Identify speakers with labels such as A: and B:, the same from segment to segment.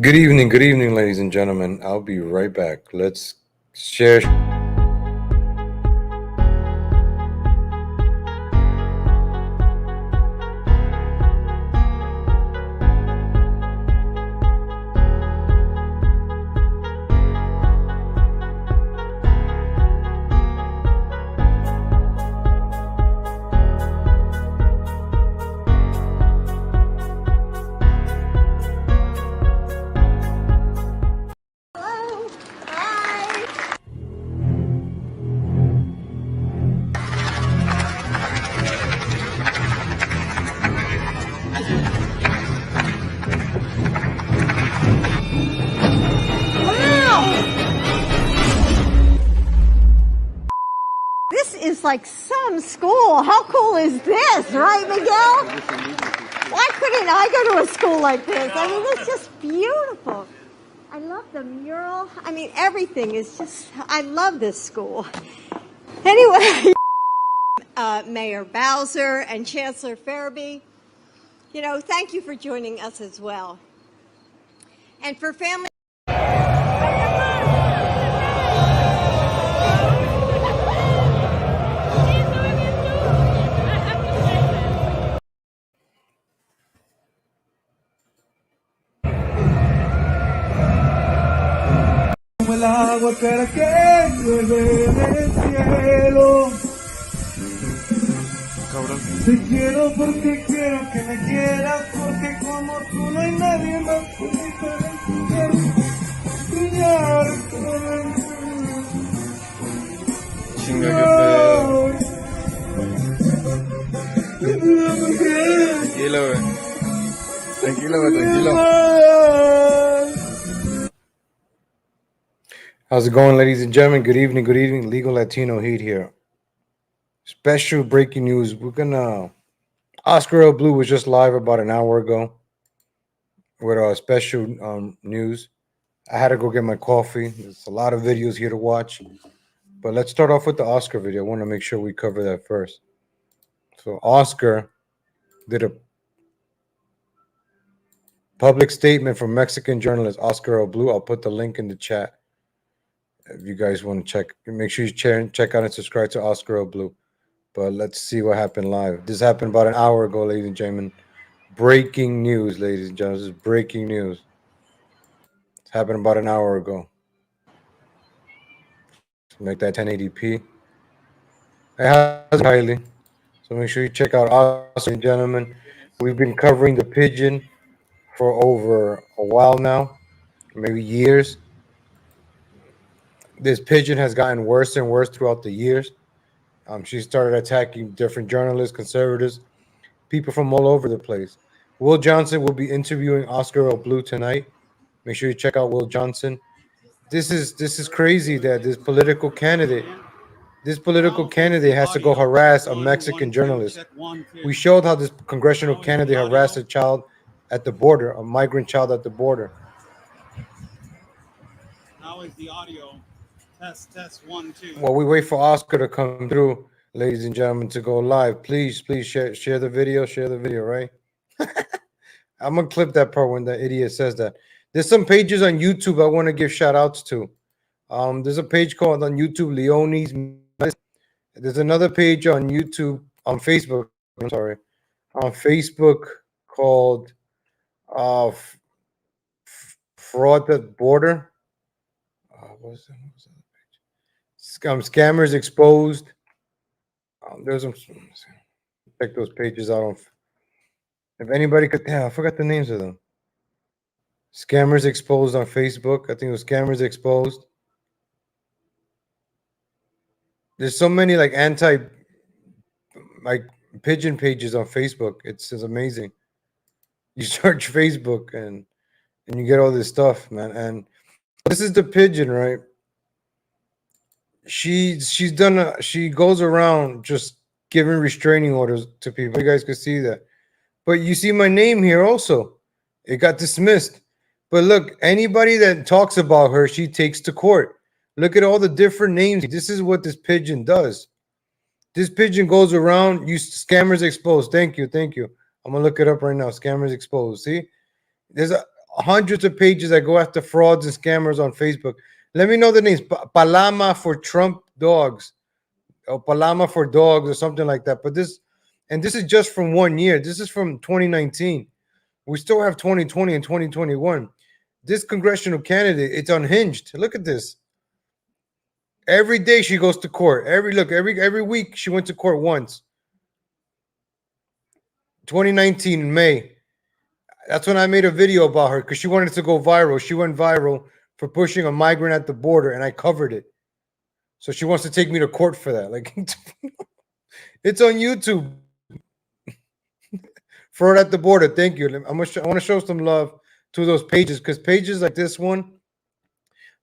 A: Good evening, ladies and gentlemen. I'll be right back. Let's share.
B: Hello. Hi. Wow. This is like some school. How cool is this, right, Miguel? Why couldn't I go to a school like this? I mean, it's just beautiful. I love the mural. I mean, everything is just, I love this school. Anyway, Mayor Bowser and Chancellor Farabee, thank you for joining us as well. And for family.
C: El agua cara que llueve del cielo. Cabrón. Te quiero porque quiero que me quieras, porque como tú no hay nadie más bonito de soñar.
D: Chinga, qué Tranquilo, güey. Tranquilo.
A: How's it going, ladies and gentlemen? Good evening. Legal Latino Heat here. Special breaking news. Oscar El Blue was just live about an hour ago with a special news. I had to go get my coffee. There's a lot of videos here to watch. But let's start off with the Oscar video. I want to make sure we cover that first. So Oscar did a public statement from Mexican journalist Oscar El Blue. I'll put the link in the chat if you guys want to check. Make sure you check out and subscribe to Oscar El Blue. But let's see what happened live. This happened about an hour ago, ladies and gentlemen. Breaking news, ladies and gentlemen. This is breaking news. It happened about an hour ago. So make that 1080p. It has highly. So make sure you check out Oscar, ladies and gentlemen. We've been covering the pigeon for over a while now, maybe years. This pigeon has gotten worse and worse throughout the years. She started attacking different journalists, conservatives, people from all over the place. Will Johnson will be interviewing Oscar El Blue tonight. Make sure you check out Will Johnson. This is crazy that this political candidate has to go harass a Mexican journalist. We showed how this congressional candidate harassed a child at the border, a migrant child at the border.
E: How is the audio? Test 1, 2.
A: While we wait for Oscar to come through, ladies and gentlemen, to go live, please share the video. Share the video, right? I'm gonna clip that part when the idiot says that. There's some pages on YouTube I want to give shout outs to. There's a page called on YouTube Leone's. There's another page on YouTube on Facebook. I'm sorry, on Facebook called Fraud at Border. What was that? Scammers Exposed. There's some. Check those pages out. If anybody could, I forgot the names of them. Scammers Exposed on Facebook. I think it was Scammers Exposed. There's so many like pigeon pages on Facebook. It's amazing. You search Facebook and you get all this stuff, man. And this is the pigeon, right? She goes around just giving restraining orders to people. You guys could see that. But you see my name here also. It got dismissed. But look, anybody that talks about her, she takes to court. Look at all the different names. This is what this pigeon does. This pigeon goes around. You Scammers Exposed. Thank you. I'm gonna look it up right now. Scammers Exposed. See, there's hundreds of pages that go after frauds and scammers on Facebook. Let me know the names. Paloma for Trump dogs, or Paloma for dogs, or something like that. But this is just from 1 year. This is from 2019. We still have 2020 and 2021. This congressional candidate, it's unhinged. Look at this. Every day she goes to court. Every week she went to court once. 2019 in May. That's when I made a video about her because she wanted to go viral. She went viral for pushing a migrant at the border, and I covered it. So she wants to take me to court for that. Like, it's on YouTube. Fraud at the border. Thank you. I want to show some love to those pages, because pages like this one,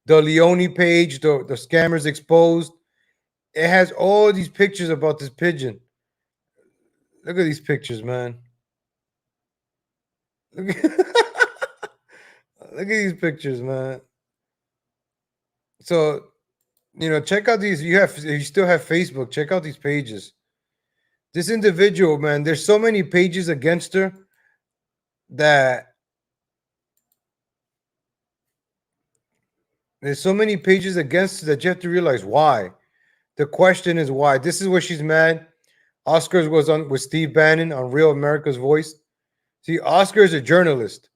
A: the Leone page, the scammers exposed, it has all these pictures about this pigeon. Look at these pictures, man. Look at, look at these pictures, man. So, check out these. If you still have Facebook, check out these pages. This individual, man, there's so many pages against her that you have to realize why. The question is why. This is where she's mad. Oscar was on with Steve Bannon on Real America's Voice. See, Oscar is a journalist.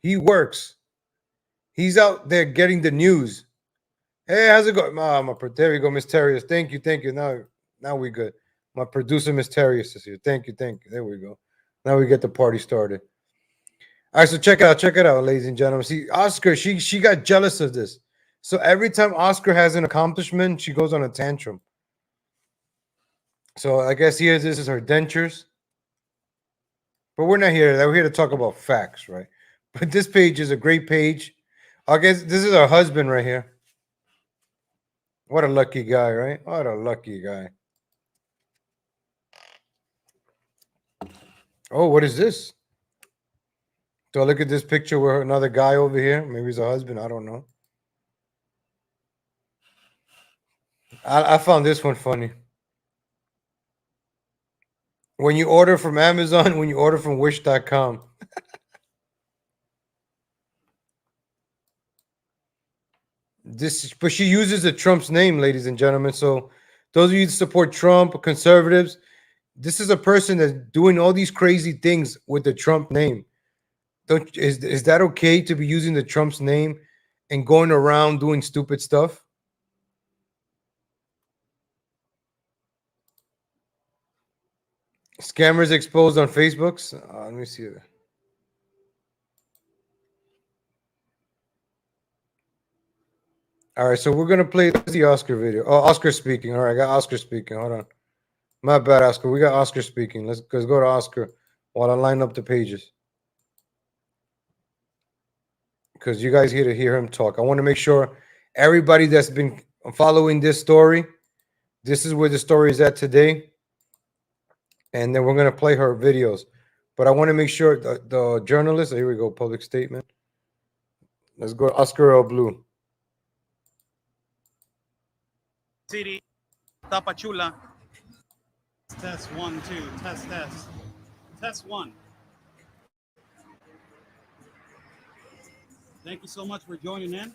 A: He works. He's out there getting the news. Hey, how's it going? There we go, Miss Terrius. Thank you. Now we good. My producer, Miss Terrius, is here. Thank you. There we go. Now we get the party started. All right, so check it out, ladies and gentlemen. See, Oscar, she got jealous of this. So every time Oscar has an accomplishment, she goes on a tantrum. So I guess this is her dentures. But we're not here. We're here to talk about facts, right? But this page is a great page. I guess this is her husband right here. What a lucky guy, right? What a lucky guy. Oh, what is this? So look at this picture with another guy over here. Maybe he's a husband. I don't know. I found this one funny. When you order from Amazon, when you order from Wish.com. But she uses the Trump's name, ladies and gentlemen. So those of you that support Trump, conservatives, this is a person that's doing all these crazy things with the Trump name. Is that okay to be using the Trump's name and going around doing stupid stuff? Scammers exposed on Facebooks. Let me see that. All right, so we're gonna play the Oscar video. Oh, Oscar speaking. All right, I got Oscar speaking. Hold on. My bad, Oscar. We got Oscar speaking. Let's go to Oscar while I line up the pages. Because you guys here to hear him talk. I want to make sure everybody that's been following this story, this is where the story is at today. And then we're going to play her videos. But I want to make sure the journalist, here we go, public statement. Let's go, Oscar L. Blue.
E: City, Tapachula. Test 1, 2. Test. Test 1. Thank you so much for joining in.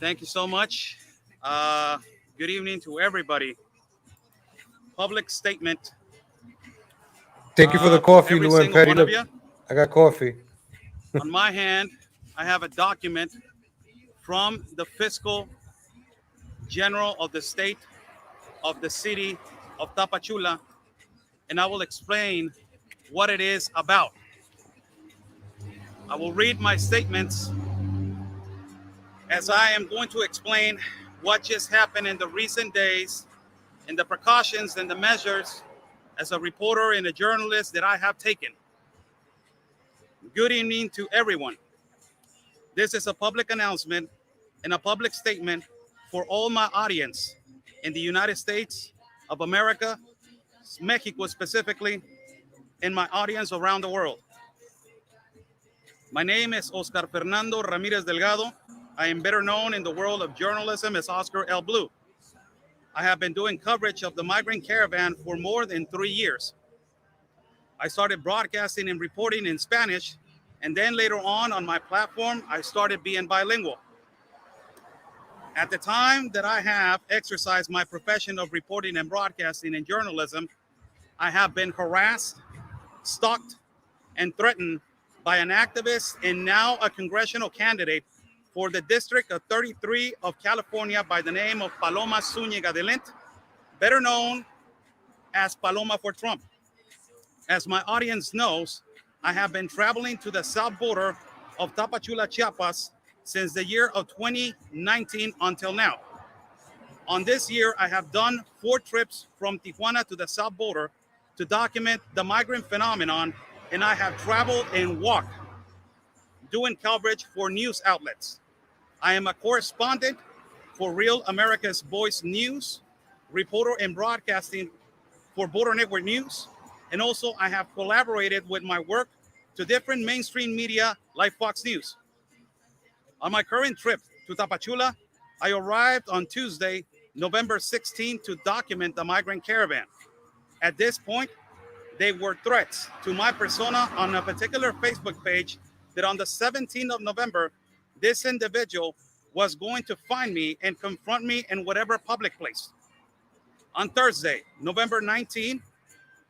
E: Thank you so much. Good evening to everybody. Public statement.
A: Thank you for the coffee,
E: every
A: Lou and
E: single
A: Petty.
E: one of
A: Look,
E: you.
A: I got coffee.
E: On my hand, I have a document from the fiscal general of the state of the city of Tapachula, and I will explain what it is about. I will read my statements as I am going to explain what just happened in the recent days and the precautions and the measures as a reporter and a journalist that I have taken. Good evening to everyone. This is a public announcement and a public statement for all my audience in the United States of America, Mexico specifically, and my audience around the world. My name is Oscar Fernando Ramirez Delgado. I am better known in the world of journalism as Oscar L. Blue. I have been doing coverage of the migrant caravan for more than 3 years. I started broadcasting and reporting in Spanish, and then later on my platform, I started being bilingual. At the time that I have exercised my profession of reporting and broadcasting and journalism, I have been harassed, stalked, and threatened by an activist and now a congressional candidate for the District of 33 of California by the name of Paloma Zúñiga de Lint, better known as Paloma for Trump. As my audience knows, I have been traveling to the south border of Tapachula, Chiapas since the year of 2019 until now. On this year, I have done 4 trips from Tijuana to the south border to document the migrant phenomenon, and I have traveled and walked doing coverage for news outlets. I am a correspondent for Real America's Voice News, reporter and broadcasting for Border Network News, and also I have collaborated with my work to different mainstream media like Fox News. On my current trip to Tapachula, I arrived on Tuesday, November 16, to document the migrant caravan. At this point, they were threats to my persona on a particular Facebook page that on the 17th of November, this individual was going to find me and confront me in whatever public place. On Thursday, November 19,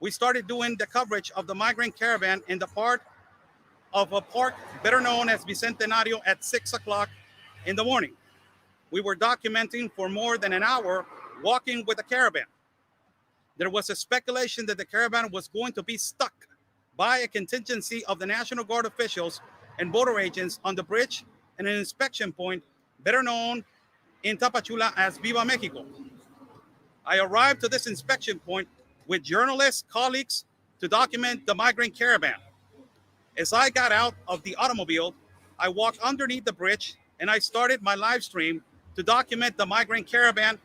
E: we started doing the coverage of the migrant caravan in the part of a park better known as Bicentenario at 6 o'clock in the morning. We were documenting for more than an hour, walking with the caravan. There was a speculation that the caravan was going to be stuck by a contingency of the National Guard officials and border agents on the bridge and an inspection point better known in Tapachula as Viva Mexico. I arrived to this inspection point with journalists, colleagues, to document the migrant caravan. As I got out of the automobile, I walked underneath the bridge and I started my live stream to document the migrant caravan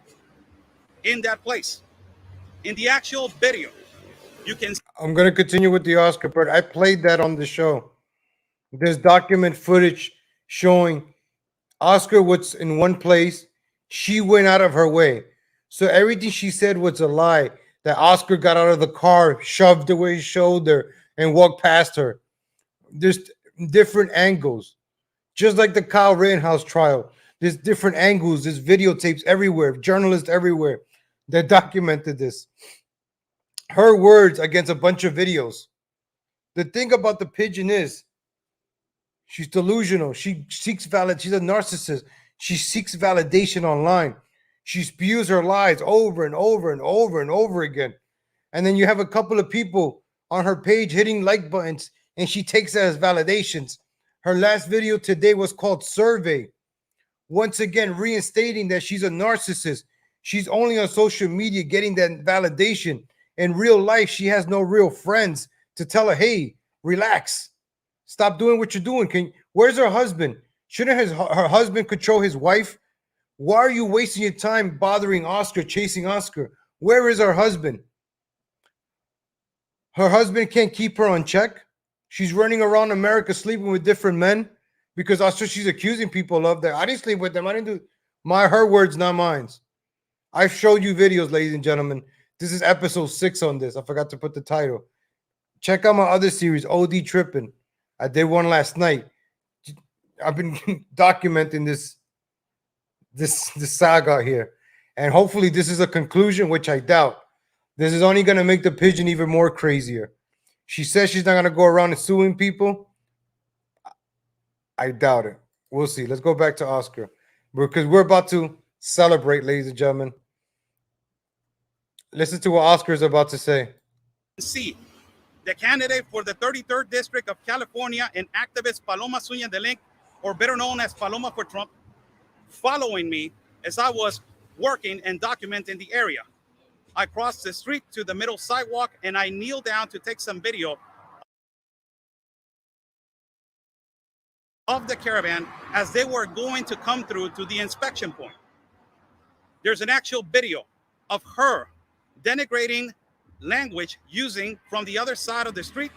E: in that place. In the actual video, you can...
A: I'm going to continue with the Oscar, but I played that on the show. There's document footage showing Oscar was in one place. She went out of her way. So everything she said was a lie. That Oscar got out of the car, shoved away his shoulder, and walked past her. There's different angles. Just like the Kyle Rittenhouse trial. There's different angles. There's videotapes everywhere. Journalists everywhere that documented this. Her words against a bunch of videos. The thing about the pigeon is she's delusional. She seeks validation. She's a narcissist. She seeks validation online. She spews her lies over and over and over and over again. And then you have a couple of people on her page hitting like buttons, and she takes that as validations. Her last video today was called Survey. Once again, reinstating that she's a narcissist. She's only on social media getting that validation. In real life, she has no real friends to tell her, hey, relax. Stop doing what you're doing. Where's her husband? Shouldn't her husband control his wife? Why are you wasting your time bothering Oscar, chasing Oscar? Where is her husband? Her husband can't keep her on check. She's running around America sleeping with different men because that's what she's accusing people of. That I didn't sleep with them. I didn't do her words, not mine. I've showed you videos, ladies and gentlemen. This is episode 6 on this. I forgot to put the title. Check out my other series, OD Tripping. I did one last night. I've been documenting this saga here. And hopefully this is a conclusion, which I doubt. This is only going to make the pigeon even more crazier. She says she's not going to go around and suing people. I doubt it. We'll see. Let's go back to Oscar. Because we're about to celebrate, ladies and gentlemen. Listen to what Oscar is about to say.
E: See, the candidate for the 33rd District of California and activist Paloma Zúñiga de Lint, or better known as Paloma for Trump, following me as I was working and documenting the area. I crossed the street to the middle sidewalk and I kneeled down to take some video of the caravan as they were going to come through to the inspection point. There's an actual video of her denigrating language using from the other side of the street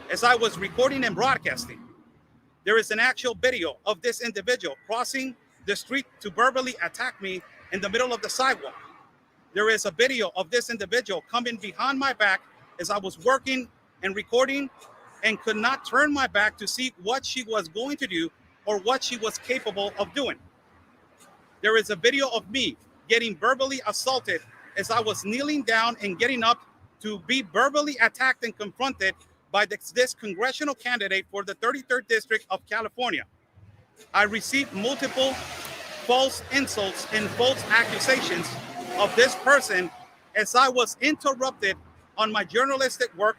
E: as I was recording and broadcasting. There is an actual video of this individual crossing the street to verbally attack me in the middle of the sidewalk. There is a video of this individual coming behind my back as I was working and recording and could not turn my back to see what she was going to do or what she was capable of doing. There is a video of me getting verbally assaulted as I was kneeling down and getting up to be verbally attacked and confronted by this congressional candidate for the 33rd District of California. I received multiple false insults and false accusations of this person as I was interrupted on my journalistic work.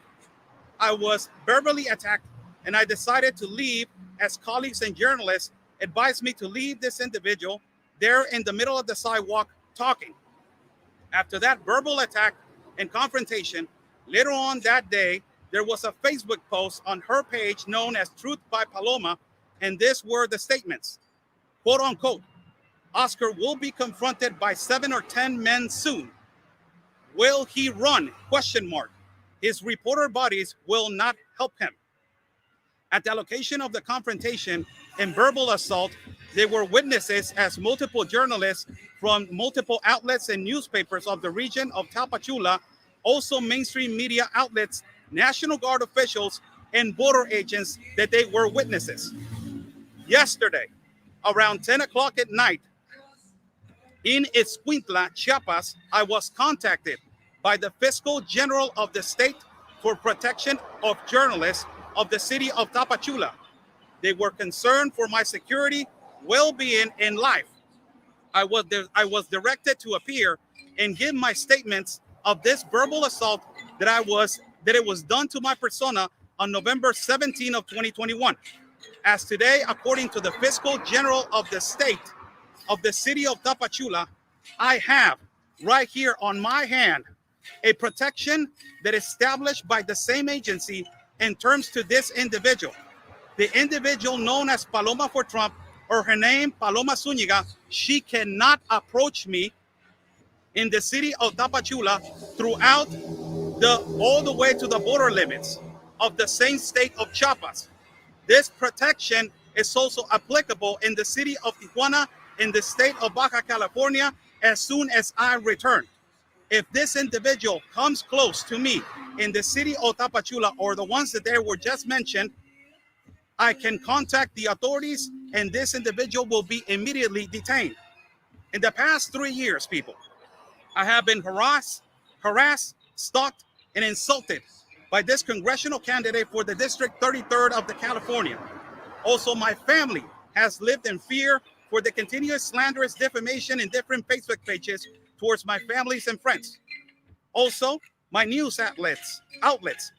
E: I was verbally attacked, and I decided to leave as colleagues and journalists advised me to leave this individual there in the middle of the sidewalk talking. After that verbal attack and confrontation, later on that day, there was a Facebook post on her page known as Truth by Paloma, and these were the statements, quote unquote, Oscar will be confronted by 7 or 10 men soon. Will he run? Question mark. His reporter buddies will not help him. At the location of the confrontation and verbal assault, they were witnesses as multiple journalists from multiple outlets and newspapers of the region of Tapachula, also mainstream media outlets, National Guard officials, and border agents that they were witnesses. Yesterday, around 10 o'clock at night, in Escuintla, Chiapas, I was contacted by the Fiscal General of the State for Protection of Journalists of the city of Tapachula. They were concerned for my security, well-being, and life. I was directed to appear and give my statements of this verbal assault that it was done to my persona on November 17 of 2021. As today, according to the Fiscal General of the State of the city of Tapachula, I have right here on my hand a protection that is established by the same agency in terms to this individual. The individual known as Paloma for Trump, or her name Paloma Zúñiga, she cannot approach me in the city of Tapachula throughout all the way to the border limits of the same state of Chiapas. This protection is also applicable in the city of Tijuana, in the state of Baja California, as soon as I return. If this individual comes close to me in the city of Tapachula or the ones that there were just mentioned, I can contact the authorities and this individual will be immediately detained. In the past 3 years, people, I have been harassed, stalked, and insulted by this congressional candidate for the District 33rd of the California. Also, my family has lived in fear for the continuous slanderous defamation in different Facebook pages towards my families and friends. Also, my news outlets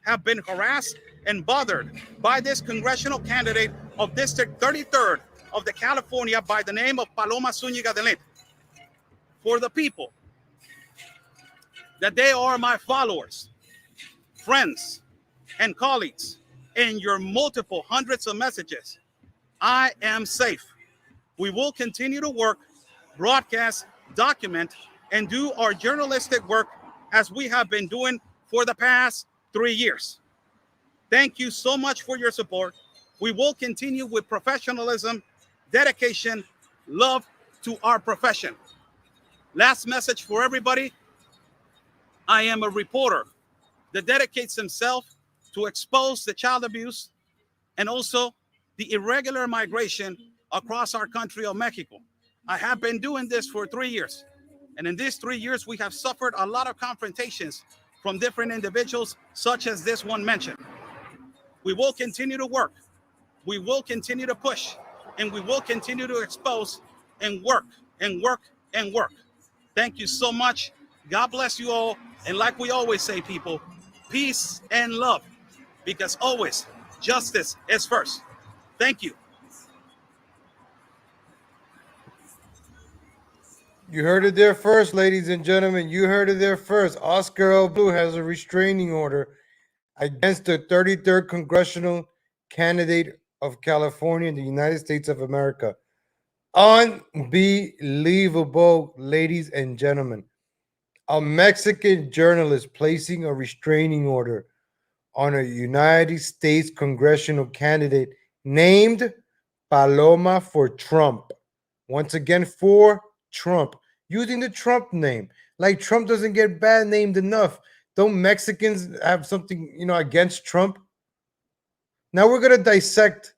E: have been harassed and bothered by this congressional candidate of District 33rd of the California by the name of Paloma Zúñiga de Lente. For the people, that they are my followers, friends, and colleagues, in your multiple hundreds of messages, I am safe. We will continue to work, broadcast, document, and do our journalistic work as we have been doing for the past 3 years. Thank you so much for your support. We will continue with professionalism, dedication, love to our profession. Last message for everybody. I am a reporter that dedicates himself to expose the child abuse and also the irregular migration across our country of Mexico. I have been doing this for 3 years. And in these 3 years, we have suffered a lot of confrontations from different individuals, such as this one mentioned. We will continue to work. We will continue to push. And we will continue to expose and work and work and work. Thank you so much. God bless you all. And like we always say, people, peace and love. Because always justice is first. Thank you.
A: You heard it there first, ladies and gentlemen. You heard it there first. Oscar L. Blue has a restraining order against the 33rd Congressional candidate of California in the United States of America. Unbelievable, ladies and gentlemen. A Mexican journalist placing a restraining order on a United States congressional candidate named Paloma for Trump. Once again, for Trump, using the Trump name. Like Trump doesn't get bad named enough. Don't Mexicans have something, against Trump? Now we're gonna dissect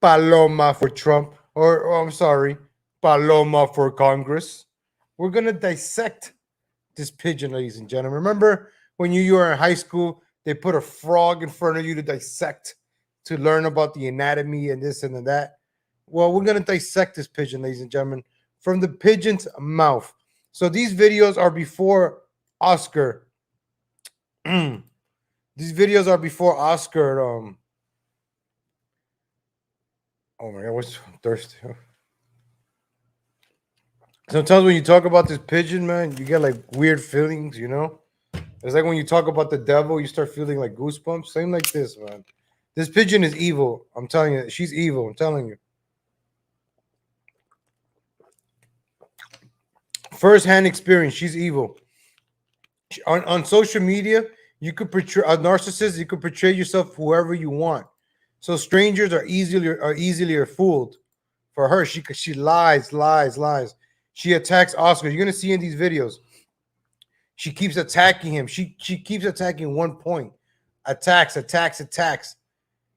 A: Paloma for Trump, or I'm sorry, Paloma for Congress. We're gonna dissect this pigeon, ladies and gentlemen. Remember when you were in high school, they put a frog in front of you to dissect, to learn about the anatomy and this and that? Well, we're gonna dissect this pigeon, ladies and gentlemen, from the pigeon's mouth. So these videos are before Oscar. These videos are before Oscar. Oh my God, I'm thirsty. Sometimes when you talk about this pigeon, man, you get like weird feelings, It's like when you talk about the devil, you start feeling like goosebumps. Same like this, man. This pigeon is evil. I'm telling you, she's evil. I'm telling you. First-hand experience, she's evil. On social media, you could portray a narcissist. You could portray yourself whoever you want. So strangers are easily fooled. For her, she lies. She attacks Oscar. You're gonna see in these videos. She keeps attacking him. She keeps attacking one point. Attacks.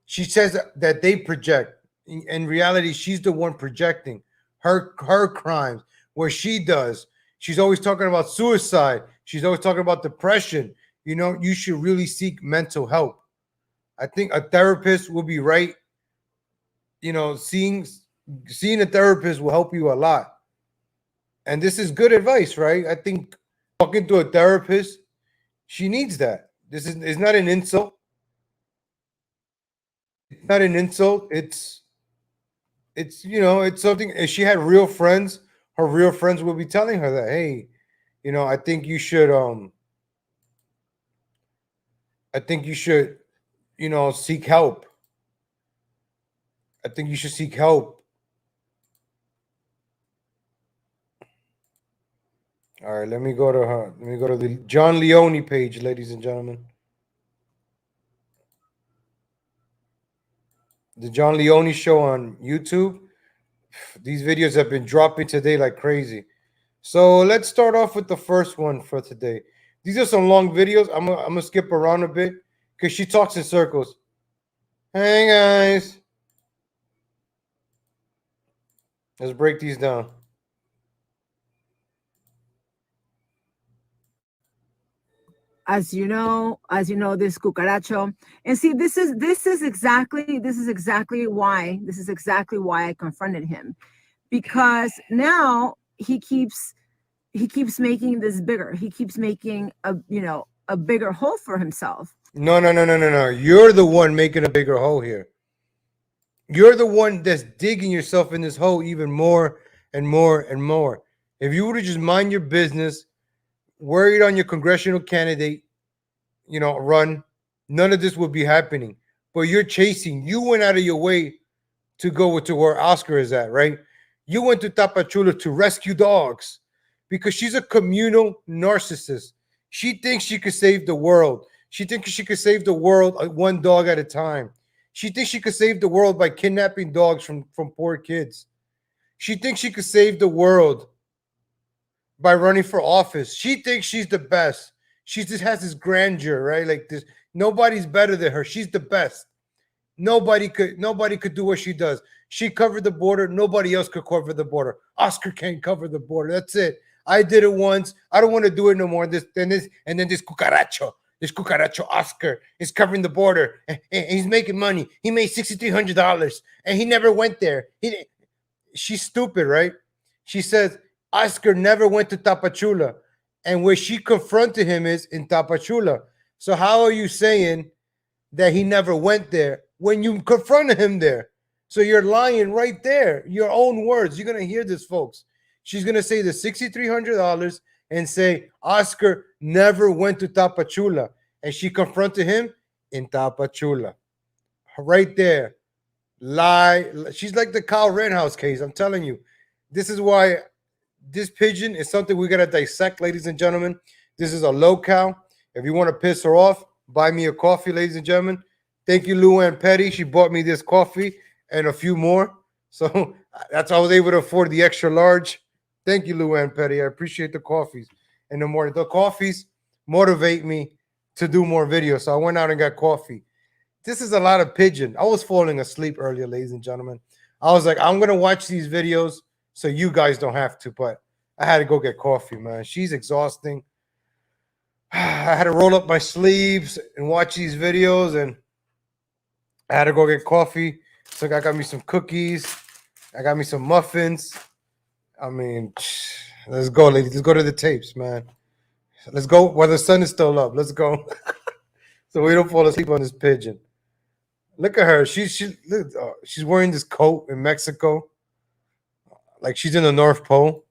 A: She says that they project. In reality, she's the one projecting her crimes. Where she does. She's always talking about suicide. She's always talking about depression. You should really seek mental help. I think a therapist will be right. Seeing a therapist will help you a lot. And this is good advice, right? I think talking to a therapist, she needs that. This is not an insult. It's not an insult. It's something. If she had real friends, her real friends will be telling her that, hey, I think you should seek help. I think you should seek help. All right, let me go to her. Let me go to the John Leone page, ladies and gentlemen. The John Leone show on YouTube. These videos have been dropping today like crazy. So let's start off with the first one for today. These are some long videos. I'm gonna skip around a bit because she talks in circles. Hey guys. Let's break these down.
F: As you know, this cucaracho, and see, this is exactly why I confronted him, because now he keeps making this bigger. He keeps making a bigger hole for himself.
A: No. You're the one making a bigger hole here. You're the one that's digging yourself in this hole even more and more and more. If you would have just mind your business, worried on your congressional candidate, run, none of this would be happening. But you're chasing. You went out of your way to go to where Oscar is at, right? You went to Tapachula to rescue dogs because she's a communal narcissist. She thinks she could save the world. She thinks she could save the world one dog at a time. She thinks she could save the world by kidnapping dogs from poor kids. She thinks she could save the world by running for office. She thinks she's the best. She just has this grandeur, right? Like this. Nobody's better than her. She's the best. Nobody could do what she does. She covered the border. Nobody else could cover the border. Oscar can't cover the border. That's it. I did it once. I don't want to do it no more. This cucaracho. This cucaracho Oscar is covering the border. And he's making money. He made $6,300 and he never went there. She's stupid, right? She says Oscar never went to Tapachula, and where she confronted him is in Tapachula. So how are you saying that he never went there when you confronted him there? So you're lying right there. Your own words. You're gonna hear this, folks. She's gonna say the $6,300 and say Oscar never went to Tapachula, and she confronted him in Tapachula. Right there. Lie. She's like the Kyle Rittenhouse case. I'm telling you. This is why this pigeon is something we gotta dissect, ladies and gentlemen. This is a low-cow. If you want to piss her off, buy me a coffee, ladies and gentlemen. Thank you, Luann Petty. She bought me this coffee and a few more. So that's how I was able to afford the extra large. Thank you, Luann Petty. I appreciate the coffees. in the morning. The coffees motivate me to do more videos. So I went out and got coffee. This is a lot of pigeon. I was falling asleep earlier, ladies and gentlemen. I was like, I'm going to watch these videos so you guys don't have to. But I had to go get coffee, man. She's exhausting. I had to roll up my sleeves and watch these videos, and I had to go get coffee. So I got me some cookies. I got me some muffins. I mean, let's go, ladies. Let's go to the tapes, man. Let's go while the sun is still up. Let's go. So we don't fall asleep on this pigeon. Look at her. She's wearing this coat in Mexico, like she's in the North Pole.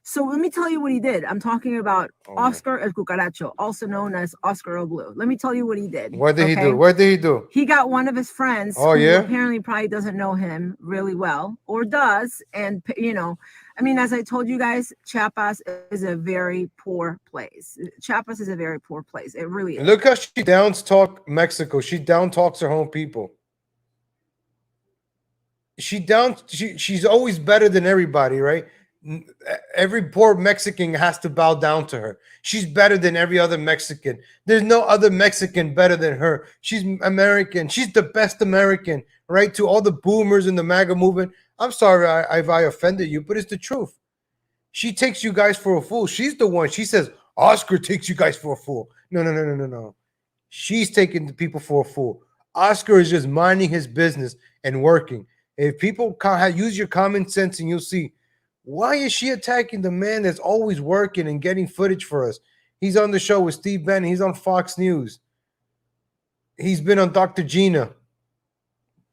F: So let me tell you what he did. I'm talking about
A: Oh,
F: Oscar El Cucaracho, also known as Oscar El Blue. Let me tell you what he did.
A: What did he do? What did he do?
F: He got one of his friends
A: Oh,
F: who
A: yeah?
F: apparently probably doesn't know him really well, or does. And, you know, I mean, as I told you guys, Chiapas is a very poor place. Chiapas is a very poor place. It really is.
A: Look how she down talk Mexico. She down talks her home people. She's always better than everybody, right? Every poor Mexican has to bow down to her. She's better than every other Mexican. There's no other Mexican better than her. She's American. She's the best American, right? To all the boomers in the MAGA movement, I'm sorry if I offended you, but it's the truth. She takes you guys for a fool. She's the one. She says, Oscar takes you guys for a fool. No. She's taking the people for a fool. Oscar is just minding his business and working. If people use your common sense, and you'll see, why is she attacking the man that's always working and getting footage for us? He's on the show with Steve Bannon. He's on Fox News. He's been on Dr. Gina.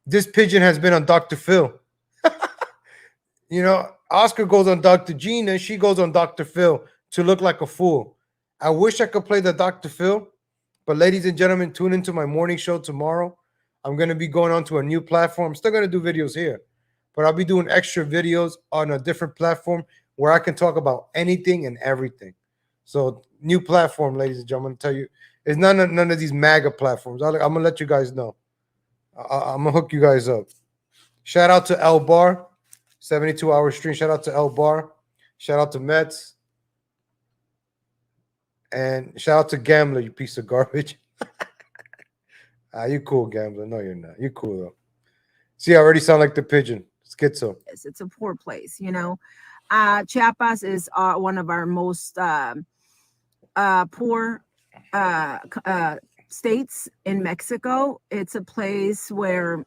A: This pigeon has been on Dr. Phil. You know, Oscar goes on Dr. Gina. She goes on Dr. Phil to look like a fool. I wish I could play the Dr. Phil, but ladies and gentlemen, tune into my morning show tomorrow. I'm going to be going on to a new platform. I'm still going to do videos here, but I'll be doing extra videos on a different platform where I can talk about anything and everything. So new platform, ladies and gentlemen, tell you, it's none of these MAGA platforms. I'm going to let you guys know. I'm going to hook you guys up. Shout out to El Bar, 72-hour stream. Shout out to El Bar. Shout out to Mets. And shout out to Gambler, you piece of garbage. You cool, Gambler. No, you're not. You cool, though. See, I already sound like the pigeon. Schizo.
F: It's a poor place, you know. Chiapas is one of our most poor states in Mexico. It's a place where,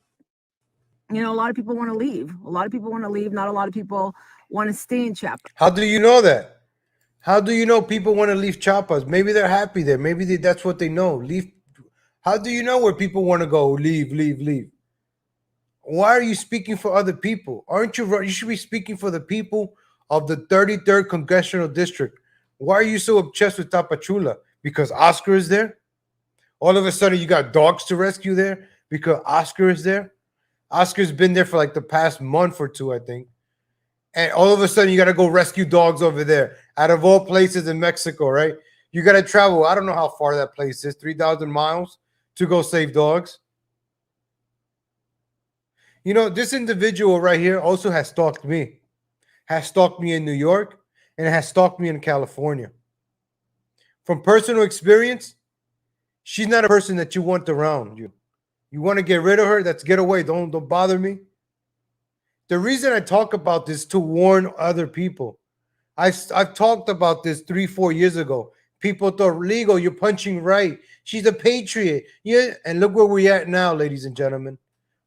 F: you know, a lot of people want to leave. A lot of people want to leave. Not a lot of people want to stay in Chiapas.
A: How do you know that? How do you know people want to leave Chiapas? Maybe they're happy there. Maybe that's what they know. Leave. How do you know where people want to go? Leave. Why are you speaking for other people? Aren't you? You should be speaking for the people of the 33rd Congressional District. Why are you so obsessed with Tapachula? Because Oscar is there? All of a sudden, you got dogs to rescue there because Oscar is there? Oscar's been there for like the past month or two, I think. And all of a sudden, you got to go rescue dogs over there. Out of all places in Mexico, right? You got to travel. I don't know how far that place is, 3,000 miles to go save dogs. You know, this individual right here also has stalked me. Has stalked me in New York and has stalked me in California. From personal experience, she's not a person that you want around you. You want to get rid of her? That's get away. Don't bother me. The reason I talk about this is to warn other people. I've talked about this 3-4 years ago. People thought, legal, you're punching right. She's a patriot. Yeah, and look where we're at now, ladies and gentlemen.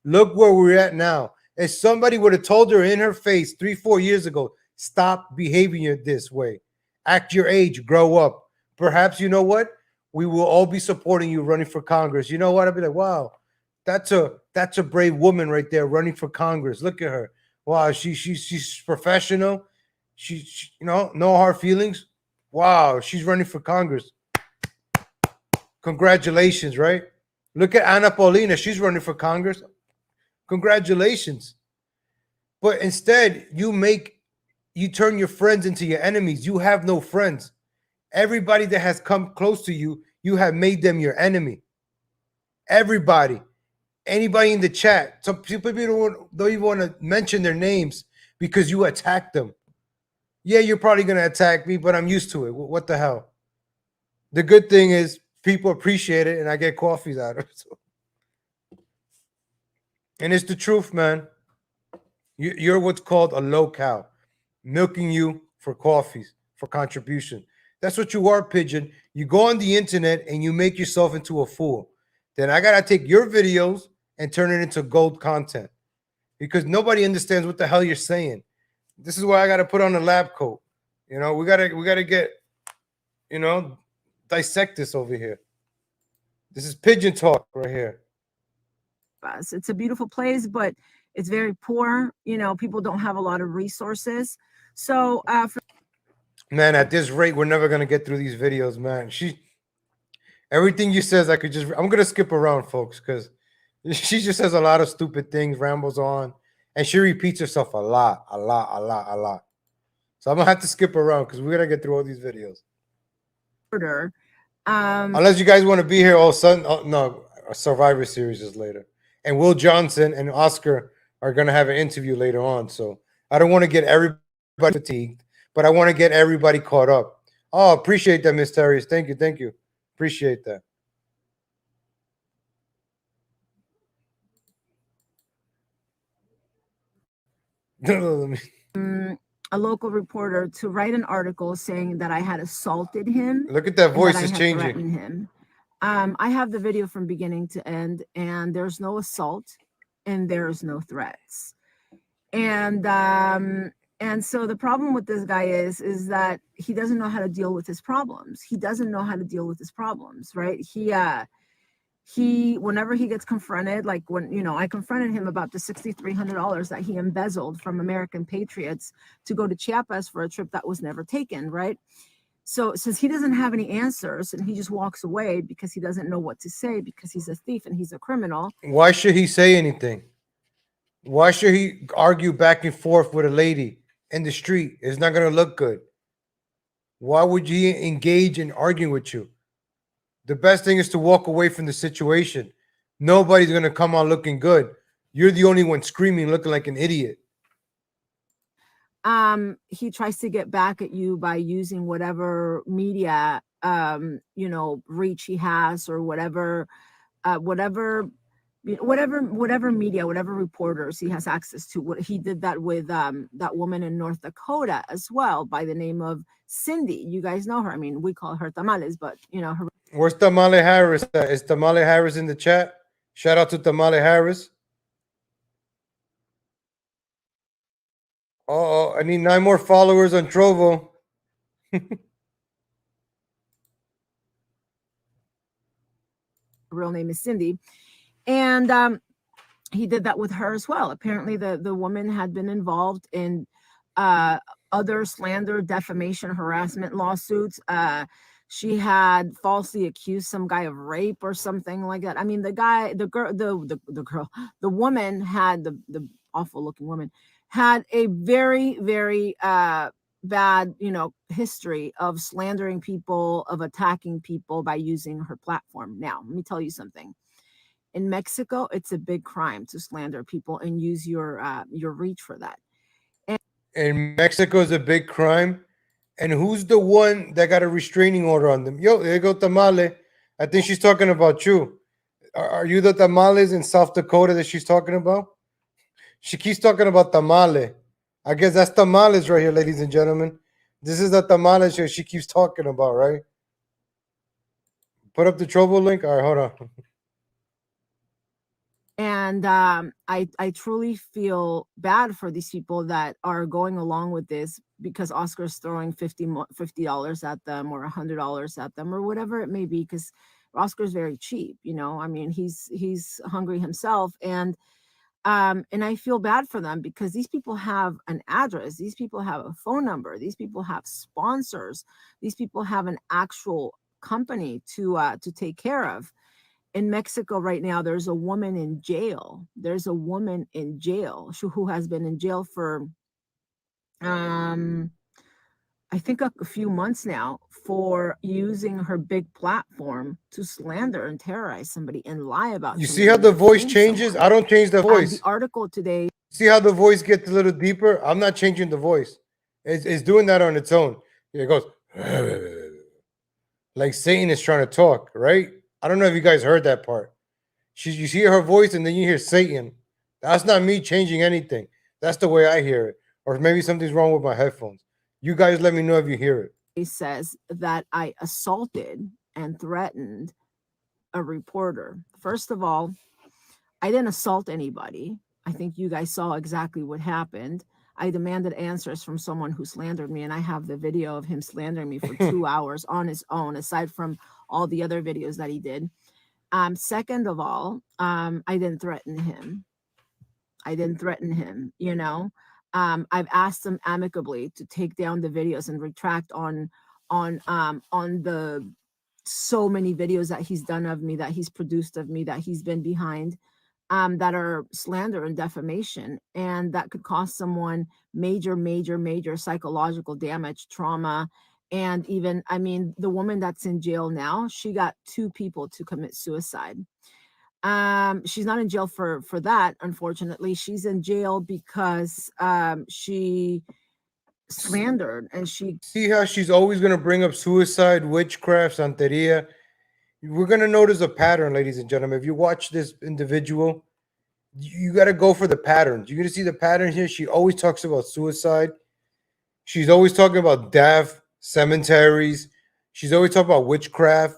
A: Look where we're at now. If somebody would have told her in her face 3-4 years ago, stop behaving this way. Act your age, grow up. Perhaps, you know what? We will all be supporting you running for Congress. You know what? I'd be like, wow, that's a brave woman right there running for Congress. Look at her. Wow, she's professional. She you know, no hard feelings. Wow, she's running for Congress. Congratulations, right? Look at Ana Paulina. She's running for Congress. Congratulations. But instead, you turn your friends into your enemies. You have no friends. Everybody that has come close to you, you have made them your enemy. Everybody. Anybody in the chat. Some people don't even want to mention their names because you attacked them. Yeah, you're probably gonna attack me, but I'm used to it. What the hell? The good thing is people appreciate it, and I get coffees out of it. So. And it's the truth, man. You're what's called a low cow, milking you for coffees, for contribution. That's what you are, Pigeon. You go on the internet and you make yourself into a fool. Then I gotta take your videos and turn it into gold content because nobody understands what the hell you're saying. This is why I gotta put on a lab coat. You know, we gotta get, dissect this over here. This is pigeon talk right here.
F: It's a beautiful place, but it's very poor. You know, people don't have a lot of resources. So,
A: man, at this rate, we're never gonna get through these videos, man. Everything you says, I'm gonna skip around, folks, because she just says a lot of stupid things, rambles on, and she repeats herself a lot. So I'm gonna have to skip around because we're gonna get through all these videos. Unless you guys want to be here all sudden. Oh, no, a Survivor Series is later. And Will Johnson and Oscar are going to have an interview later on. So I don't want to get everybody fatigued, but I want to get everybody caught up. Oh, appreciate that, Miss Terriers. Thank you. Appreciate that.
F: a local reporter to write an article saying that I had assaulted him.
A: Look at that voice is changing.
F: Threatened him. I have the video from beginning to end, and there's no assault and there's no threats. And so the problem with this guy is that he doesn't know how to deal with his problems. He doesn't know how to deal with his problems, right? He whenever he gets confronted, like when I confronted him about the $6,300 that he embezzled from American patriots to go to Chiapas for a trip that was never taken, right? So since he doesn't have any answers and he just walks away because he doesn't know what to say because he's a thief and he's a criminal.
A: Why should he say anything? Why should he argue back and forth with a lady in the street? It's not going to look good. Why would he engage in arguing with you? The best thing is to walk away from the situation. Nobody's going to come on looking good. You're the only one screaming, looking like an idiot.
F: He tries to get back at you by using whatever media, reach he has, or whatever media, whatever reporters he has access to. What he did that with that woman in North Dakota as well, by the name of Cindy. You guys know her. I mean, we call her Tamales, but her.
A: Where's Tamale Harris at? Is Tamale Harris in the chat? Shout out to Tamale Harris. Oh, I need 9 more followers on Trovo.
F: Real name is Cindy. And he did that with her as well. Apparently the woman had been involved in other slander, defamation, harassment lawsuits. She had falsely accused some guy of rape or something like that. I mean, the woman had the awful looking woman had a very, very bad, history of slandering people, of attacking people by using her platform. Now, let me tell you something. In Mexico, it's a big crime to slander people and use your reach for that.
A: And Mexico is a big crime. And who's the one that got a restraining order on them? Yo, there you go, Tamale. I think she's talking about you. Are you the tamales in South Dakota that she's talking about? She keeps talking about tamale. I guess that's tamales right here, ladies and gentlemen. This is the tamales she keeps talking about, right? Put up the Trovo link. All right, hold on.
F: And I truly feel bad for these people that are going along with this because Oscar's throwing $50 at them or $100 at them or whatever it may be, because Oscar's very cheap. I mean, he's hungry himself. And I feel bad for them because these people have an address. These people have a phone number. These people have sponsors. These people have an actual company to take care of. In Mexico right now, there's a woman in jail. There's a woman in jail who has been in jail for, I think a few months now, for using her big platform to slander and terrorize somebody and lie about.
A: You see how the voice changes? I don't change the voice.
F: The article today.
A: See how the voice gets a little deeper? I'm not changing the voice. It's doing that on its own. It goes like Satan is trying to talk, right? I don't know if you guys heard that part. You hear her voice and then you hear Satan. That's not me changing anything. That's the way I hear it. Or maybe something's wrong with my headphones. You guys let me know if you hear it.
F: He says that I assaulted and threatened a reporter. First of all, I didn't assault anybody. I think you guys saw exactly what happened. I demanded answers from someone who slandered me, and I have the video of him slandering me for 2 hours on his own, aside from all the other videos that he did. Second of all, I didn't threaten him. You know. I've asked him amicably to take down the videos and retract on the so many videos that he's done of me, that he's produced of me, that he's been behind, that are slander and defamation, and that could cost someone major psychological damage, trauma. And even, I mean, the woman that's in jail now, she got 2 people to commit suicide. She's not in jail for that, unfortunately. She's in jail because she slandered, and she
A: See how she's always going to bring up suicide, witchcraft, santeria. We're going to notice a pattern, ladies and gentlemen. If you watch this individual, you got to go for the patterns. You're going to see the pattern here. She always talks about suicide. She's always talking about death, cemeteries. She's always talking about witchcraft,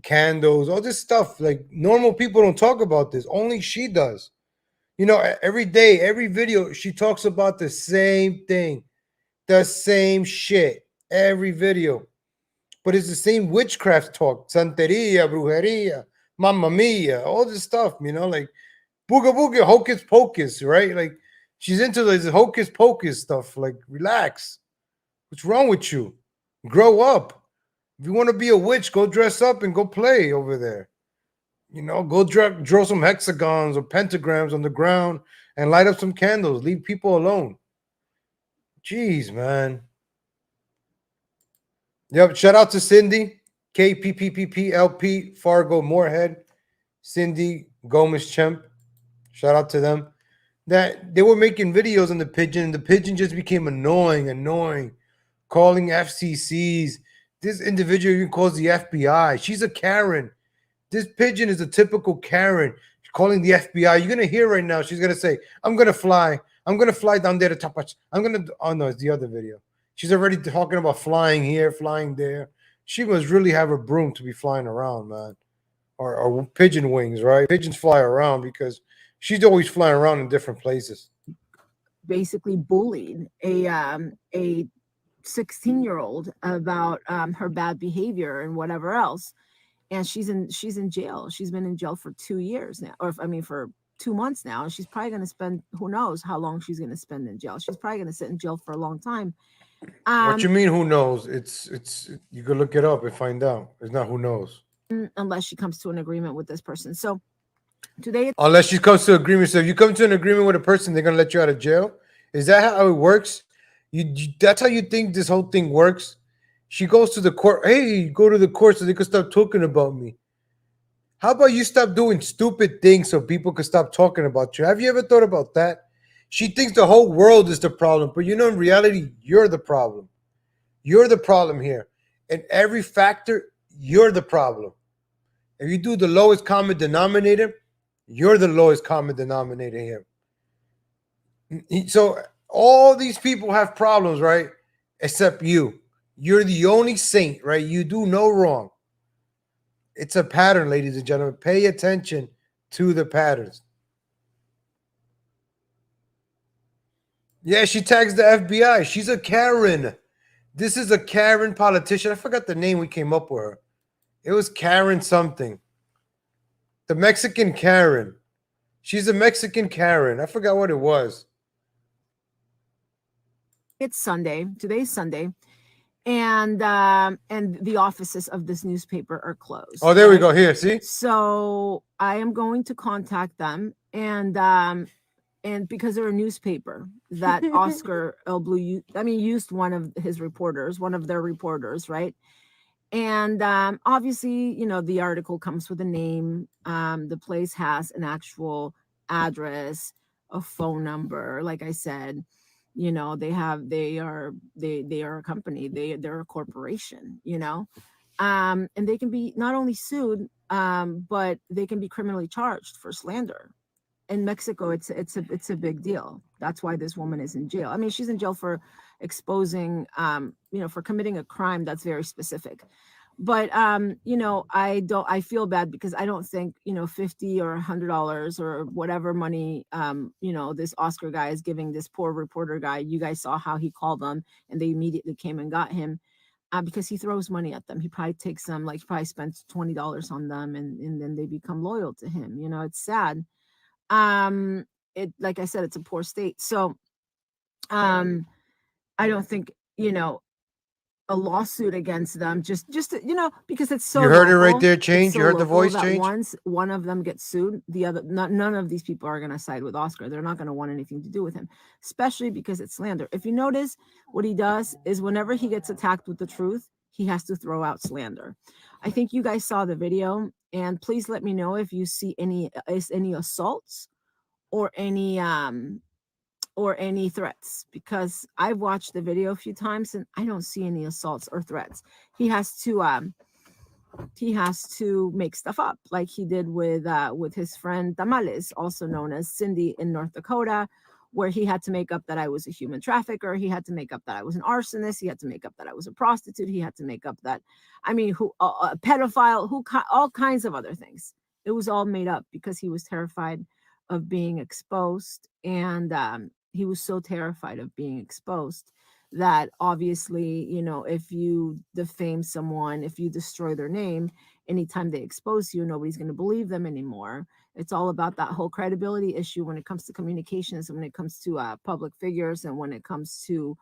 A: candles, all this stuff. Like, normal people don't talk about this. Only she does. You know, every day, every video, she talks about the same thing, the same shit, every video. But it's the same witchcraft talk, santeria, brujeria, mamma mia, all this stuff, you know, like booga booga, hocus pocus, right? Like, she's into this hocus pocus stuff. Like, relax. What's wrong with you? Grow up. If you want to be a witch, go dress up and go play over there. You know, go draw some hexagons or pentagrams on the ground and light up some candles. Leave people alone. Jeez, man. Yep. Shout out to Cindy, KPPPPLP, Fargo, Moorhead, Cindy, Gomez, Chemp. Shout out to them. That they were making videos on the pigeon, and the pigeon just became annoying, calling FCCs. This individual even calls the FBI. She's a Karen. This pigeon is a typical Karen calling the FBI. You're going to hear right now, she's going to say, I'm going to fly. I'm going to fly down there to Tapach. Oh no, it's the other video. She's already talking about flying here, flying there. She must really have a broom to be flying around, man. Or pigeon wings, right? Pigeons fly around because she's always flying around in different places.
F: Basically bullied a 16-year-old about her bad behavior and whatever else. And she's in jail. She's been in jail for 2 years now, or I mean for 2 months now. And she's probably going to spend, who knows how long she's going to spend in jail. She's probably going to sit in jail for a long time.
A: What you mean, who knows? It's you can look it up and find out. It's not who knows.
F: Unless she comes to an agreement with this person. So today,
A: unless she comes to agreement. So if you come to an agreement with a person, they're gonna let you out of jail. Is that how it works? You that's how you think this whole thing works? She goes to the court. Hey, go to the court so they can stop talking about me. How about you stop doing stupid things so people can stop talking about you? Have you ever thought about that? She thinks the whole world is the problem, but you know, in reality, you're the problem. You're the problem here. In every factor, you're the problem. If you do the lowest common denominator, you're the lowest common denominator here. So all these people have problems, right? Except you. You're the only saint, right? You do no wrong. It's a pattern, ladies and gentlemen. Pay attention to the patterns. Yeah, she tags the FBI. She's a Karen. This is a Karen politician. I forgot the name we came up with her. It was Karen something. The Mexican Karen. She's a Mexican Karen. I forgot what it was.
F: it's Sunday. Today's Sunday. And the offices of this newspaper are closed.
A: Oh, there we go. Here, see?
F: So I am going to contact them, and because they're a newspaper that Oscar L. Blue used one of their reporters, right? And obviously, you know, the article comes with a name. The place has an actual address, a phone number, like I said. You know, they are a company, they're a corporation, you know. And they can be not only sued, but they can be criminally charged for slander. In Mexico, it's a big deal. That's why this woman is in jail. I mean, she's in jail for exposing, you know, for committing a crime that's very specific. But you know, I feel bad because I don't think, you know, 50 or $100 or whatever money, you know, this Oscar guy is giving this poor reporter guy. You guys saw how he called them, and they immediately came and got him. Because he throws money at them. He probably takes them, like, he probably spends $20 on them, and then they become loyal to him. You know, it's sad. It, like I said, it's a poor state. So um I don't think, you know, a lawsuit against them, just to, you know, because it's so
A: You heard it right
F: local.
A: there,
F: It's
A: change.
F: so
A: You heard the
F: local
A: voice
F: that
A: change.
F: once one of them gets sued, the other, none of these people are going to side with Oscar. They're not going to want anything to do with him, especially because it's slander. If you notice, what he does is whenever he gets attacked with the truth, he has to throw out slander. I think you guys saw the video, and please let me know if you see any assaults or any threats, because I've watched the video a few times and I don't see any assaults or threats. He has to make stuff up, like he did with his friend Tamales, also known as Cindy, in North Dakota, where he had to make up that I was a human trafficker. He had to make up that I was an arsonist. He had to make up that I was a prostitute. He had to make up that, I mean, who a pedophile, all kinds of other things. It was all made up because he was terrified of being exposed, and he was so terrified of being exposed that obviously, you know, if you defame someone, if you destroy their name, anytime they expose you, nobody's going to believe them anymore. It's all about that whole credibility issue when it comes to communications, and when it comes to public figures, and when it comes to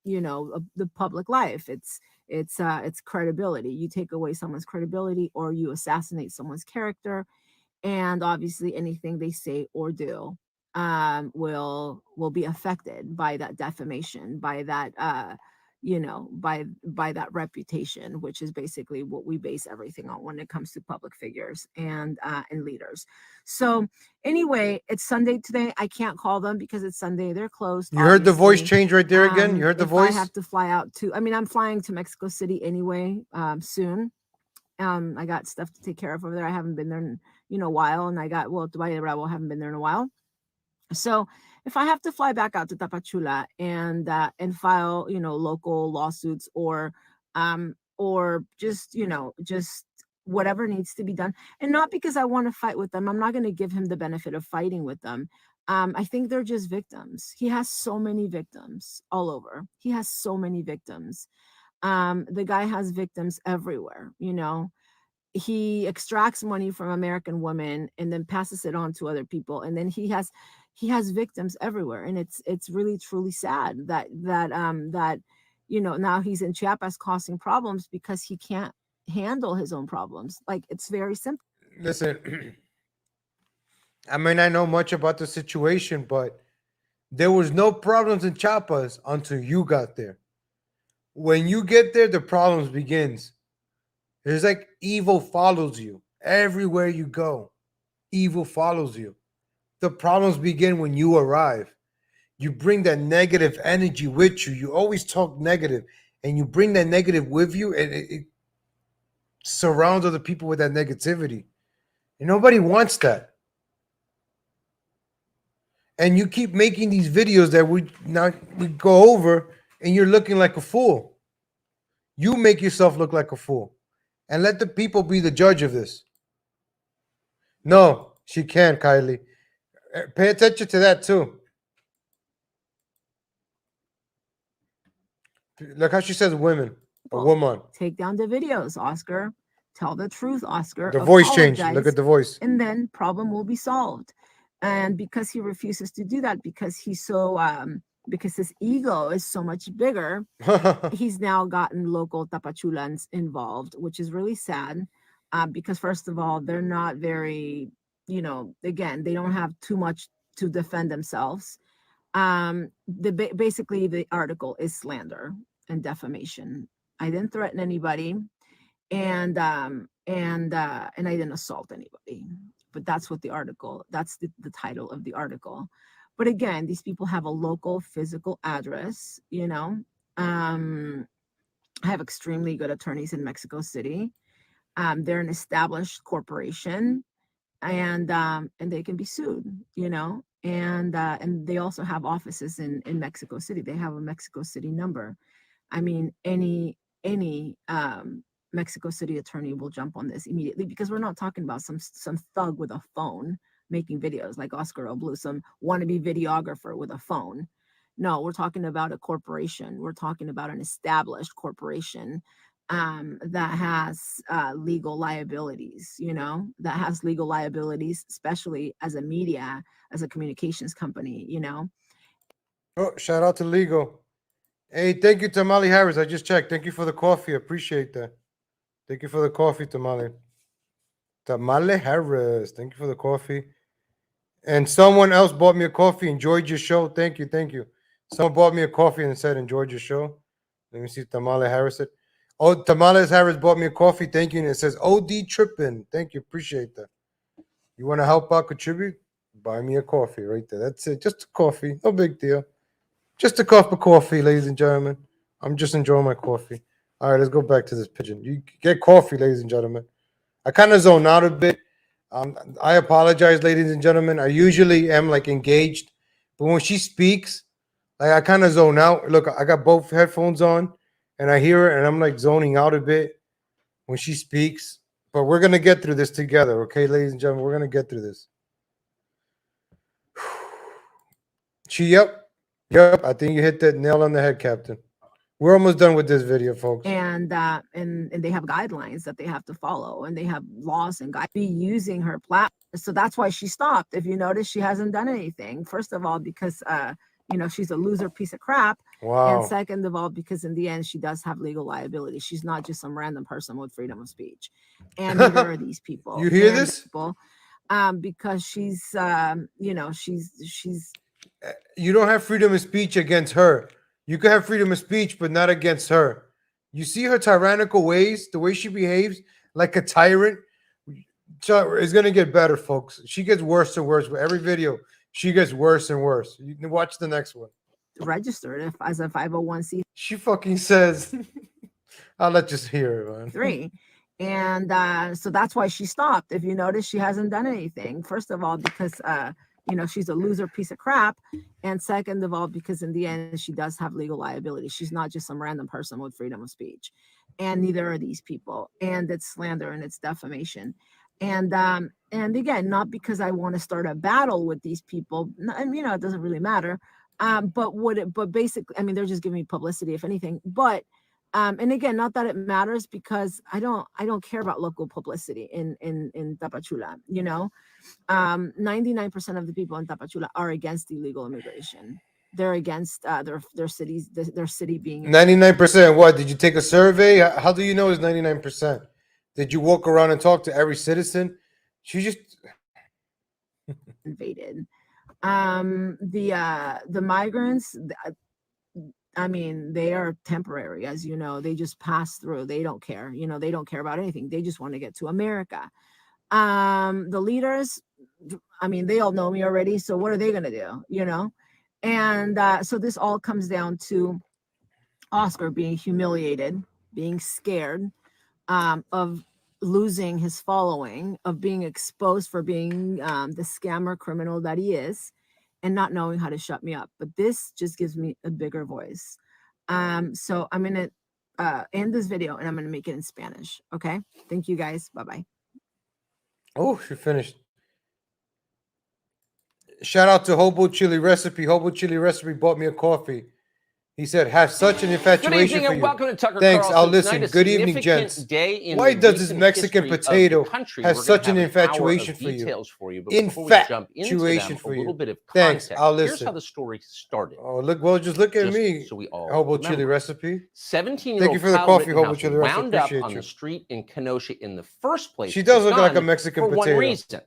F: you know, the public life. It's credibility. You take away someone's credibility, or you assassinate someone's character, and obviously anything they say or do will be affected by that defamation, by that you know, by that reputation, which is basically what we base everything on when it comes to public figures and leaders. So anyway, it's Sunday today. I can't call them because it's Sunday. They're closed.
A: You heard the voice
F: Obviously.
A: change right there again. You heard the
F: If I
A: voice.
F: have to fly out to, I mean, I'm flying to Mexico City anyway, soon. I got stuff to take care of over there. I haven't been there in, you know, a while, and I got, well, Dubai de Bravo, haven't been there in a while. So if I have to fly back out to Tapachula and file, you know, local lawsuits, or just, you know, just whatever needs to be done, and not because I want to fight with them, I'm not going to give him the benefit of fighting with them. I think they're just victims. He has so many victims all over. He has so many victims. The guy has victims everywhere, you know. He extracts money from American women and then passes it on to other people, and then he has victims everywhere, and it's really truly sad that you know, now he's in Chiapas causing problems because he can't handle his own problems. Like, it's very simple.
A: Listen, I may not know much about the situation, but there was no problems in Chiapas until you got there. When you get there, the problems begins. It's like evil follows you everywhere you go. Evil follows you. The problems begin when you arrive. You bring that negative energy with you. You always talk negative, and you bring that negative with you, and it surrounds other people with that negativity. And nobody wants that. And you keep making these videos that we go over, and you're looking like a fool. You make yourself look like a fool, and let the people be the judge of this. No, she can't, Kylie. Pay attention to that too. Look how she says women, a woman.
F: Take down the videos, Oscar. Tell the truth, Oscar.
A: The voice changed.
F: Apologize,
A: Look at the voice.
F: and then problem will be solved. And because he refuses to do that, because he's so because his ego is so much bigger, he's now gotten local Tapachulans involved, which is really sad. Because first of all, they're not very, you know, again, they don't have too much to defend themselves. Basically the article is slander and defamation. I didn't threaten anybody, and I didn't assault anybody. But that's what the article, that's the title of the article. But again, these people have a local physical address, you know. I have extremely good attorneys in Mexico City. They're an established corporation, and they can be sued, you know. And they also have offices in Mexico City. They have a Mexico City number. I mean, any Mexico City attorney will jump on this immediately, because we're not talking about some thug with a phone making videos like Oscar O. Blue, some wannabe videographer with a phone. No, we're talking about a corporation. We're talking about an established corporation that has legal liabilities, you know, that has legal liabilities, especially as a media, as a communications company, you know.
A: Oh, shout out to legal. Hey, thank you, Tamale Harris. I just checked. Thank you for the coffee. Appreciate that. Thank you for the coffee, Tamale. Tamale Harris. Thank you for the coffee. And someone else bought me a coffee. Enjoyed your show. Thank you. Thank you. Someone bought me a coffee and said, enjoyed your show. Let me see. Tamale Harris said, oh, Tamales Harris bought me a coffee. Thank you. And it says, OD tripping. Thank you. Appreciate that. You want to help out, contribute? Buy me a coffee right there. That's it. Just a coffee. No big deal. Just a cup of coffee, ladies and gentlemen. I'm just enjoying my coffee. All right, let's go back to this pigeon. You get coffee, ladies and gentlemen. I kind of zone out a bit. I apologize, ladies and gentlemen. I usually am like engaged, but when she speaks, like I kind of zone out. Look, I got both headphones on, and I hear her, and I'm like zoning out a bit when she speaks. But we're gonna get through this together, okay, ladies and gentlemen. We're gonna get through this. Yep. I think you hit that nail on the head, Captain. We're almost done with this video, folks.
F: And they have guidelines that they have to follow, and they have laws and guidelines. Be using her platform, so that's why she stopped. If you notice, she hasn't done anything. First of all, because you know, she's a loser piece of crap.
A: Wow.
F: And second of all, because in the end, she does have legal liability. She's not just some random person with freedom of speech. And neither are these people.
A: You hear this?
F: People, because she's you know, she's.
A: You don't have freedom of speech against her. You can have freedom of speech, but not against her. You see her tyrannical ways, the way she behaves like a tyrant. It's going to get better, folks. She gets worse and worse with every video. She gets worse and worse. You can watch the next one.
F: Registered as a 501c.
A: She fucking says, I'll let you hear it, man.
F: 3. And so that's why she stopped. If you notice, she hasn't done anything. First of all, because you know, she's a loser piece of crap. And second of all, because in the end, she does have legal liability. She's not just some random person with freedom of speech. And neither are these people. And it's slander and it's defamation. And again, not because I want to start a battle with these people. And, you know, it doesn't really matter. But basically, I mean, they're just giving me publicity, if anything. But and again, not that it matters, because I don't care about local publicity in Tapachula. You know, 99% of the people in Tapachula are against illegal immigration. They're against their cities, their city being
A: 99%. What, did you take a survey? How do you know it's 99%? Did you walk around and talk to every citizen? She just
F: invaded. The migrants, I mean, they are temporary, as you know. They just pass through. They don't care. You know, they don't care about anything. They just want to get to America. The leaders, I mean, they all know me already. So what are they going to do? You know? And so this all comes down to Oscar being humiliated, being scared of losing his following, of being exposed for being the scammer criminal that he is, and not knowing how to shut me up. But this just gives me a bigger voice. So I'm going to end this video, and I'm going to make it in Spanish. Okay. Thank you guys. Bye-bye.
A: Oh, she finished. Shout out to Hobo Chili Recipe. Hobo Chili Recipe bought me a coffee. He said, have such an infatuation
G: Good evening
A: for
G: and
A: you.
G: welcome to Tucker
A: Thanks,
G: Carlson.
A: I'll listen.
G: Tonight, a
A: Good evening,
G: significant
A: gents.
G: day in
A: Why
G: the
A: does this
G: recent
A: Mexican
G: history of the
A: potato
G: country.
A: have
G: We're gonna
A: such an
G: have hour of
A: infatuation for you?
G: details for you, but before we jump into them, a little bit of
A: Thanks,
G: context.
A: I'll
G: Here's
A: listen.
G: how the story started.
A: Oh, look, well, just look at
G: Just
A: me.
G: so we all
A: Hobo
G: remember.
A: Chili Recipe.
G: 17-year-old
A: Thank you for the
G: Kyle
A: coffee, Hobo
G: Rittenhouse
A: Chili Recipe.
G: wound up
A: Appreciate
G: on
A: you.
G: the street in Kenosha in the first place.
A: She does look like a
G: gun
A: Mexican
G: for
A: potato.
G: one reason.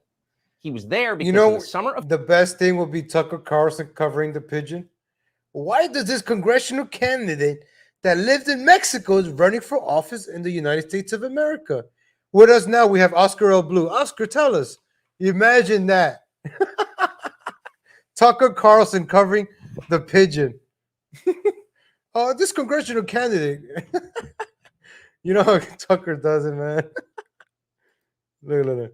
G: He was there because
A: You know,
G: in the summer of
A: the best thing would be Tucker Carlson covering the pigeon. Why does this congressional candidate that lived in Mexico is running for office in the United States of America? With us now, we have Oscar L. Blue. Oscar, tell us. Imagine that. Tucker Carlson covering the pigeon. This congressional candidate. You know how Tucker does it, man. Look.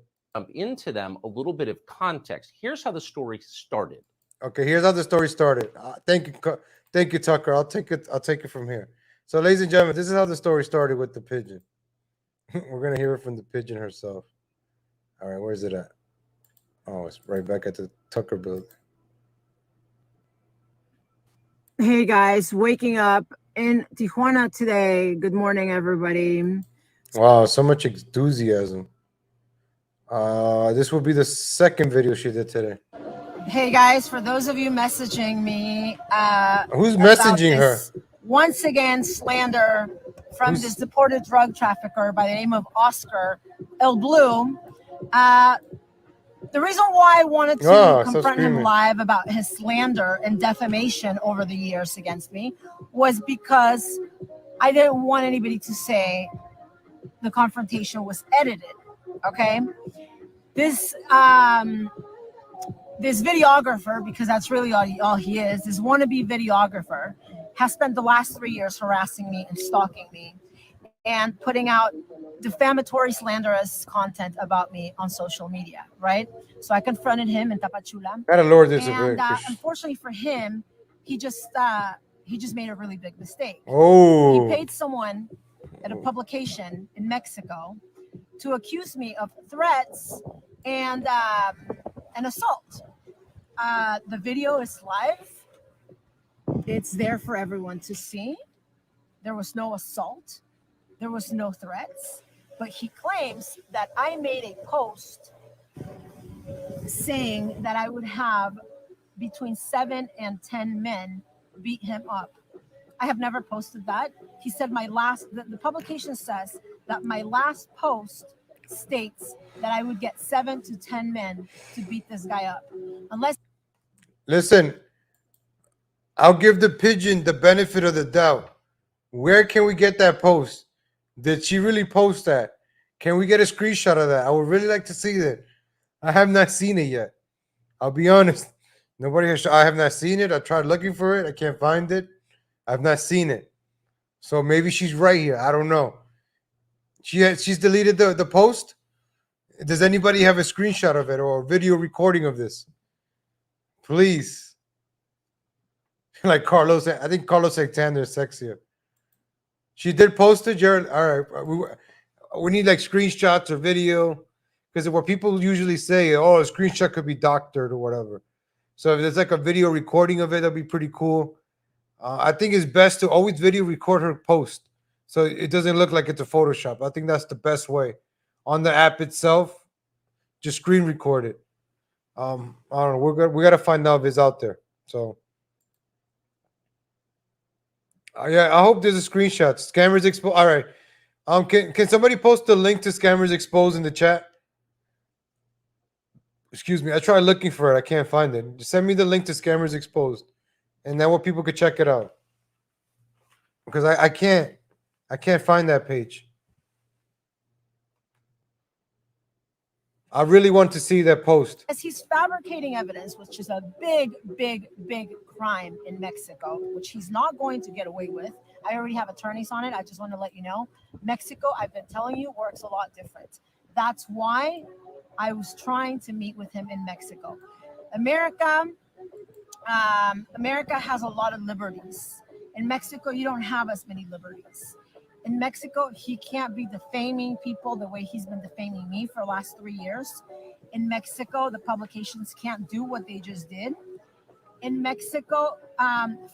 G: Into them a little bit of context. Here's how the story started.
A: Okay, here's how the story started. Thank you, Tucker. I'll take it from here. So, ladies and gentlemen, this is how the story started with the pigeon. We're gonna hear it from the pigeon herself. All right, where's it at? Oh, it's right back at the Tucker building.
F: Hey guys, waking up in Tijuana today. Good morning, everybody.
A: Wow, so much enthusiasm. This will be the second video she did today.
F: Hey guys, for those of you messaging me,
A: Who's
F: about
A: messaging her?
F: this, once again, slander from this deported drug trafficker by the name of Oscar El Blue. The reason why I wanted to confront him live about his slander and defamation over the years against me was because I didn't want anybody to say the confrontation was edited. Okay, this videographer, because that's really all he is, this wannabe videographer, has spent the last 3 years harassing me and stalking me and putting out defamatory, slanderous content about me on social media, right? So I confronted him in Tapachula.
A: Gotta lower this a
F: And
A: bit.
F: unfortunately for him, he just made a really big mistake.
A: Oh.
F: He paid someone at a publication in Mexico to accuse me of threats and an assault. The video is live. It's there for everyone to see. There was no assault. There was no threats. But he claims that I made a post saying that I would have between 7 and 10 men beat him up. I have never posted that. He said the publication says that my last post states that I would get 7 to 10 men to beat this guy up.
A: Listen, I'll give the pigeon the benefit of the doubt. Where can we get that post? Did she really post that? Can we get a screenshot of that? I would really like to see that. I have not seen it yet. I'll be honest. Nobody has. I have not seen it. I tried looking for it. I can't find it. I've not seen it. So maybe she's right here. I don't know. She's deleted the post. Does anybody have a screenshot of it or a video recording of this? Please. Like Carlos, I think Carlos Santander is sexier. She did post it, Jared. All right. We need like screenshots or video, because what people usually say, oh, a screenshot could be doctored or whatever. So if there's like a video recording of it, that'd be pretty cool. I think it's best to always video record her post so it doesn't look like it's a Photoshop. I think that's the best way. On the app itself, just screen record it. I don't know. We gotta find out if it's out there. So yeah, I hope there's a screenshot. Scammers Exposed. All right. Can somebody post the link to Scammers Exposed in the chat? Excuse me. I tried looking for it. I can't find it. Just send me the link to Scammers Exposed, and then people could check it out. Because I can't find that page. I really want to see that post.
F: As he's fabricating evidence, which is a big, big, big crime in Mexico, which he's not going to get away with. I already have attorneys on it. I just want to let you know. Mexico, I've been telling you, works a lot different. That's why I was trying to meet with him in Mexico. America has a lot of liberties. In Mexico, you don't have as many liberties. In Mexico, he can't be defaming people the way he's been defaming me for the last 3 years. In Mexico, the publications can't do what they just did. In Mexico,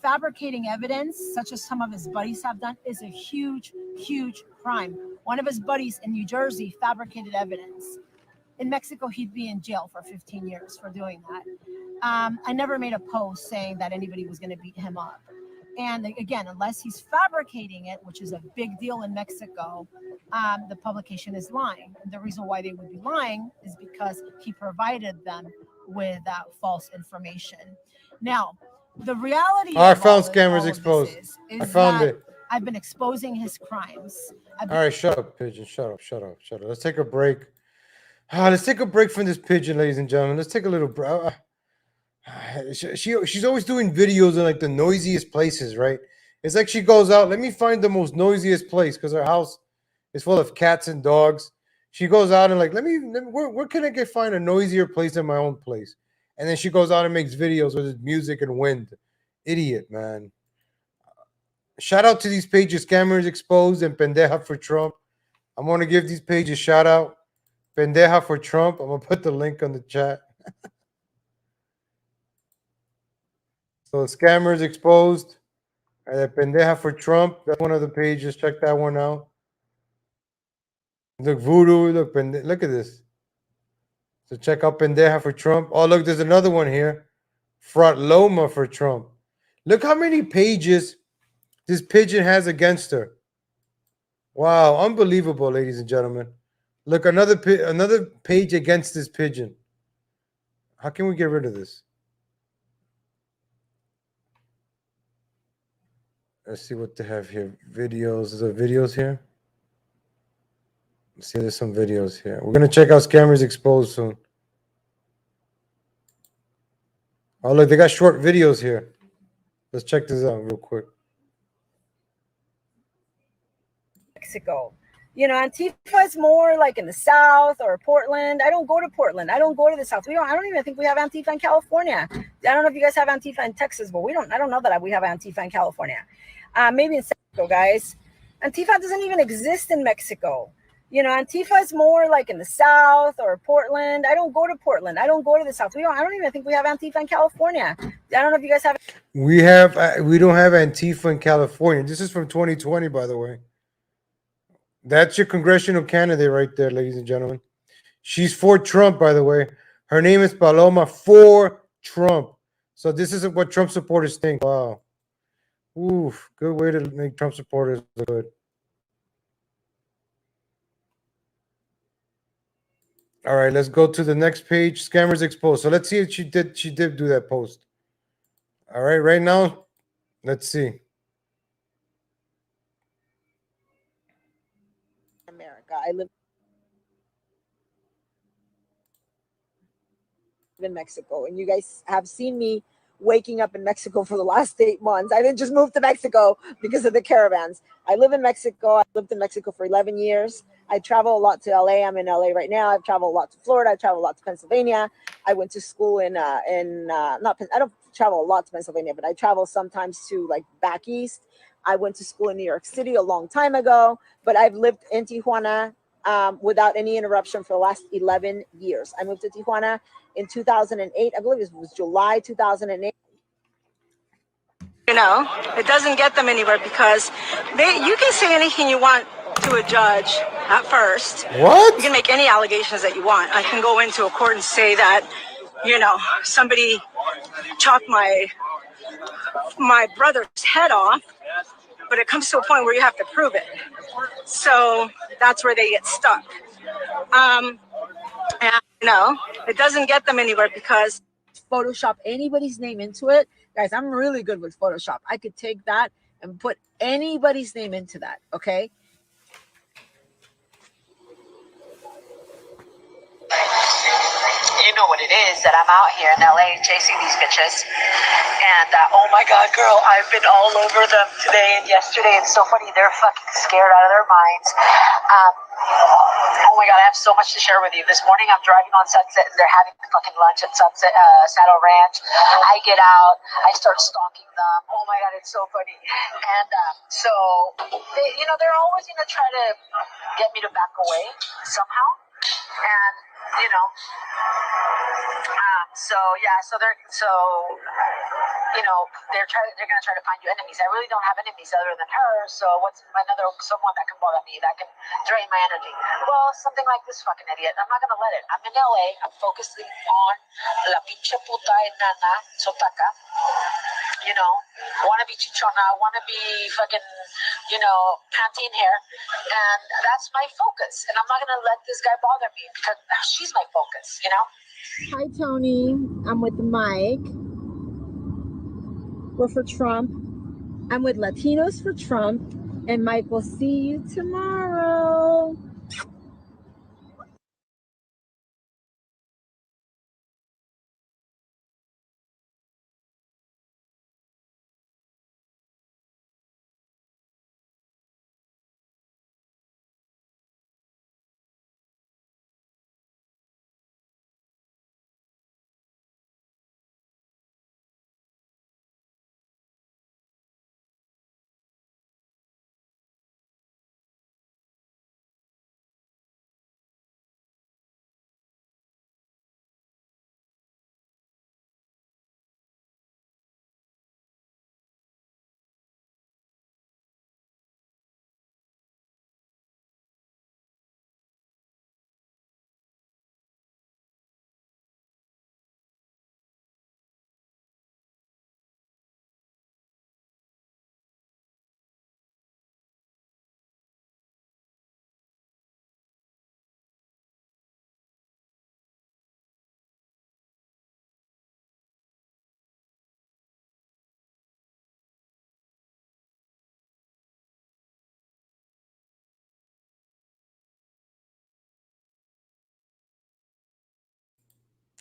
F: fabricating evidence, such as some of his buddies have done, is a huge, huge crime. One of his buddies in New Jersey fabricated evidence. In Mexico, he'd be in jail for 15 years for doing that. I never made a post saying that anybody was going to beat him up. And again, unless he's fabricating it, which is a big deal in Mexico, the publication is lying. And the reason why they would be lying is because he provided them with false information. Now, the reality
A: I found Scammers Exposed.
F: is
A: I found it.
F: I've been exposing his crimes.
A: All right, shut up, pigeon. Shut up. Let's take a break. Let's take a break from this pigeon, ladies and gentlemen. Let's take a little break. She's always doing videos in like the noisiest places, right? It's like she goes out, let me find the most noisiest place because her house is full of cats and dogs. She goes out and like, where can I find a noisier place than my own place? And then she goes out and makes videos with music and wind. Idiot, man. Shout out to these pages, Scammers Exposed and Pendeja for Trump. I'm going to give these pages shout out. Pendeja for Trump. I'm going to put the link on the chat. So Scammers Exposed. Pendeja for Trump. That's one of the pages. Check that one out. Look, Voodoo. Look, look at this. So check out Pendeja for Trump. Oh, look, there's another one here. Paloma for Trump. Look how many pages this pigeon has against her. Wow, unbelievable, ladies and gentlemen. Look, another page against this pigeon. How can we get rid of this? Let's see what they have here. Videos. Is there videos here? Let's see, there's some videos here. We're going to check out Scammers Exposed soon. Oh, look, they got short videos here. Let's check this out real quick.
F: Mexico. You know, Antifa is more like in the South or Portland. I don't go to Portland. I don't go to the South. I don't even think we have Antifa in California. I don't know if you guys have Antifa in Texas, but I don't know that we have Antifa in California. Maybe in Mexico, guys. Antifa doesn't even exist in Mexico. You know, Antifa is more like in the South or Portland. I don't go to Portland. I don't go to the South. I don't even think we have Antifa in California. I don't know if you guys have.
A: We don't have Antifa in California. This is from 2020, by the way. That's your congressional candidate right there, ladies and gentlemen. She's for Trump, by the way. Her name is Paloma for Trump. So this is what Trump supporters think. Wow. Oof. Good way to make Trump supporters look good. All right, let's go to the next page. Scammers Exposed. So let's see if she did do that post. All right, right now, let's see.
F: America. I live in Mexico, and you guys have seen me waking up in Mexico for the last 8 months. I didn't just move to Mexico because of the caravans. I live in Mexico. I lived in Mexico for 11 years. I travel a lot to LA. I'm in LA right now. I've traveled a lot to Florida. I travel a lot to Pennsylvania. I went to school I don't travel a lot to Pennsylvania, but I travel sometimes to like back east. I went to school in New York City a long time ago, but I've lived in Tijuana without any interruption for the last 11 years. I moved to Tijuana in 2008. I believe it was July 2008. You know, it doesn't get them anywhere because you can say anything you want to a judge at first.
A: What?
F: You can make any allegations that you want. I can go into a court and say that, you know, somebody chopped my brother's head off, but it comes to a point where you have to prove it. So that's where they get stuck. And you know, it doesn't get them anywhere because Photoshop anybody's name into it. Guys, I'm really good with Photoshop. I could take that and put anybody's name into that, okay?
H: You know what it is that I'm out here in LA chasing these bitches. And oh my God, girl, I've been all over them today and yesterday. It's so funny. They're fucking scared out of their minds. Oh my God, I have so much to share with you. This morning I'm driving on Sunset and they're having fucking lunch at Sunset Saddle Ranch. I get out, I start stalking them. Oh my God, it's so funny. And so, they're always going to try to get me to back away somehow. And they're gonna try to find you enemies. I really don't have enemies other than her, so what's someone that can bother me, that can drain my energy? Well, something like this fucking idiot. I'm not gonna let it. I'm in LA, I'm focusing on la pinche puta enana sotaca. Wanna be chichona, wanna be fucking, panty in hair, and that's my focus. And I'm not gonna let this guy bother me because she's my focus,
F: Hi, Tony. I'm with Mike. We're for Trump. I'm with Latinos for Trump. And Mike, we'll see you tomorrow.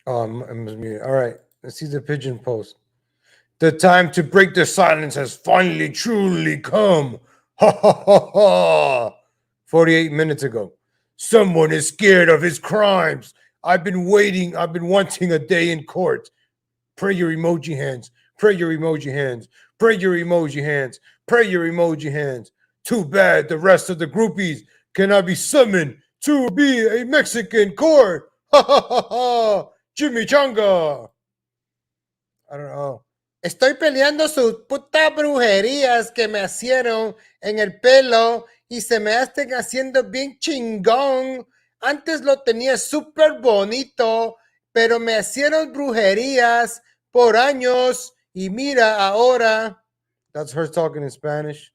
A: Oh, I'm muted. All right, let's see the pigeon post. The time to break the silence has finally truly come. Ha ha ha ha. 48 minutes ago. Someone is scared of his crimes. I've been waiting. I've been wanting a day in court. Pray your emoji hands. Pray your emoji hands. Pray your emoji hands. Pray your emoji hands. Too bad the rest of the groupies cannot be summoned to be a Mexican court. Ha ha ha ha. Jimmy Changa. I don't know. Estoy peleando sus putas brujerías que me hicieron en el pelo y se me están haciendo bien chingón. Antes lo tenía súper bonito, pero me hicieron brujerías por años y mira ahora. That's her talking in Spanish.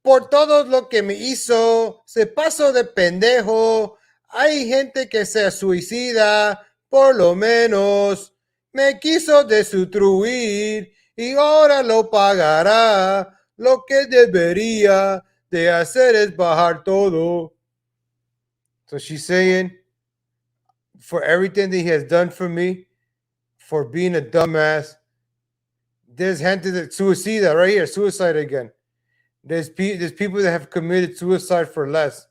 A: Por todo lo que me hizo, se pasó de pendejo. Hay gente que se suicida, por lo menos. Me quiso destruir y ahora lo pagará. Lo que debería de hacer es bajar todo. So she's saying, for everything that he has done for me, for being a dumbass, there's gente that suicida right here, suicide again. There's people that have committed suicide for less.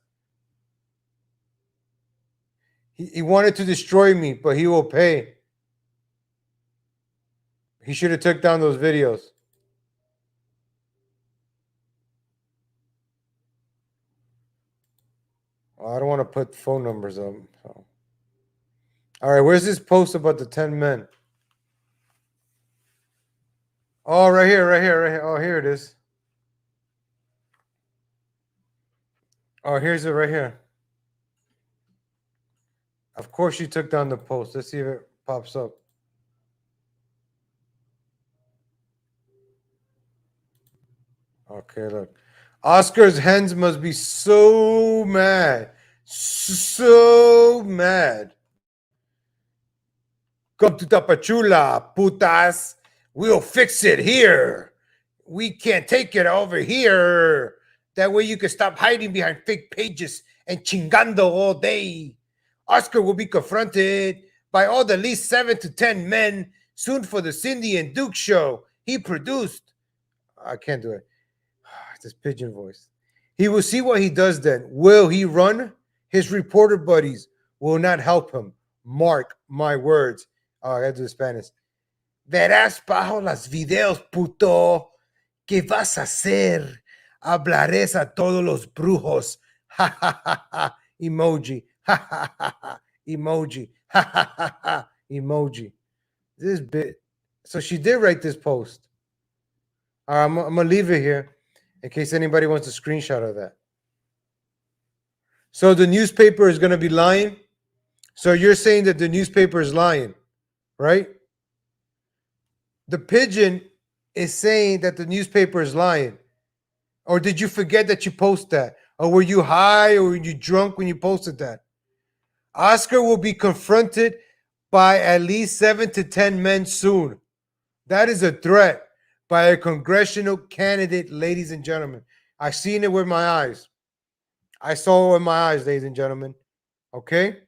A: He wanted to destroy me, but he will pay. He should have took down those videos. Well, I don't want to put phone numbers up. So. All right, where's this post about the 10 men? Oh, right here, right here, right here. Oh, here it is. Oh, here's it right here. Of course, she took down the post. Let's see if it pops up. Okay, look. Oscar's hens must be so mad. So mad. Come to Tapachula, putas. We'll fix it here. We can't take it over here. That way you can stop hiding behind fake pages and chingando all day. Oscar will be confronted by all the least 7 to 10 men soon for the Cindy and Duke show he produced. I can't do it. This pigeon voice. He will see what he does then. Will he run? His reporter buddies will not help him. Mark my words. Oh, I gotta do the Spanish. Verás bajo las videos, puto. ¿Qué vas a hacer? Hablarés a todos los brujos. Ha ha ha ha. Emoji. Ha ha ha ha. Emoji. Ha ha ha ha. Emoji. This bit. So she did write this post. All right, I'm gonna leave it here in case anybody wants a screenshot of that. So the newspaper is gonna be lying. So you're saying that the newspaper is lying, right? The pigeon is saying that the newspaper is lying. Or did you forget that you posted that? Or were you high or were you drunk when you posted that? Oscar will be confronted by at least 7 to 10 men soon. That is a threat by a congressional candidate, ladies and gentlemen. I've seen it with my eyes. I saw it with my eyes, ladies and gentlemen. Okay?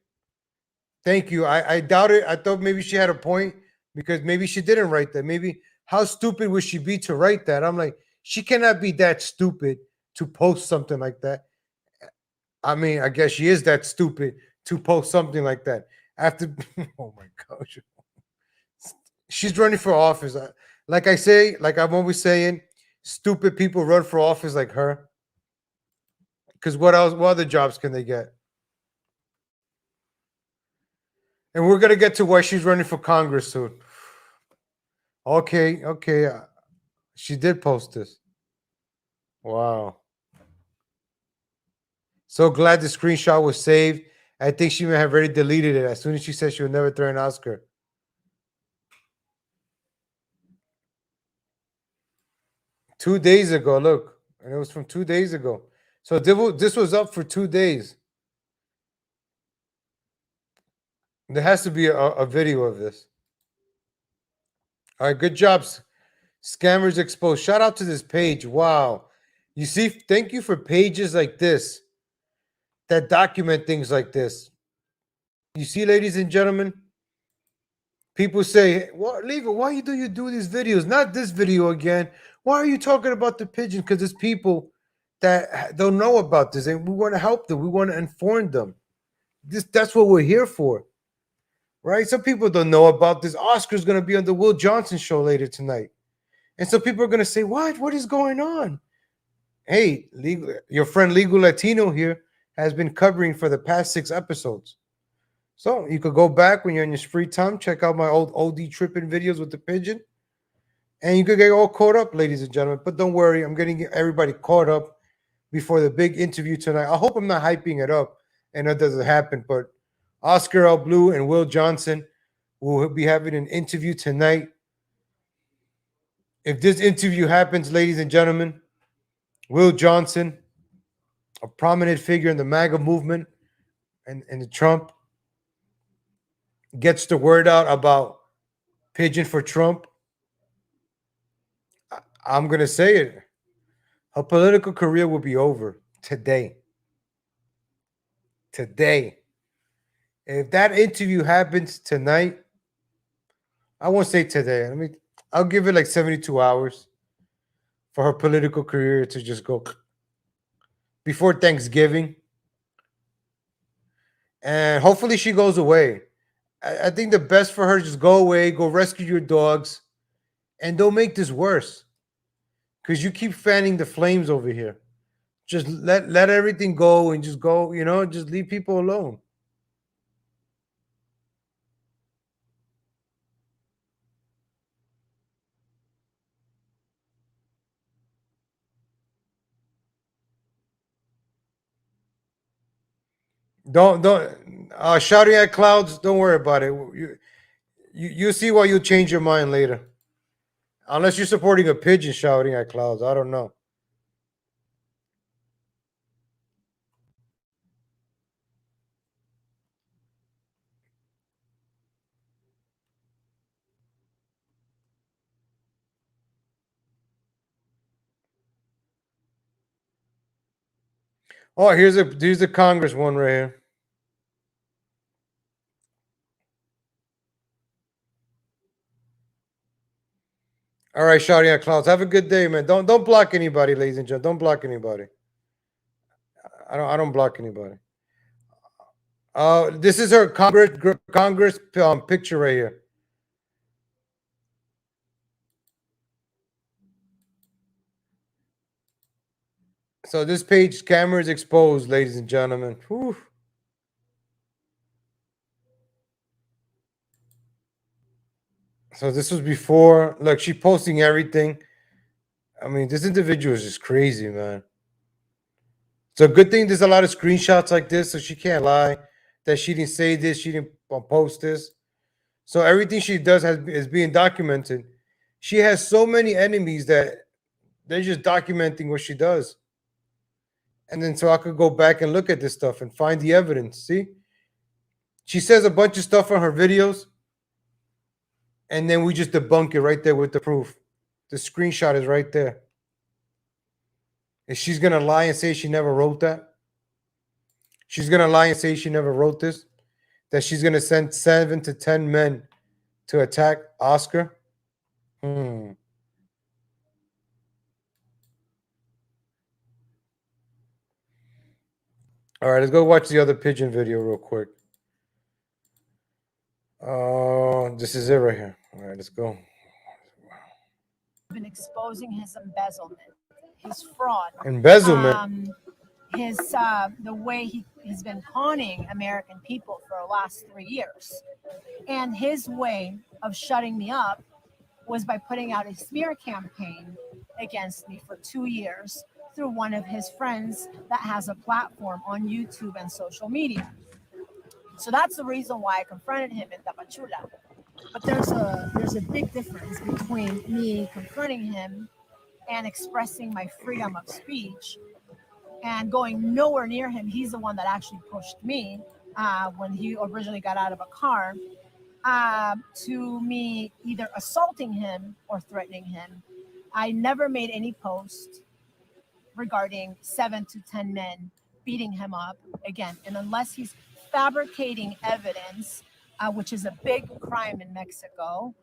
A: Thank you. I doubt it. I thought maybe she had a point because maybe she didn't write that. Maybe how stupid would she be to write that? I'm like, she cannot be that stupid to post something like that. I mean, I guess she is that stupid to post something like that. After, oh my gosh. She's running for office. Like I say, like I'm always saying, stupid people run for office like her. Because what else? What other jobs can they get? And we're gonna get to why she's running for Congress soon. Okay. She did post this. Wow. So glad the screenshot was saved. I think she may have already deleted it as soon as she said she would never throw an Oscar. Two days ago, look. And it was from 2 days ago. So this was up for 2 days. There has to be a video of this. All right, good jobs. Scammers exposed. Shout out to this page. Wow. You see, thank you for pages like this that document things like this. You see, ladies and gentlemen, People say, "What legal? Why do you do these videos? Not this video again. Why are you talking about the pigeon?" Because there's people that don't know about this, and we want to help them. We want to inform them. That's what we're here for, right? Some people don't know about this. Oscar's going to be on the Will Johnson show later tonight, and some people are going to say, "What? What is going on?" Hey, your friend Legal Latino here has been covering for the past 6 episodes. So you could go back when you're in your free time, check out my old OD tripping videos with the pigeon, and you could get all caught up, ladies and gentlemen. But don't worry, I'm getting everybody caught up before the big interview tonight. I hope I'm not hyping it up and that doesn't happen. But Oscar L. Blue and Will Johnson will be having an interview tonight. If this interview happens, ladies and gentlemen, Will Johnson, a prominent figure in the MAGA movement and the Trump, gets the word out about Pigeon for Trump. I'm going to say it. Her political career will be over today. Today. If that interview happens tonight, I won't say today. I'll give it like 72 hours for her political career to just go before Thanksgiving. And hopefully she goes away. I think the best for her is just go away, go rescue your dogs, and don't make this worse. Because you keep fanning the flames over here. Just let everything go and just go, just leave people alone. Don't shouting at clouds. Don't worry about it. You see why you change your mind later, unless you're supporting a pigeon shouting at clouds. I don't know. Oh, here's the Congress one right here. All right, shouting at clouds. Have a good day, man. Don't block anybody, ladies and gentlemen. Don't block anybody. I don't block anybody. This is her Congress picture right here. So this page camera is exposed, ladies and gentlemen. Whew. So this was before. Look, she's posting everything. I mean, this individual is just crazy, man. It's a good thing there's a lot of screenshots like this, so she can't lie that she didn't say this, she didn't post this. So everything she does is being documented. She has so many enemies that they're just documenting what she does. And then so I could go back and look at this stuff and find the evidence. See? She says a bunch of stuff on her videos, and then we just debunk it right there with the proof. The screenshot is right there. Is she's gonna lie and say she never wrote that? She's gonna lie and say she never wrote this? That she's gonna send 7 to 10 men to attack Oscar? All right, let's go watch the other pigeon video real quick. This is it right here. All right, let's go.
F: Been exposing his embezzlement, his fraud,
A: Embezzlement.
F: his the way he's been conning American people for the last 3 years. And his way of shutting me up was by putting out a smear campaign against me for 2 years through one of his friends that has a platform on YouTube and social media. So that's the reason why I confronted him in Tapachula. But there's a big difference between me confronting him and expressing my freedom of speech and going nowhere near him. He's the one that actually pushed me when he originally got out of a car to me either assaulting him or threatening him. I never made any post regarding 7 to 10 men beating him up again. And unless he's fabricating evidence which is a big crime in Mexico.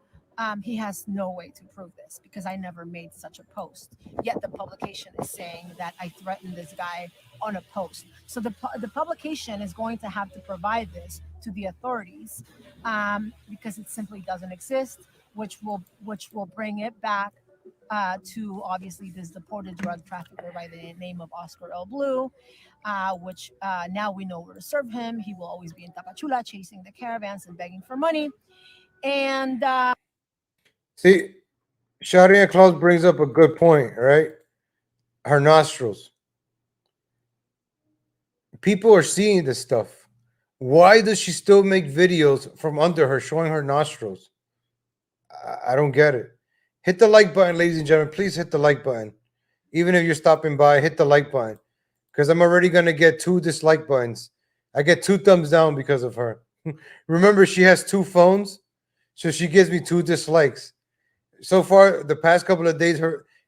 F: He has no way to prove this because I never made such a post. Yet the publication is saying that I threatened this guy on a post. So the publication is going to have to provide this to the authorities because it simply doesn't exist, which will bring it back to obviously this deported drug trafficker by the name of Oscar El Blue, which now we know where to serve him. He will always be in Tapachula chasing the caravans and begging for money. And
A: See, Sharia Claus brings up a good point, right? Her nostrils. People are seeing this stuff. Why does she still make videos from under her showing her nostrils? I don't get it. Hit the like button, ladies and gentlemen. Please hit the like button. Even if you're stopping by, hit the like button. Because I'm already going to get 2 dislike buttons. I get 2 thumbs down because of her. Remember, she has 2 phones. So she gives me 2 dislikes. So far, the past couple of days,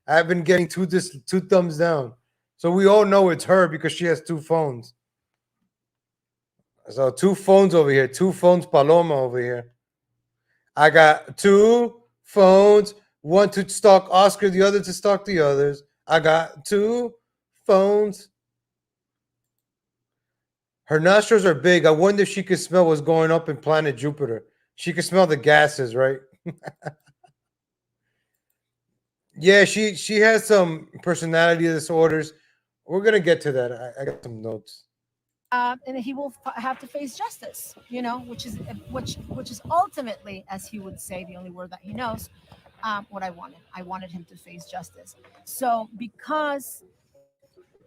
A: I've been getting 2 thumbs down. So we all know it's her because she has 2 phones. So 2 phones over here. 2 phones, Paloma over here. I got 2 phones. One to stalk Oscar, the other to stalk the others. I got 2 phones. Her nostrils are big. I wonder if she could smell what's going up in planet Jupiter. She could smell the gases, right? Yeah, she has some personality disorders. We're gonna get to that. I got some notes.
F: and he will have to face justice, which is ultimately, as he would say, the only word that he knows, what I wanted. I wanted him to face justice. So because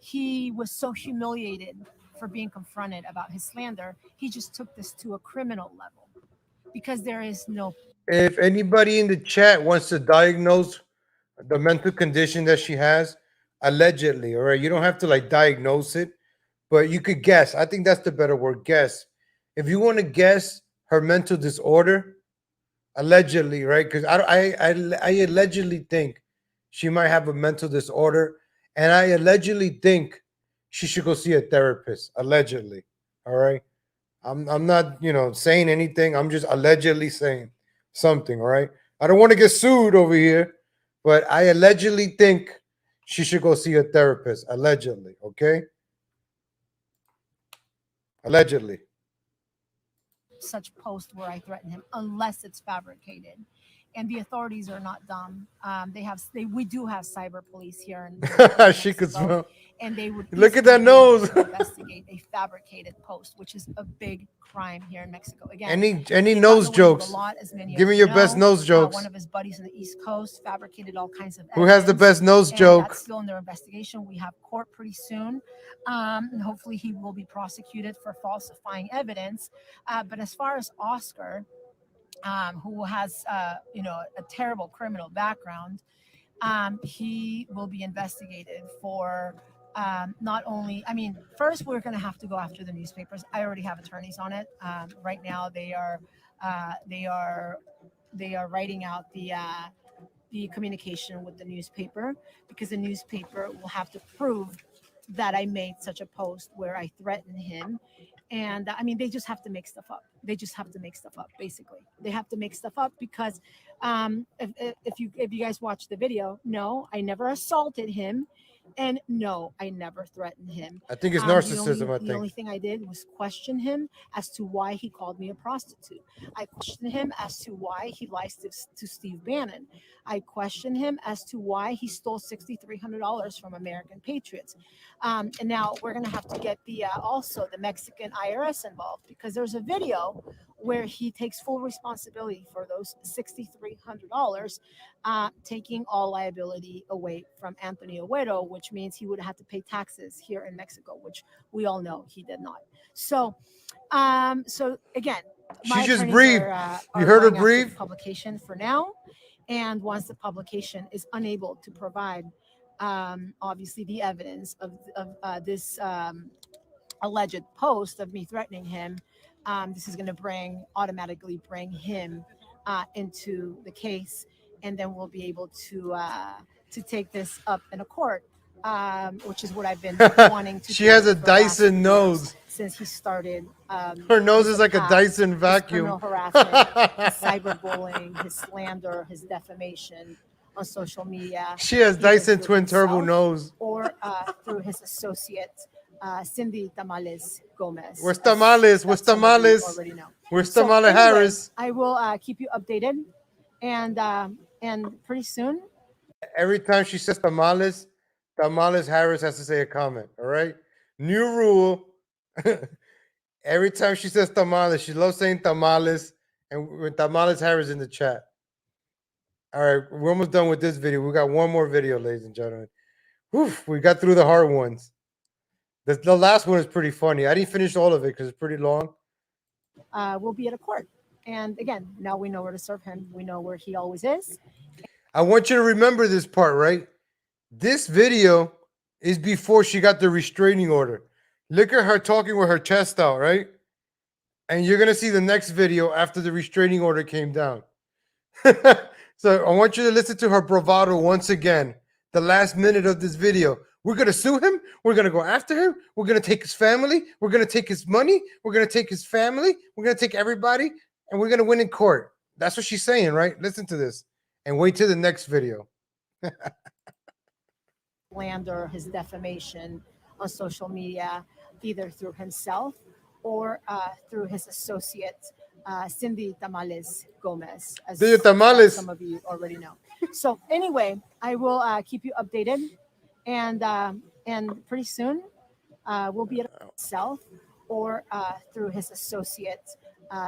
F: he was so humiliated for being confronted about his slander, he just took this to a criminal level because there is no.
A: If anybody in the chat wants to diagnose the mental condition that she has, allegedly, all right, you don't have to like diagnose it, but you could guess. I think that's the better word, guess. If you want to guess her mental disorder, allegedly, right? Because I allegedly think she might have a mental disorder, and I allegedly think she should go see a therapist. Allegedly, all right. I'm not saying anything. I'm just allegedly saying something. All right. I don't want to get sued over here, but I allegedly think she should go see a therapist. Allegedly, okay. Allegedly.
F: Such post where I threaten him unless it's fabricated. And the authorities are not dumb. We do have cyber police here in
A: She could smell.
F: And they would
A: Look at that nose.
F: investigate a fabricated post, which is a big crime here in Mexico. Again,
A: Any nose jokes? Give me your best nose jokes.
F: One of his buddies on the East Coast fabricated all kinds of
A: Who has the best nose joke?
F: That's still in their investigation. We have court pretty soon, and hopefully he will be prosecuted for falsifying evidence. But as far as Oscar, who has a terrible criminal background, he will be investigated for not only, first we're going to have to go after the newspapers. I already have attorneys on it. Right now they are writing out the communication with the newspaper, because the newspaper will have to prove that I made such a post where I threatened him. And they just have to make stuff up. They just have to make stuff up. Basically, they have to make stuff up because if you guys watch the video, no, I never assaulted him, and no, I never threatened him.
A: I think it's narcissism.
F: The only thing I did was question him as to why he called me a prostitute. I questioned him as to why he lies to Steve Bannon. I questioned him as to why he stole $6,300 from American patriots. And now we're going to have to get also the Mexican IRS involved, because there's a video where he takes full responsibility for those $6,300, taking all liability away from Anthony Agüero, which means he would have to pay taxes here in Mexico, which we all know he did not. So again,
A: she just breathed. You heard her breathe?
F: Publication for now. And once the publication is unable to provide, obviously, the evidence of this alleged post of me threatening him, this is going to automatically bring him into the case, and then we'll be able to take this up in a court which is what I've been wanting to
A: She
F: do
A: has a
F: for the last
A: Dyson
F: few years
A: nose.
F: since he started.
A: Her nose
F: his
A: is like a
F: attacks,
A: Dyson
F: his
A: vacuum.
F: criminal harassment, his cyberbullying, his slander, his defamation on social media.
A: She has
F: either
A: Dyson
F: through
A: twin turbo
F: himself
A: nose.
F: or through his associate, Cindy Tamales Gomez.
A: Where's
F: as
A: Tamales? Where's
F: that some of you
A: Tamales?
F: already know.
A: Where's
F: So
A: Tamale
F: anyway,
A: Harris?
F: I will keep you updated, and pretty soon.
A: Every time she says Tamales, Tamales Harris has to say a comment. All right. New rule. Every time she says tamales, she loves saying tamales, and with Tamales Harris in the chat. All right, we're almost done with this video. We got one more video, ladies and gentlemen. Whew, we got through the hard ones. The last one is pretty funny. I didn't finish all of it because it's pretty long.
F: We'll be at a court, and again, now we know where to serve him. We know where he always is.
A: I want you to remember this part, right? This video is before she got the restraining order. Look at her talking with her chest out, right? And you're going to see the next video after the restraining order came down. So I want you to listen to her bravado once again. The last minute of this video. We're going to sue him. We're going to go after him. We're going to take his family. We're going to take his money. We're going to take his family. We're going to take everybody. And we're going to win in court. That's what she's saying, right? Listen to this. And wait till the next video.
F: Slander, his defamation on social media, either through himself or through his associate, Cindy Tamales Gomez, as
A: Tamales.
F: some of you already know. So anyway, I will keep you updated, and pretty soon we'll be at himself or through his associate,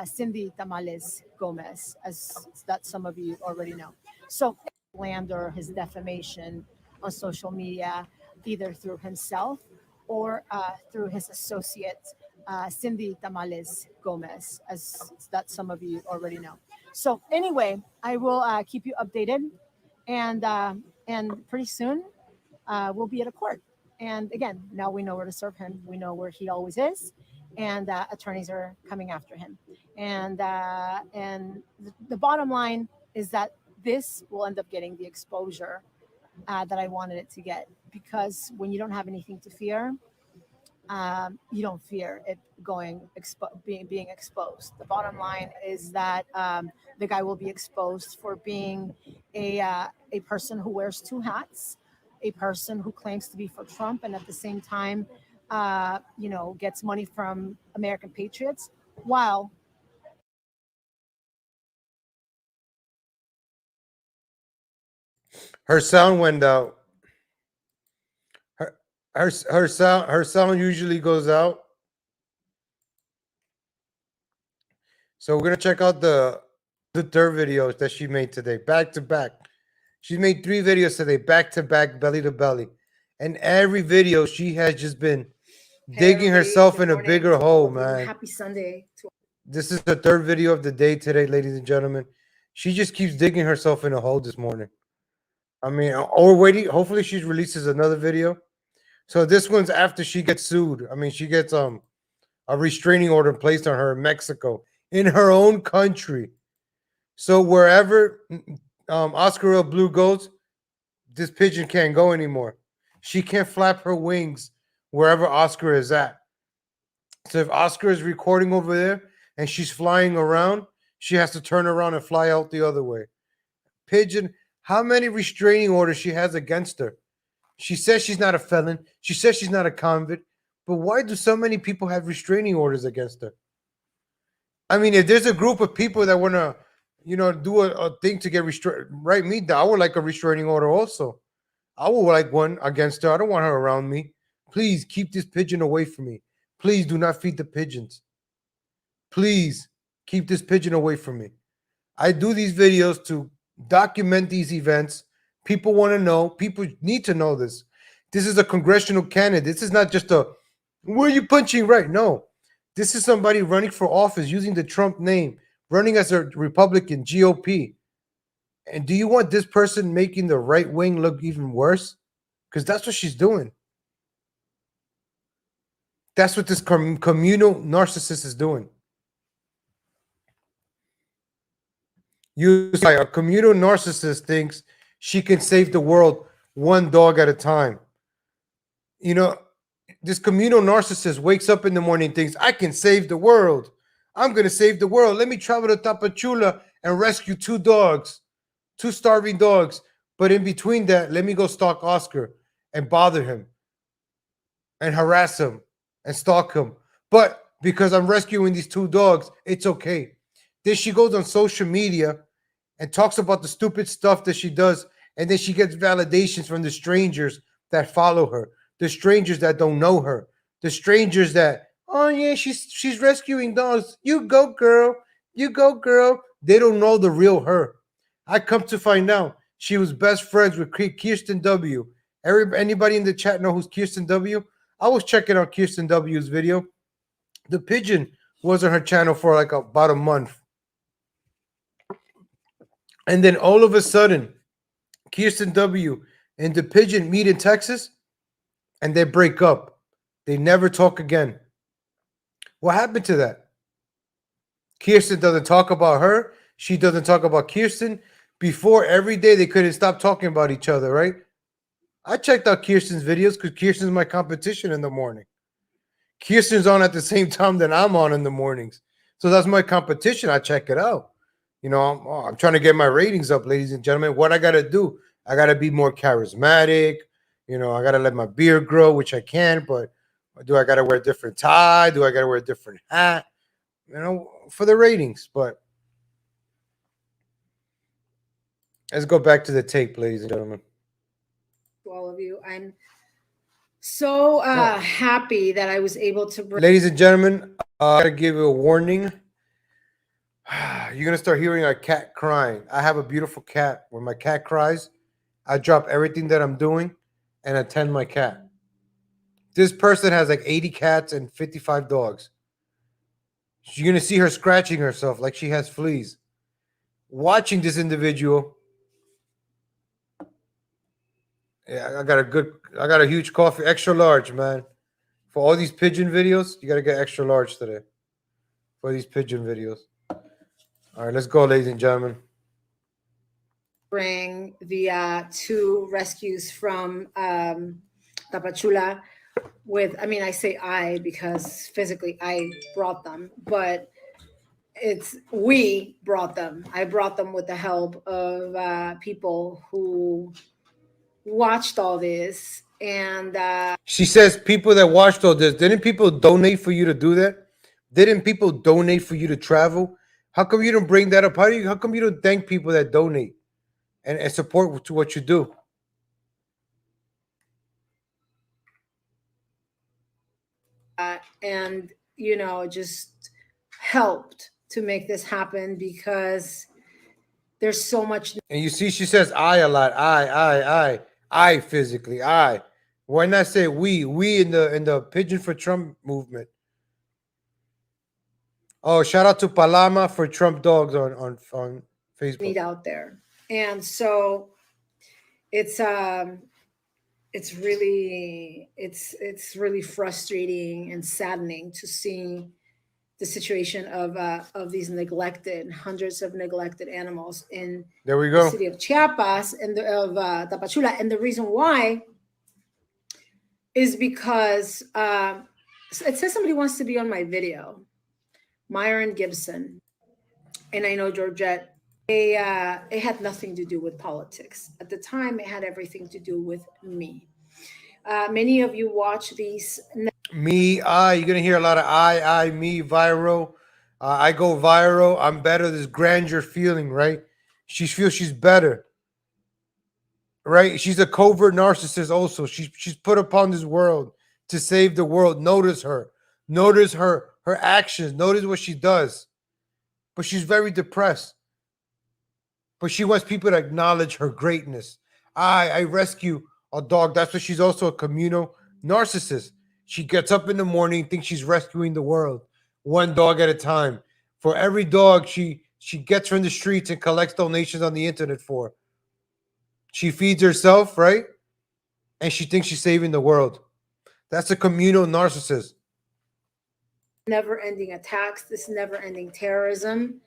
F: Cindy Tamales Gomez, as that some of you already know. So slander, his defamation on social media, either through himself or through his associate, Cindy Tamales Gomez, as that some of you already know. So anyway, I will keep you updated, and pretty soon we'll be at a court. And again, now we know where to serve him. We know where he always is, and attorneys are coming after him. And the bottom line is that this will end up getting the exposure that I wanted it to get, because when you don't have anything to fear, you don't fear it being exposed. The bottom line is that the guy will be exposed for being a person who wears two hats, a person who claims to be for Trump and at the same time, gets money from American patriots, while
A: Her sound went out. Her sound usually goes out. So we're gonna check out the third videos that she made today, back to back. She's made 3 videos today, back to back, belly to belly, and every video she has just been digging herself in a bigger hole, man.
F: Happy Sunday to
A: This is the third video of the day today, ladies and gentlemen. She just keeps digging herself in a hole this morning. I mean, or waiting. Hopefully, she releases another video. So this one's after she gets sued. I mean, she gets a restraining order placed on her in Mexico, in her own country. So wherever Oscar El Blue goes, this pigeon can't go anymore. She can't flap her wings wherever Oscar is at. So if Oscar is recording over there and she's flying around, she has to turn around and fly out the other way. Pigeon, how many restraining orders she has against her? She says she's not a felon. She says she's not a convict. But why do so many people have restraining orders against her? I mean, if there's a group of people that want to, do a thing to get write me down, I would like a restraining order also. I would like one against her. I don't want her around me. Please keep this pigeon away from me. Please do not feed the pigeons. Please keep this pigeon away from me. I do these videos to document these events. People want to know. People need to know this. This is a congressional candidate. This is not just where are you punching right? No. This is somebody running for office using the Trump name, running as a Republican GOP. And do you want this person making the right wing look even worse? Because that's what she's doing. That's what this communal narcissist is doing. A communal narcissist thinks she can save the world one dog at a time. You know, this communal narcissist wakes up in the morning and thinks, I can save the world. I'm going to save the world. Let me travel to Tapachula and rescue 2 dogs, 2 starving dogs. But in between that, let me go stalk Oscar and bother him and harass him and stalk him. But because I'm rescuing these 2 dogs, it's okay. Then she goes on social media and talks about the stupid stuff that she does. And then she gets validations from the strangers that follow her, the strangers that don't know her, the strangers that, oh yeah, she's rescuing dogs. You go, girl. You go, girl. They don't know the real her. I come to find out she was best friends with Kirsten W. Anybody in the chat know who's Kirsten W? I was checking out Kirsten W's video. The pigeon was on her channel for like about a month. And then all of a sudden, Kirsten W. and the pigeon meet in Texas and they break up. They never talk again. What happened to that? Kirsten doesn't talk about her. She doesn't talk about Kirsten. Before, every day they couldn't stop talking about each other, right? I checked out Kirsten's videos because Kirsten's my competition in the morning. Kirsten's on at the same time that I'm on in the mornings. So that's my competition. I check it out. You know, I'm trying to get my ratings up, ladies and gentlemen. What I got to do, I got to be more charismatic. You know, I got to let my beard grow, which I can, but do I got to wear a different tie? Do I got to wear a different hat? You know, for the ratings. But let's go back to the tape, ladies and gentlemen.
F: To all of you, I'm so happy that I was able to bring.
A: Ladies and gentlemen, I got to give you a warning. You're going to start hearing our cat crying. I have a beautiful cat. When my cat cries, I drop everything that I'm doing and attend my cat. This person has like 80 cats and 55 dogs. You're going to see her scratching herself like she has fleas. Watching this individual. Yeah, I got a huge coffee, extra large, man. For all these pigeon videos, you got to get extra large today. For these pigeon videos. All right, let's go, ladies and gentlemen.
F: Bring the 2 rescues from Tapachula with, I mean, I say I because physically I brought them, but we brought them. I brought them with the help of people who watched all this. And
A: she says people that watched all this, didn't people donate for you to do that? Didn't people donate for you to travel? How come you don't bring that up? How come you don't thank people that donate and support to what you do?
F: And, you know, just helped to make this happen because there's so much.
A: And you see, she says I a lot. I physically, I. Why not say we in the Pigeon for Trump movement? Oh, shout out to Paloma for Trump dogs on Facebook.
F: Need out there. And so it's really frustrating and saddening to see the situation of these hundreds of neglected animals in the city of Chiapas and of Tapachula. And the reason why is because it says somebody wants to be on my video, Myron Gibson, and I know Georgette. It had nothing to do with politics. At the time, it had everything to do with me. Many of you watch these.
A: Me, you're going to hear a lot of I, me, viral. I go viral. I'm better. This grandeur feeling, right? She feels she's better, right? She's a covert narcissist also. She's put upon this world to save the world. Notice her. Notice her actions. Notice what she does. But she's very depressed. But she wants people to acknowledge her greatness. I rescue a dog. That's why she's also a communal narcissist. She gets up in the morning, thinks she's rescuing the world, one dog at a time. For every dog she gets from the streets and collects donations on the internet for. She feeds herself, right? And she thinks she's saving the world. That's a communal narcissist.
F: Never-ending attacks, this never-ending terrorism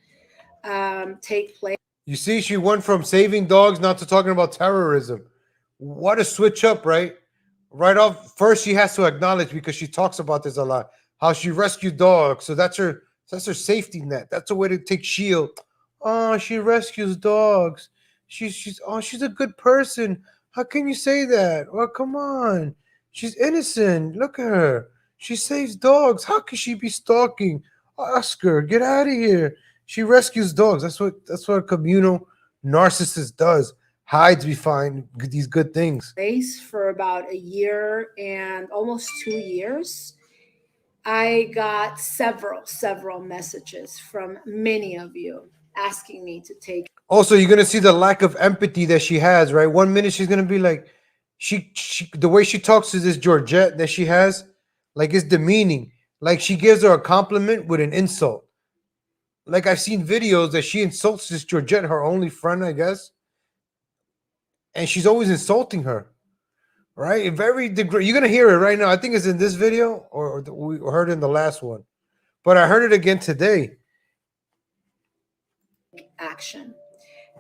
F: take place.
A: You see, she went from saving dogs not to talking about terrorism. What a switch up, right? right off first she has to acknowledge, because she talks about this a lot, how she rescued dogs. So that's her safety net. That's a way to take shield. Oh, she rescues dogs. She's a good person. How can you say that? Well, come on. She's innocent. Look at her. She saves dogs. How could she be stalking? Oscar, get out of here. She rescues dogs. That's what a communal narcissist does. Hides behind these good things.
I: Place for about a year and almost 2 years. I got several messages from many of you asking me to take.
A: Also, you're gonna see the lack of empathy that she has, right? 1 minute she's gonna be like, she the way she talks to this Georgette that she has, like it's demeaning. Like she gives her a compliment with an insult. Like I've seen videos that she insults this Georgette, her only friend, I guess, and she's always insulting her, right? Very degree. You're gonna hear it right now. I think it's in this video, or we heard it in the last one, but I heard it again today.
I: Action,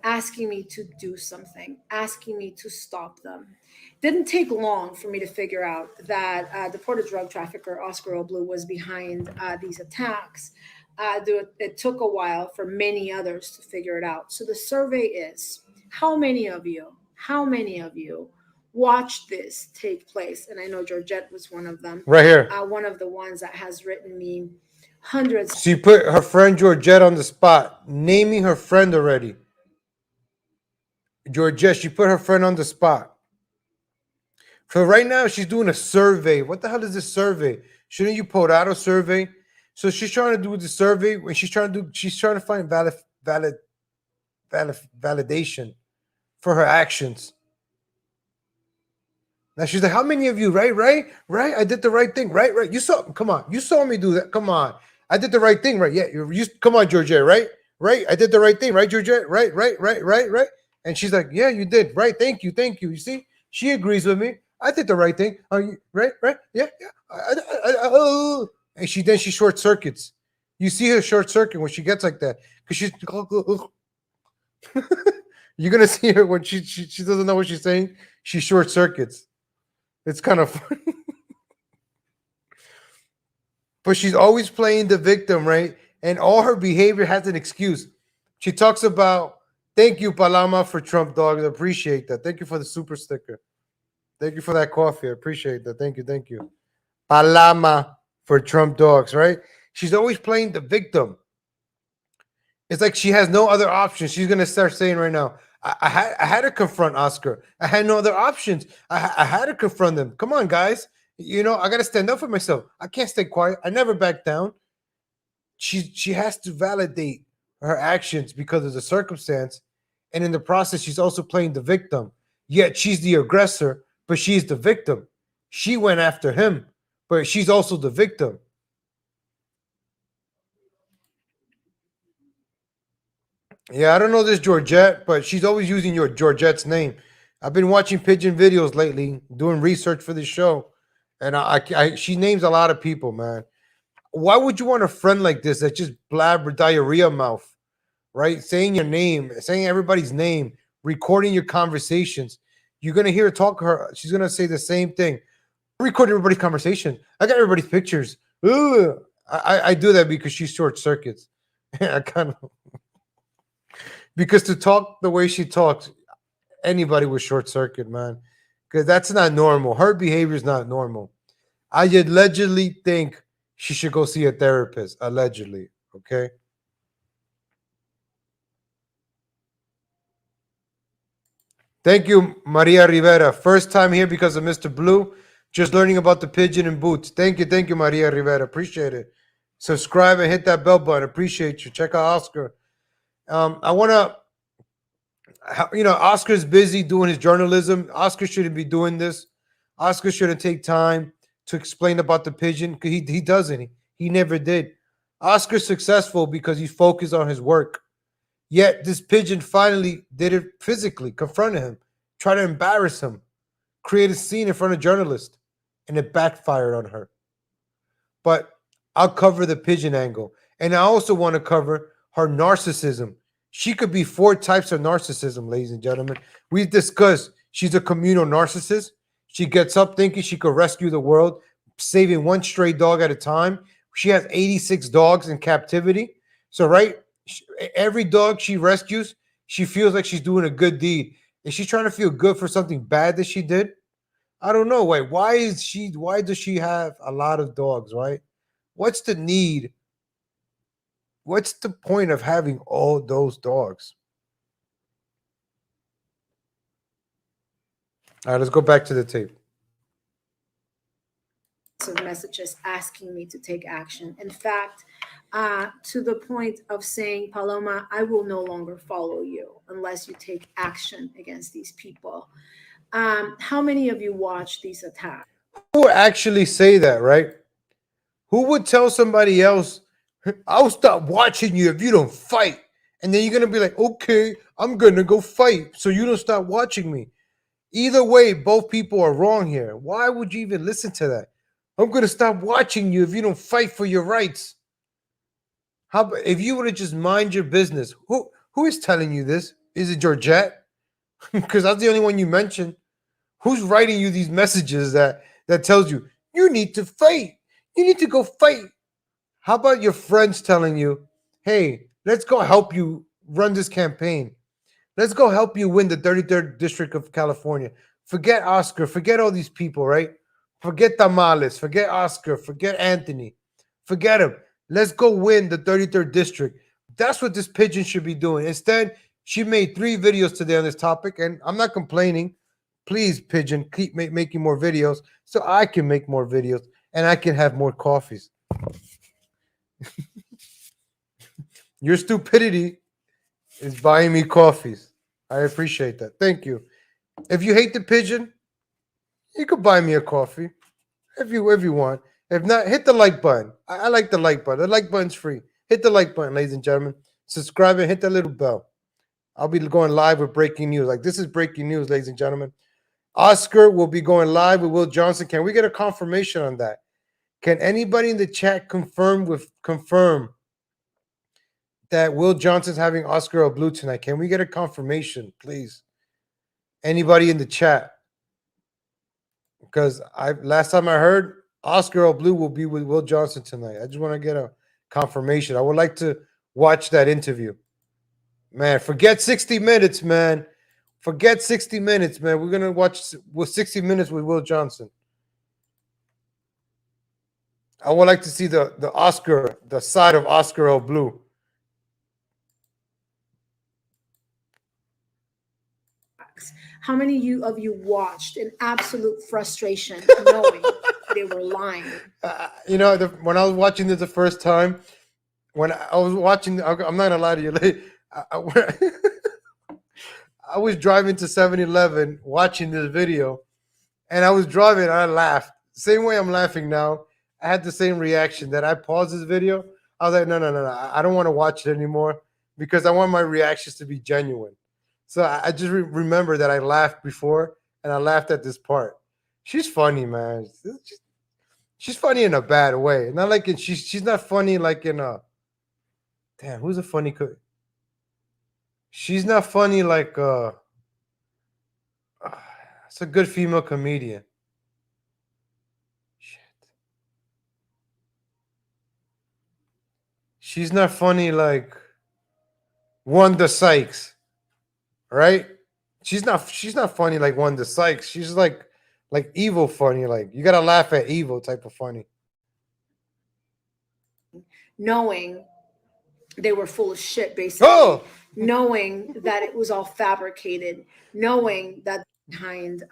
I: asking me to do something, asking me to stop them. Didn't take long for me to figure out that deported drug trafficker Oscar Blue was behind these attacks. It took a while for many others to figure it out. So the survey is, how many of you watched this take place? And I know Georgette was one of them.
A: Right here.
I: One of the ones that has written me hundreds.
A: She put her friend Georgette on the spot, naming her friend already. Georgette, she put her friend on the spot. So right now she's doing a survey. What the hell is this survey? Shouldn't you put out a survey? So she's trying to do the survey when she's trying to find validation for her actions. Now she's like, how many of you, right? I did the right thing, right? You saw me do that. Come on. I did the right thing, right? Yeah, you come on, Georgette, right? I did the right thing, right, Georgette? Right. And she's like, yeah, you did, right? Thank you. You see, she agrees with me. I did the right thing. Are you right? Yeah. And she short circuits. You see her short circuit when she gets like that, because she's. You're gonna see her when she doesn't know what she's saying. She short circuits. It's kind of funny. But she's always playing the victim, right? And all her behavior has an excuse. She talks about, thank you, Paloma, for Trump dogs. I appreciate that. Thank you for the super sticker. Thank you for that coffee. I appreciate that. Thank you. Paloma for Trump dogs, right? She's always playing the victim. It's like she has no other option. She's going to start saying right now, I had to confront Oscar. I had no other options. I had to confront them. Come on, guys. I got to stand up for myself. I can't stay quiet. I never back down. She has to validate her actions because of the circumstance. And in the process, she's also playing the victim. Yet she's the aggressor, but she's the victim. She went after him, but she's also the victim. Yeah, I don't know this Georgette, but she's always using your Georgette's name. I've been watching pigeon videos lately, doing research for this show, and she names a lot of people, man. Why would you want a friend like this that just blabber diarrhea mouth, right? Saying your name, saying everybody's name, recording your conversations. You're gonna hear her talk to her. She's gonna say the same thing. Record everybody's conversation. I got everybody's pictures. Ooh, I do that because she short circuits. I kind of. Because to talk the way she talks, anybody would short circuit, man. Because that's not normal. Her behavior is not normal. I allegedly think she should go see a therapist. Allegedly, okay? Thank you, Maria Rivera. First time here because of Mr. Blue. Just learning about the pigeon and boots. Thank you, Maria Rivera. Appreciate it. Subscribe and hit that bell button. Appreciate you. Check out Oscar. I want to, Oscar's busy doing his journalism. Oscar shouldn't be doing this. Oscar shouldn't take time to explain about the pigeon. He doesn't. He never did. Oscar's successful because he's focused on his work. Yet this pigeon finally did it physically, confronted him, tried to embarrass him, create a scene in front of journalists, and it backfired on her. But I'll cover the pigeon angle. And I also want to cover her narcissism. She could be 4 types of narcissism, ladies and gentlemen. We've discussed she's a communal narcissist. She gets up thinking she could rescue the world, saving one stray dog at a time. She has 86 dogs in captivity. So, right, every dog she rescues, she feels like she's doing a good deed. Is she trying to feel good for something bad that she did? I don't know. Wait, why does she have a lot of dogs, right? What's the need? What's the point of having all those dogs? All right, let's go back to the tape.
I: Of messages asking me to take action. In fact, to the point of saying, Paloma, I will no longer follow you unless you take action against these people. How many of you watch these attacks?
A: Who would actually say that, right? Who would tell somebody else, I'll stop watching you if you don't fight? And then you're going to be like, okay, I'm going to go fight so you don't stop watching me. Either way, both people are wrong here. Why would you even listen to that? I'm going to stop watching you if you don't fight for your rights. How if you would have just mind your business? Who is telling you this? Is it Georgette? Because that's the only one you mentioned. Who's writing you these messages that tells you you need to fight? You need to go fight. How about your friends telling you, hey, let's go help you run this campaign. Let's go help you win the 33rd District of California. Forget Oscar. Forget all these people, right? Forget Tamales. Forget Oscar. Forget Anthony. Forget him. Let's go win the 33rd District. That's what this pigeon should be doing. Instead, she made 3 videos today on this topic, and I'm not complaining. Please, pigeon, keep making more videos so I can make more videos and I can have more coffees. Your stupidity is buying me coffees. I appreciate that. Thank you. If you hate the pigeon, you could buy me a coffee if you want. If not, hit the like button. I like the like button. The like button's free. Hit the like button, ladies and gentlemen. Subscribe and hit that little bell. I'll be going live with breaking news. Like, this is breaking news, ladies and gentlemen. Oscar will be going live with Will Johnson. Can we get a confirmation on that? Can anybody in the chat confirm that Will Johnson's having Oscar Blue tonight? Can we get a confirmation, please? Anybody in the chat? Because last time I heard, Oscar Blue will be with Will Johnson tonight. I just want to get a confirmation. I would like to watch that interview. Man, forget 60 Minutes, man. Forget 60 Minutes, man. We're going to watch 60 Minutes with Will Johnson. I would like to see the Oscar, the side of Oscar Blue.
I: How many of you watched in absolute frustration, knowing they were lying?
A: When I was watching this the first time, when I was watching, I'm not gonna lie to you. I was driving to 7-Eleven watching this video, and I was driving and I laughed. Same way I'm laughing now. I had the same reaction that I paused this video. I was like, no. I don't want to watch it anymore because I want my reactions to be genuine. So I just remember that I laughed before and I laughed at this part. She's funny, man. She's funny in a bad way. Not like she's not funny like in a damn, who's a funny cook? She's not funny like it's a good female comedian. Shit. She's not funny like Wanda Sykes, right? She's not funny like Wanda Sykes. She's like evil funny. Like, you gotta laugh at evil type of funny.
I: Knowing they were full of shit, basically. Knowing that it was all fabricated. Knowing that behind.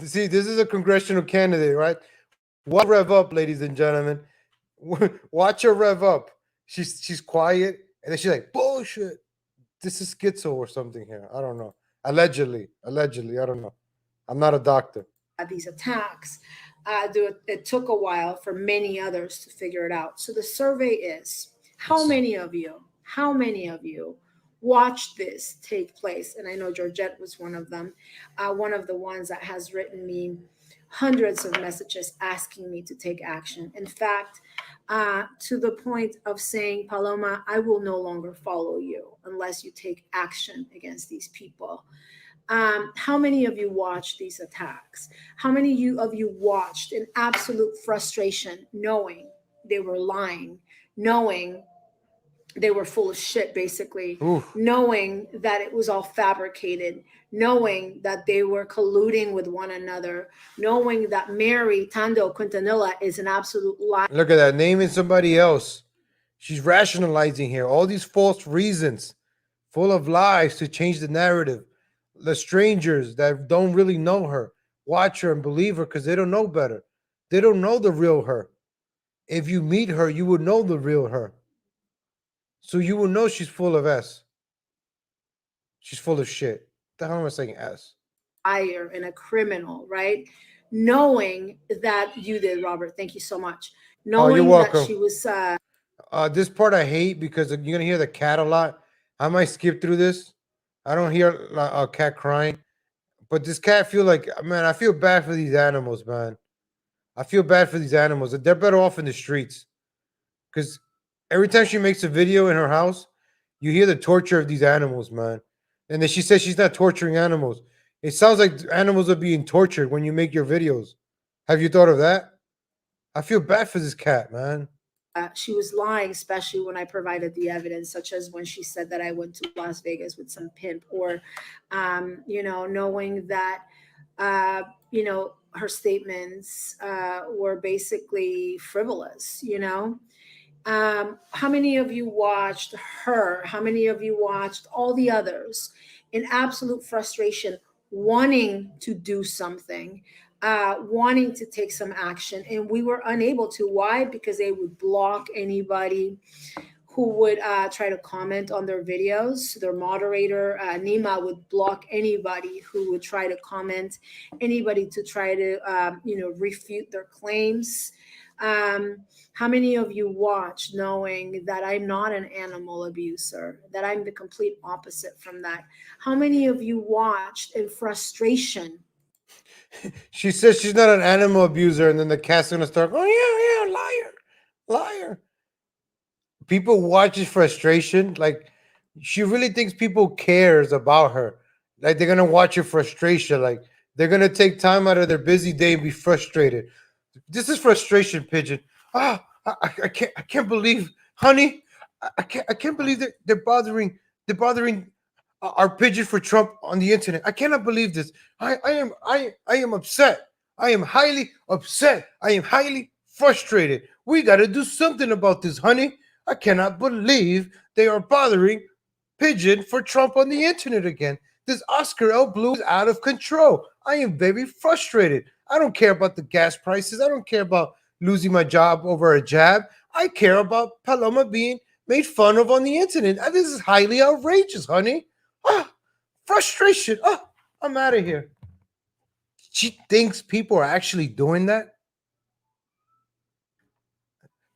A: See, this is a congressional candidate, right? Watch her rev up, ladies and gentlemen. Watch her rev up. She's quiet, and then she's like, bullshit. This is schizo or something here. I don't know. Allegedly, I don't know. I'm not a doctor.
I: These attacks, it took a while for many others to figure it out. So the survey is, how many of you watched this take place? And I know Georgette was one of them, one of the ones that has written me hundreds of messages asking me to take action. In fact, to the point of saying, Paloma, I will no longer follow you unless you take action against these people. How many of you watched these attacks? How many of you watched in absolute frustration, knowing they were lying, knowing they were full of shit, basically,
A: Oof.
I: knowing that it was all fabricated, knowing that they were colluding with one another, knowing that Mary Tando Quintanilla is an absolute lie.
A: Look at that, naming somebody else. She's rationalizing here all these false reasons, full of lies to change the narrative. The strangers that don't really know her watch her and believe her because they don't know better. They don't know the real her. If you meet her, you would know the real her. So you will know she's full of S. She's full of shit. The hell am I saying S?
I: Liar and a criminal, right? Knowing that you did, Robert. Thank you so much. Knowing
A: you're
I: that
A: welcome.
I: she was
A: This part I hate because you're gonna hear the cat a lot. I might skip through this. I don't hear a cat crying, but this cat feel like, man, I feel bad for these animals, man. I feel bad for these animals. They're better off in the streets because every time she makes a video in her house, you hear the torture of these animals, man. And then she says she's not torturing animals. It sounds like animals are being tortured when you make your videos. Have you thought of that? I feel bad for this cat, man.
I: She was lying, especially when I provided the evidence, such as when she said that I went to Las Vegas with some pimp, or, knowing that, her statements were basically frivolous, How many of you watched her? How many of you watched all the others in absolute frustration, wanting to do something, wanting to take some action, and we were unable to? Why? Because they would block anybody who would try to comment on their videos. Their moderator, Nima, would block anybody who would try to comment, anybody to try to, refute their claims. How many of you watch knowing that I'm not an animal abuser, that I'm the complete opposite from that? How many of you watched in frustration?
A: She says she's not an animal abuser, and then the cat's gonna start, oh yeah, liar. People watch his frustration. Like, she really thinks people cares about her. Like, they're gonna watch your frustration. Like, they're gonna take time out of their busy day and be frustrated. This is frustration, Pigeon. I can't believe, honey. I can't believe that they're bothering our Pigeon for Trump on the internet. I cannot believe this. I am upset. I am highly upset. I am highly frustrated. We got to do something about this, honey. I cannot believe they are bothering Pigeon for Trump on the internet again. This Oscar L. Blue is out of control. I am very frustrated. I don't care about the gas prices. I don't care about losing my job over a jab. I care about Paloma being made fun of on the internet. This is highly outrageous, honey. Frustration. I'm out of here. She thinks people are actually doing that.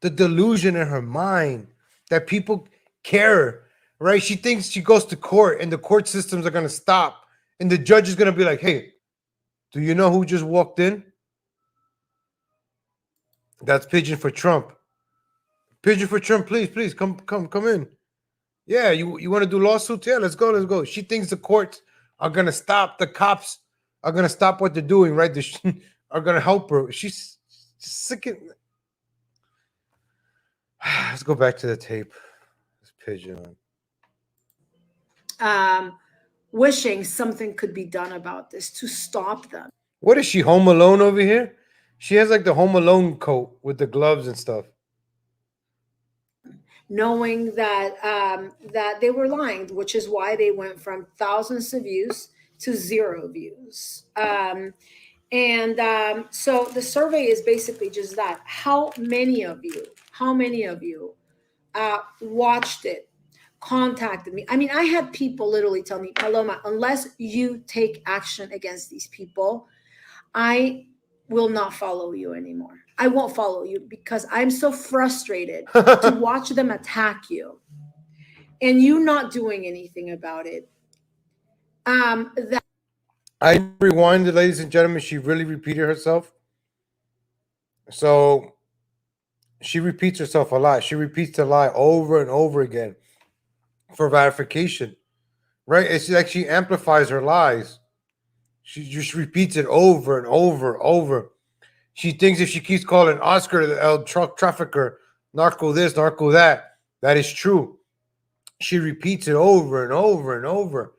A: The delusion in her mind that people care, right? She thinks she goes to court and the court systems are going to stop and the judge is going to be like, hey, do you know who just walked in? That's Pigeon for Trump. Pigeon for Trump, please, come in. Yeah, you want to do lawsuits? Yeah, let's go. She thinks the courts are going to stop, the cops are going to stop what they're doing, right? They are going to help her. She's sick of... Let's go back to the tape. This Pigeon.
I: Wishing something could be done about this to stop them.
A: What is she, Home Alone over here? She has like the Home Alone coat with the gloves and stuff.
I: Knowing that that they were lying, which is why they went from thousands of views to 0 views. So the survey is basically just that. How many of you watched it, contacted me? I mean, I had people literally tell me, Paloma, unless you take action against these people, I will not follow you anymore. I won't follow you because I'm so frustrated to watch them attack you and you not doing anything about it.
A: I rewinded, ladies and gentlemen. She really repeated herself. So she repeats herself a lot. She repeats the lie over and over again for verification. right? It's like she amplifies her lies. She just repeats it over and over and over. She thinks if she keeps calling Oscar the truck trafficker, narco this, narco that, that is true. She repeats it over and over and over.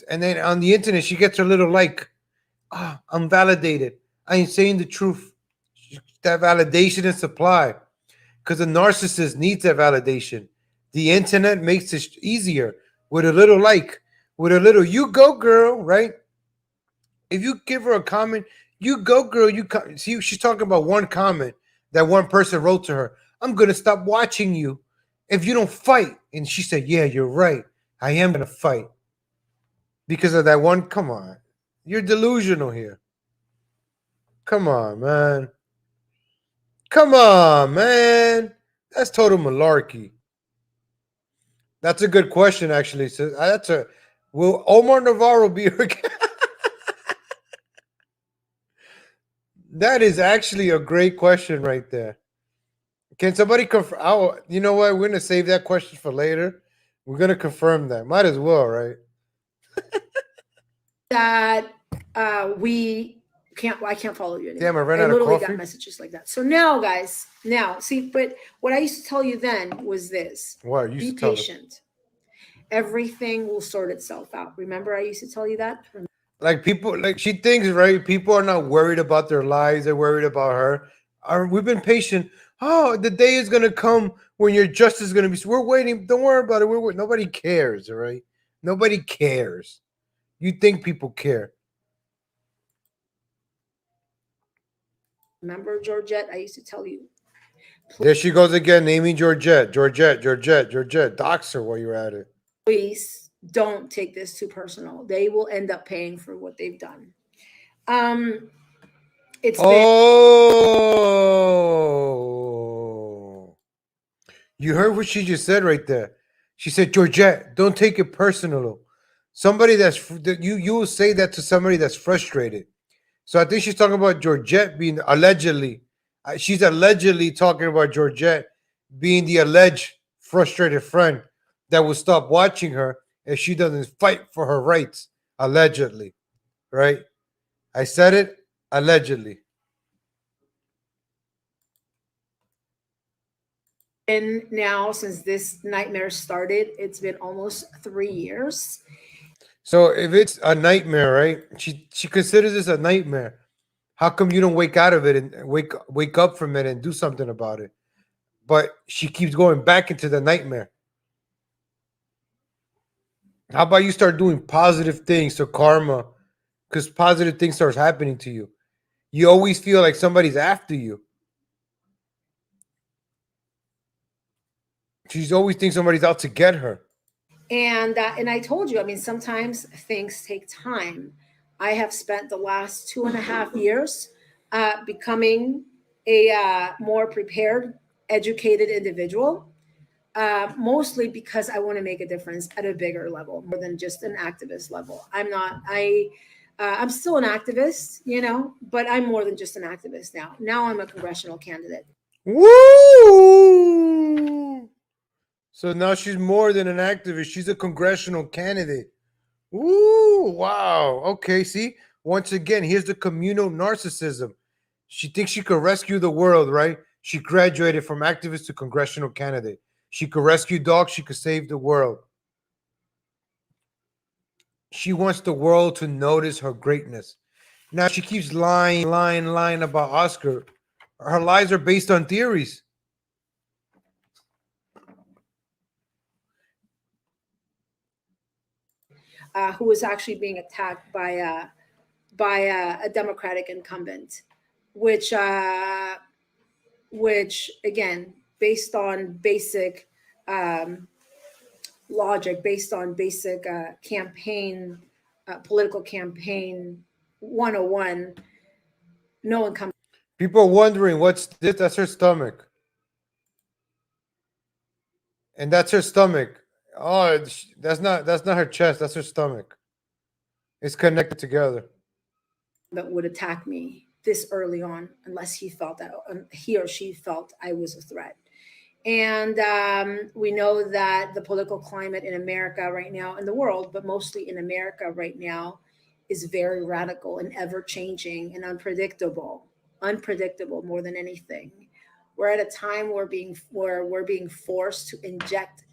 A: And then on the internet, she gets her little like, I'm validated. I ain't saying the truth. That validation and supply. Because the narcissist needs that validation. The internet makes it easier with a little like, with a little, you go, girl, right? If you give her a comment, you go, girl. See, she's talking about one comment that one person wrote to her. I'm gonna stop watching you if you don't fight. And she said, "Yeah, you're right. I am gonna fight because of that one." Come on, you're delusional here. Come on, man. Come on, man. That's total malarkey. That's a good question, actually. So that's a. Will Omar Navarro be her? That is actually a great question right there. Can somebody confirm? Oh, you know what? We're gonna save that question for later. We're gonna confirm that. Might as well, right?
I: That we can't. I can't follow you anymore.
A: Damn, I ran out of
I: literally
A: coffee.
I: got messages like that. So now, guys, see, but what I used to tell you then was this:
A: What? You
I: be
A: used to tell us.
I: patient. Everything will sort itself out. Remember, I used to tell you that.
A: Like people, like she thinks, right? People are not worried about their lives; they're worried about her. We've been patient. Oh, the day is gonna come when your justice is gonna be. We're waiting. Don't worry about it. We're waiting. Nobody cares, all right? Nobody cares. You think people care?
I: Remember, Georgette, I used to tell you.
A: There she goes again, naming Georgette. Dox her while you're at it.
I: Please don't take this too personal. They will end up paying for what they've done. It's
A: Oh, you heard what she just said right there. She said, Georgette, don't take it personal. Somebody you will say that to somebody that's frustrated. So I think she's talking about Georgette being allegedly. She's allegedly talking about Georgette being the alleged frustrated friend that will stop watching her if she doesn't fight for her rights. Allegedly, right? I said it. Allegedly.
I: been now since this nightmare started. It's been almost 3 years.
A: So if it's a nightmare, right? She considers this a nightmare. How come you don't wake out of it and wake up from it and do something about it? But she keeps going back into the nightmare. How about you start doing positive things so karma, because positive things starts happening to you. You always feel like somebody's after you. She's always thinks somebody's out to get her.
I: And I told you, I mean, sometimes things take time. I have spent the last 2.5 years becoming a more prepared, educated individual. Mostly because I want to make a difference at a bigger level, more than just an activist level. I'm still an activist, but I'm more than just an activist now. Now I'm a congressional candidate.
A: Woo! So now she's more than an activist. She's a congressional candidate. Woo! Wow. Okay, see? Once again, here's the communal narcissism. She thinks she could rescue the world, right? She graduated from activist to congressional candidate. She could rescue dogs. She could save the world. She wants the world to notice her greatness. Now she keeps lying about Oscar. Her lies are based on theories.
I: Who was actually being attacked by a Democratic incumbent, which again, based on basic logic, based on basic political campaign 101, no one comes.
A: People are wondering what's this. That's her stomach. And that's her stomach. Oh, that's not her chest. That's her stomach. It's connected together.
I: That would attack me this early on, unless he or she felt I was a threat. And we know that the political climate in America right now, in the world, but mostly in America right now, is very radical and ever changing and unpredictable. Unpredictable more than anything. We're at a time where we're being forced to inject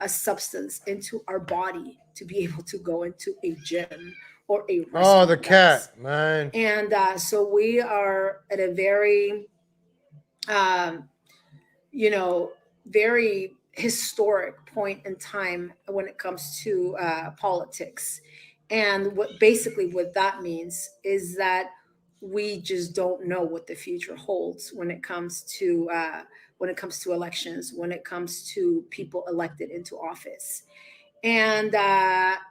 I: a substance into our body to be able to go into a gym or a
A: Oh, the
I: restaurant.
A: cat, man.
I: And so we are at a very um, you know, very historic point in time when it comes to politics. And what that means is that we just don't know what the future holds when it comes to elections, when it comes to people elected into office. And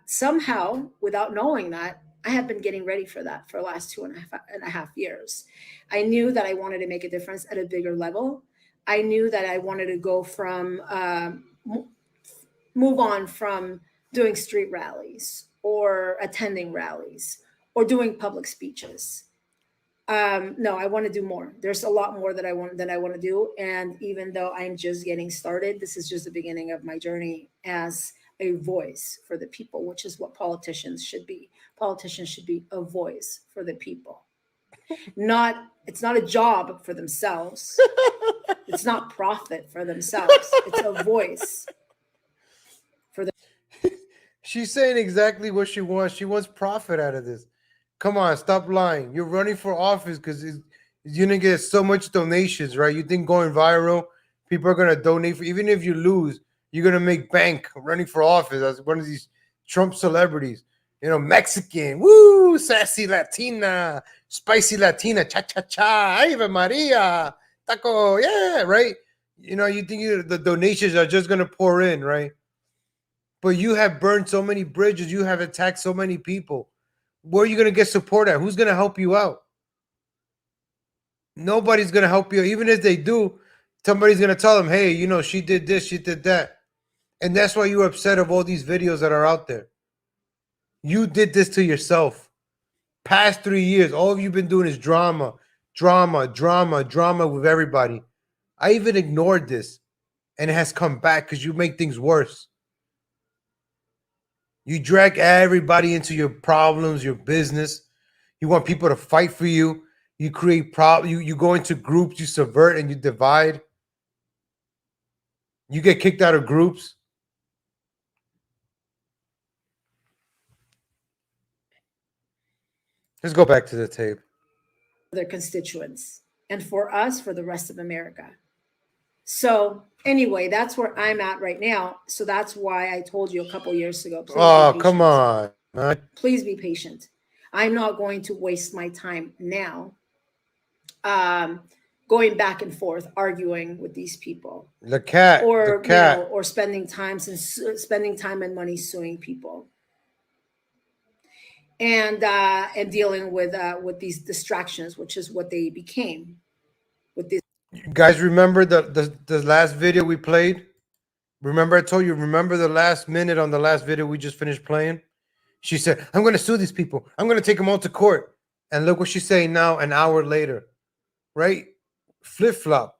I: somehow, without knowing that, I have been getting ready for that for the last 2.5 years. I knew that I wanted to make a difference at a bigger level. I knew that I wanted to go from move on from doing street rallies or attending rallies or doing public speeches. No, I want to do more. There's a lot more that I want to do. And even though I'm just getting started, this is just the beginning of my journey as a voice for the people, which is what politicians should be. Politicians should be a voice for the people. It's not a job for themselves. It's not profit for themselves. It's a voice for the.
A: She's saying exactly what she wants. She wants profit out of this. Come on, stop lying. You're running for office because you're gonna get so much donations, right? You think going viral, people are gonna donate for, even if you lose, you're gonna make bank running for office as one of these Trump celebrities. You know, Mexican, woo, sassy Latina, spicy Latina, cha cha cha, Ave Maria, taco, yeah, right. You know, you think the donations are just gonna pour in, right? But you have burned so many bridges, you have attacked so many people. Where are you going to get support at? Who's going to help you out? Nobody's going to help you. Even if they do, somebody's going to tell them, hey, you know, she did this, she did that. And that's why you're upset of all these videos that are out there. You did this to yourself. Past 3 years, all of you've been doing is drama, drama, drama, drama with everybody. I even ignored this, and it has come back because you make things worse. You drag everybody into your problems, your business. You want people to fight for you. You create problems. You go into groups, you subvert and you divide. You get kicked out of groups. Let's go back to the tape.
I: Their constituents, and for us, for the rest of America. So anyway, that's where I'm at right now. So that's why I told you a couple years ago.
A: Oh, come on.
I: Please be patient. I'm not going to waste my time now going back and forth arguing with these people.
A: The cat.
I: Or
A: the cat.
I: You know, or spending time and money suing people. And dealing with these distractions, which is what they became. With this.
A: You guys remember the last video we played? Remember I told you, remember the last minute on the last video we just finished playing? She said, I'm going to sue these people. I'm going to take them all to court. And look what she's saying now an hour later, right? Flip-flop.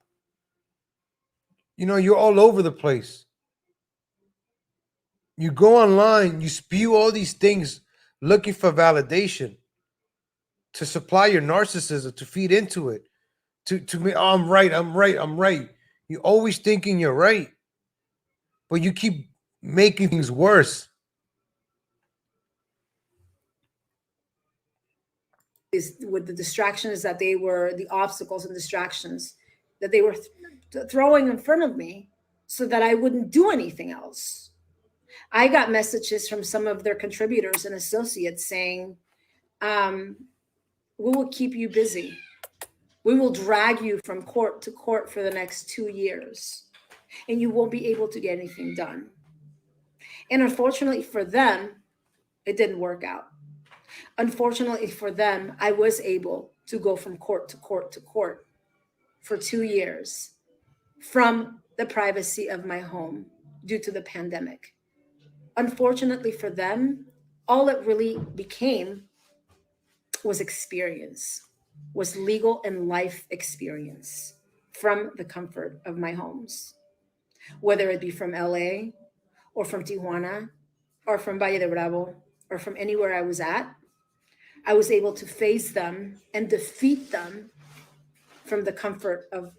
A: You know, you're all over the place. You go online, you spew all these things looking for validation to supply your narcissism, to feed into it, to me, oh, I'm right. You're always thinking you're right, but you keep making things worse.
I: With the distractions that they were, the obstacles and distractions that they were throwing in front of me so that I wouldn't do anything else. I got messages from some of their contributors and associates saying, we will keep you busy. We will drag you from court to court for the next 2 years, and you won't be able to get anything done. And unfortunately for them, it didn't work out. Unfortunately for them, I was able to go from court to court to court for 2 years from the privacy of my home due to the pandemic. Unfortunately for them, all it really became was experience, was legal and life experience from the comfort of my homes. whether it be from LA or from Tijuana or from Valle de Bravo or from anywhere I was at. I was able to face them and defeat them from the comfort of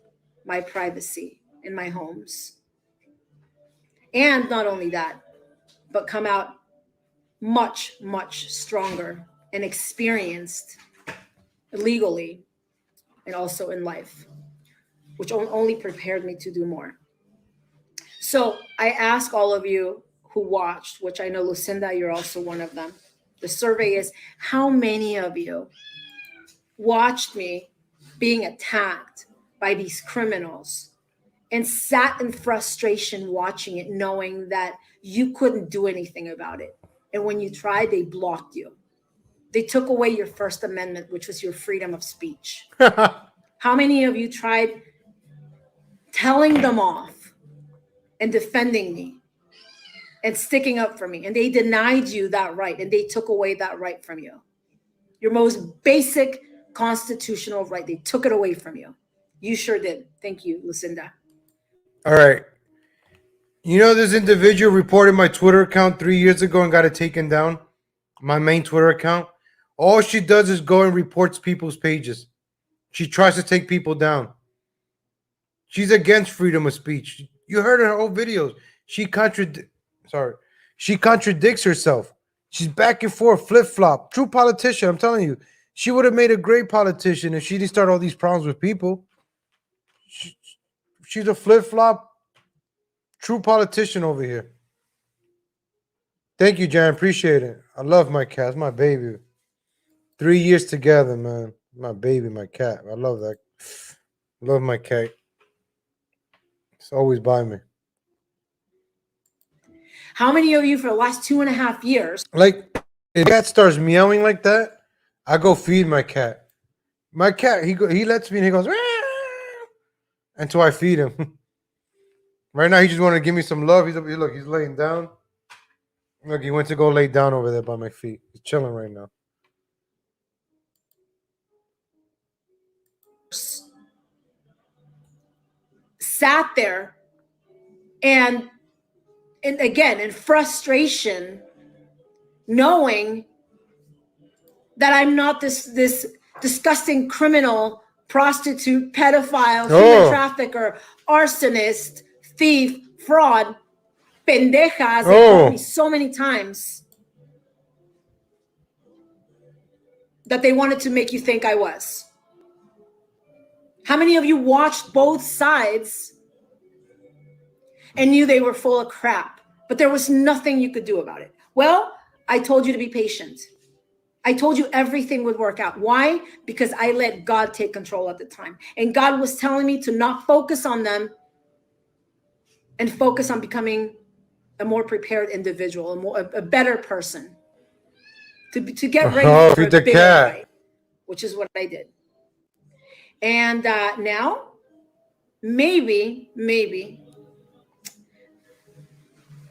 I: my privacy in my homes. And not only that, but come out much, much stronger and experienced legally and also in life, which only prepared me to do more. So I ask all of you who watched, which I know, Lucinda, you're also one of them. The survey is, how many of you watched me being attacked by these criminals and sat in frustration watching it, knowing that you couldn't do anything about it? And when you tried, they blocked you. They took away your First Amendment, which was your freedom of speech. How many of you tried telling them off and defending me and sticking up for me? And they denied you that right, and they took away that right from you. Your most basic constitutional right. They took it away from you. You sure did. Thank you, Lucinda.
A: All right. You know, this individual reported my Twitter account 3 years ago and got it taken down. My main Twitter account. All she does is go and reports people's pages. She tries to take people down. She's against freedom of speech. You heard her whole videos. She contradicts herself. She's back and forth, flip-flop. True politician, I'm telling you. She would have made a great politician if she didn't start all these problems with people. She's a flip-flop, true politician over here. Thank you, Jan. Appreciate it. I love my cat. It's my baby. 3 years together, man. My baby, my cat. I love that. Love my cat. It's always by me.
I: How many of you for the last 2.5 years?
A: Like, if the cat starts meowing like that, I go feed my cat. My cat, he lets me and he goes, until I feed him. Right now, he just wanted to give me some love. Look, he's laying down. Look, he went to go lay down over there by my feet. He's chilling right now.
I: Sat there and again, in frustration, knowing that I'm not this disgusting criminal, prostitute, pedophile, human trafficker, arsonist, thief, fraud, pendejas. They called me so many times that they wanted to make you think I was. How many of you watched both sides and knew they were full of crap, but there was nothing you could do about it? Well, I told you to be patient. I told you everything would work out. Why? Because I let God take control at the time. And God was telling me to not focus on them and focus on becoming a more prepared individual, a better person, to get ready for a bigger fight, which is what I did. And now, maybe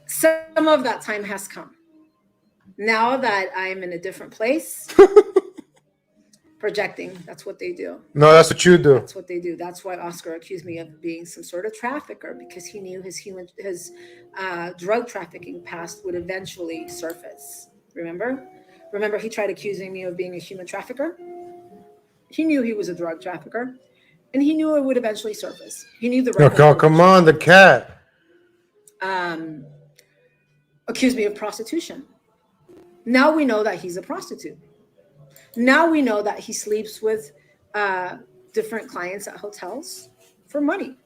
I: some of that time has come. Now that I'm in a different place, projecting, that's what they do.
A: No, that's what you do.
I: That's what they do. That's why Oscar accused me of being some sort of trafficker, because he knew his drug trafficking past would eventually surface. Remember, he tried accusing me of being a human trafficker. He knew he was a drug trafficker, and he knew it would eventually surface. He knew the record.
A: Oh, come on, the cat.
I: Accused me of prostitution. Now we know that he's a prostitute. Now we know that he sleeps with different clients at hotels for money.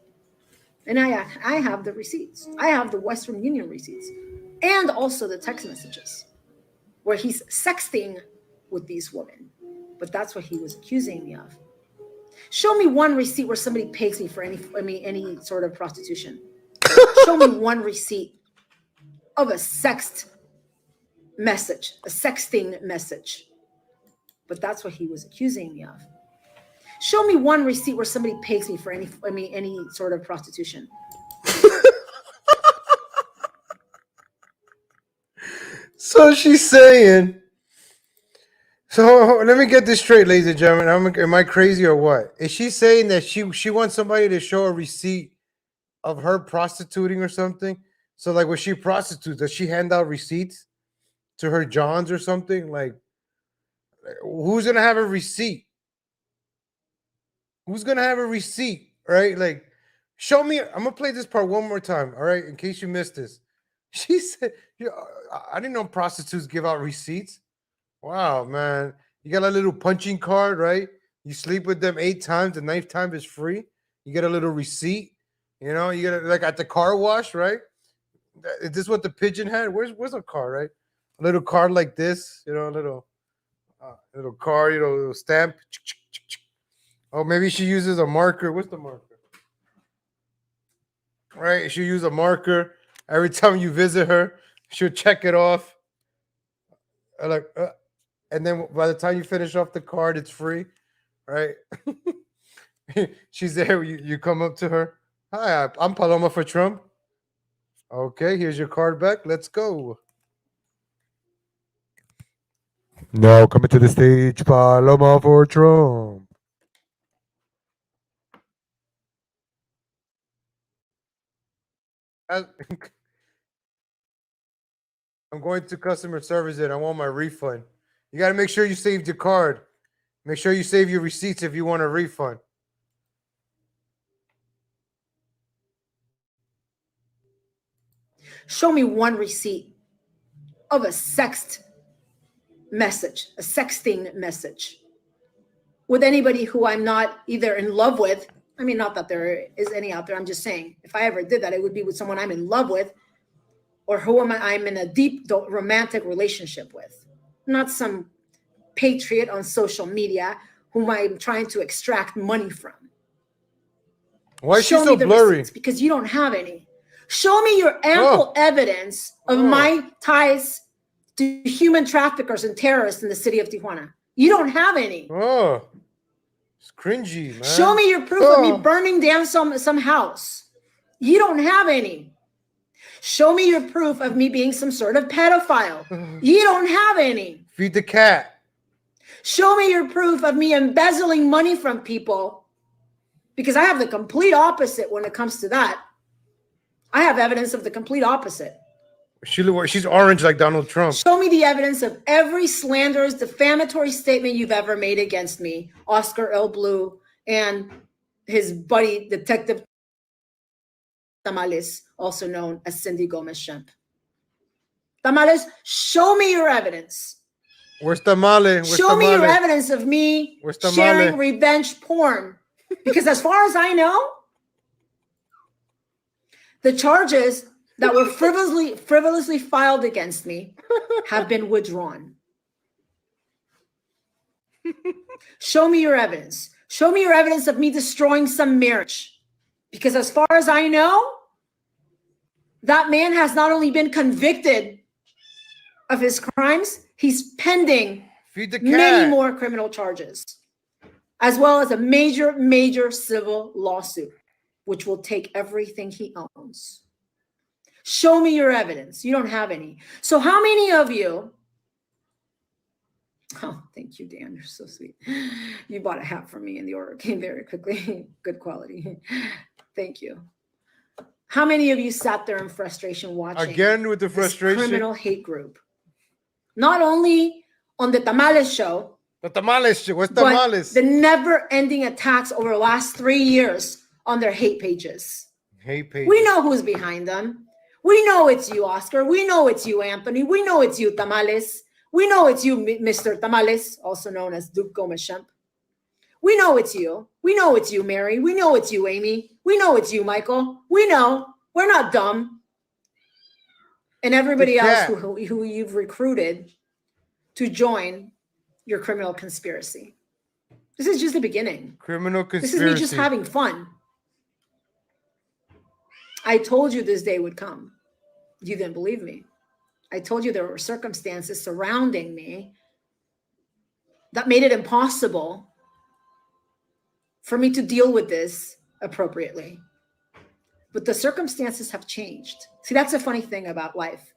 I: And I have the receipts. I have the Western Union receipts, and also the text messages where he's sexting with these women. But that's what he was accusing me of. Show me one receipt where somebody pays me for any sort of prostitution. Show me one receipt of a sexting message. But that's what he was accusing me of. Show me one receipt where somebody pays me for any sort of prostitution.
A: So she's saying. So let me get this straight, ladies and gentlemen. Am I crazy or what? Is she saying that she wants somebody to show a receipt of her prostituting or something. So like when she prostitutes, does she hand out receipts to her Johns or something? Like who's gonna have a receipt? Who's gonna have a receipt? Right? Like show me. I'm gonna play this part one more time. All right, in case you missed this. She said, I didn't know prostitutes give out receipts. Wow, man. You got a little punching card, right? You sleep with them 8 times, the 9th time is free. You get a little receipt. You know, you get like at the car wash, right? Is this what the pigeon had? Where's a car, right? A little card like this, you know, a little card, you know, a little stamp. Oh, maybe she uses a marker. What's the marker? Right? She'll use a marker. Every time you visit her, she'll check it off. And then by the time you finish off the card, it's free, right? She's there. You come up to her. Hi, I'm Paloma for Trump. Okay, here's your card back. Let's go. Now coming to the stage, Paloma for Trump. I'm going to customer service and I want my refund. You got to make sure you saved your card. Make sure you save your receipts if you want a refund.
I: Show me one receipt of a sexting message with anybody who I'm not either in love with. I mean, not that there is any out there. I'm just saying, if I ever did that, it would be with someone I'm in love with or who I'm in a deep romantic relationship with, not some patriot on social media whom I'm trying to extract money from.
A: Why is she so blurry?
I: Because you don't have any. Show me your ample evidence of my ties to human traffickers and terrorists in the city of Tijuana. You don't have any.
A: Oh, it's cringy, man.
I: Show me your proof of me burning down some house. You don't have any. Show me your proof of me being some sort of pedophile. You don't have any.
A: Feed the cat.
I: Show me your proof of me embezzling money from people, because I have the complete opposite when it comes to that. I have evidence of the complete opposite.
A: She's orange like Donald Trump.
I: Show me the evidence of every slanderous, defamatory statement you've ever made against me, Oscar L. Blue and his buddy, Detective Tamales, also known as Cindy Gomez-Shemp. Tamales, show me your evidence.
A: Where's Tamale?
I: Show me your evidence of me sharing revenge porn. Because as far as I know, the charges that were frivolously filed against me have been withdrawn. Show me your evidence. Show me your evidence of me destroying some marriage. Because as far as I know, that man has not only been convicted of his crimes, he's pending many more criminal charges, as well as a major civil lawsuit, which will take everything he owns. Show me your evidence. You don't have any. So how many of you, oh, thank you, Dan. You're so sweet. You bought a hat for me and the order came very quickly. Good quality. Thank you. How many of you sat there in frustration watching
A: again with the frustration
I: criminal hate group? Not only on the Tamales show,
A: what's Tamales?
I: The never-ending attacks over the last 3 years on their hate pages. We know who's behind them. We know it's you, Oscar. We know it's you, Anthony. We know it's you, Tamales. We know it's you, Mr. Tamales, also known as Duke Gomez-Shemp. We know it's you. We know it's you, Mary. We know it's you, Amy. We know it's you, Michael. We know. We're not dumb. And everybody else who you've recruited to join your criminal conspiracy. This is just the beginning.
A: Criminal conspiracy.
I: This is me just having fun. I told you this day would come. You didn't believe me. I told you there were circumstances surrounding me that made it impossible for me to deal with this appropriately. But the circumstances have changed. See, that's a funny thing about life.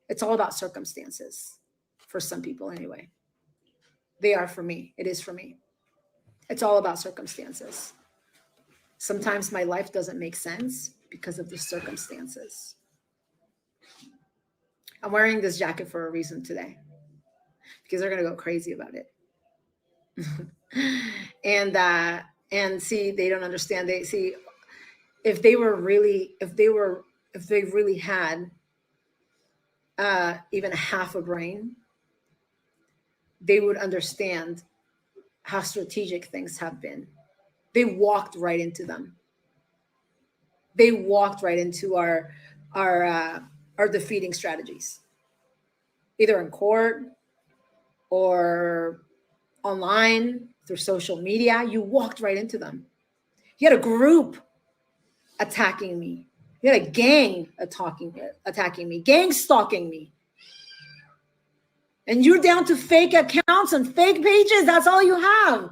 I: It's all about circumstances for some people anyway. They are for me. It is for me. It's all about circumstances. Sometimes my life doesn't make sense. because of the circumstances. I'm wearing this jacket for a reason today because they're going to go crazy about it. And see, they don't understand. They see, if they really had even half a brain, they would understand how strategic things have been. They walked right into them. They walked right into our defeating strategies, either in court or online through social media. You walked right into them. You had a group attacking me. You had a gang attacking me, gang stalking me. And you're down to fake accounts and fake pages. That's all you have.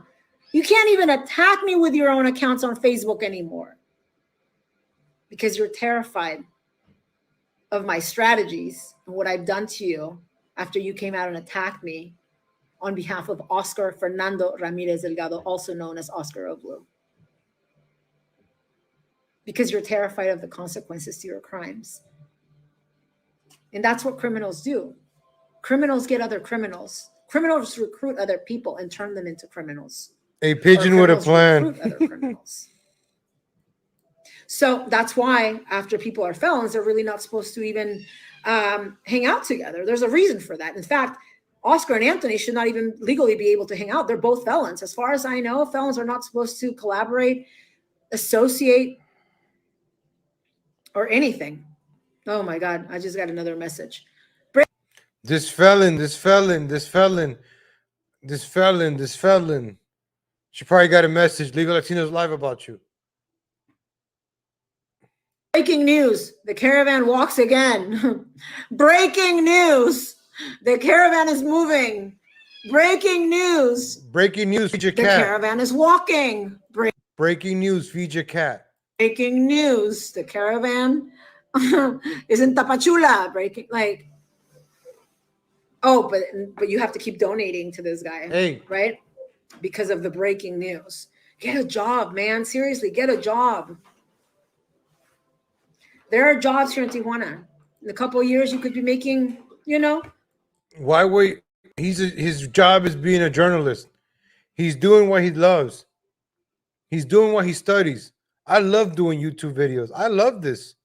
I: You can't even attack me with your own accounts on Facebook anymore because you're terrified of my strategies and what I've done to you after you came out and attacked me on behalf of Oscar Fernando Ramirez Delgado, also known as Oscar Blue. Because you're terrified of the consequences to your crimes. And that's what criminals do. Criminals get other criminals. Criminals recruit other people and turn them into criminals.
A: A pigeon with a plan.
I: Recruit other criminals. So that's why after people are felons, they're really not supposed to even hang out together. There's a reason for that. In fact, Oscar and Anthony should not even legally be able to hang out. They're both felons. As far as I know, felons are not supposed to collaborate, associate, or anything. Oh my God, I just got another message.
A: This felon. She probably got a message. Legal Latinos Live about you.
I: Breaking news. The caravan walks again. Breaking news. The caravan is moving. Breaking news.
A: Breaking news. Feed your cat.
I: The caravan is walking.
A: Breaking news. Feed your cat.
I: Breaking news. The caravan is in Tapachula. Breaking, like, oh, but you have to keep donating to this guy.
A: Hey.
I: Right? Because of the breaking news. Get a job, man. Seriously, get a job. There are jobs here in Tijuana. In a couple of years, you could be making,
A: Why wait? His job is being a journalist. He's doing what he loves. He's doing what he studies. I love doing YouTube videos. I love this.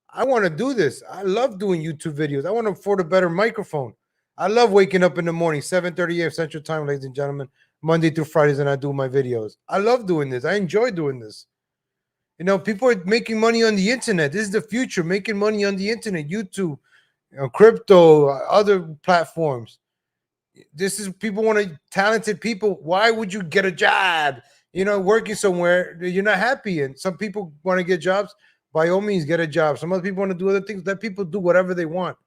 A: I want to do this. I love doing YouTube videos. I want to afford a better microphone. I love waking up in the morning, 7:30 a.m. Central Time, ladies and gentlemen, Monday through Fridays, and I do my videos. I love doing this. I enjoy doing this. People are making money on the internet. This is the future, making money on the internet, YouTube, crypto, other platforms. This is people talented people. Why would you get a job? Working somewhere you're not happy in. Some people want to get jobs. By all means, get a job. Some other people want to do other things. Let people do whatever they want.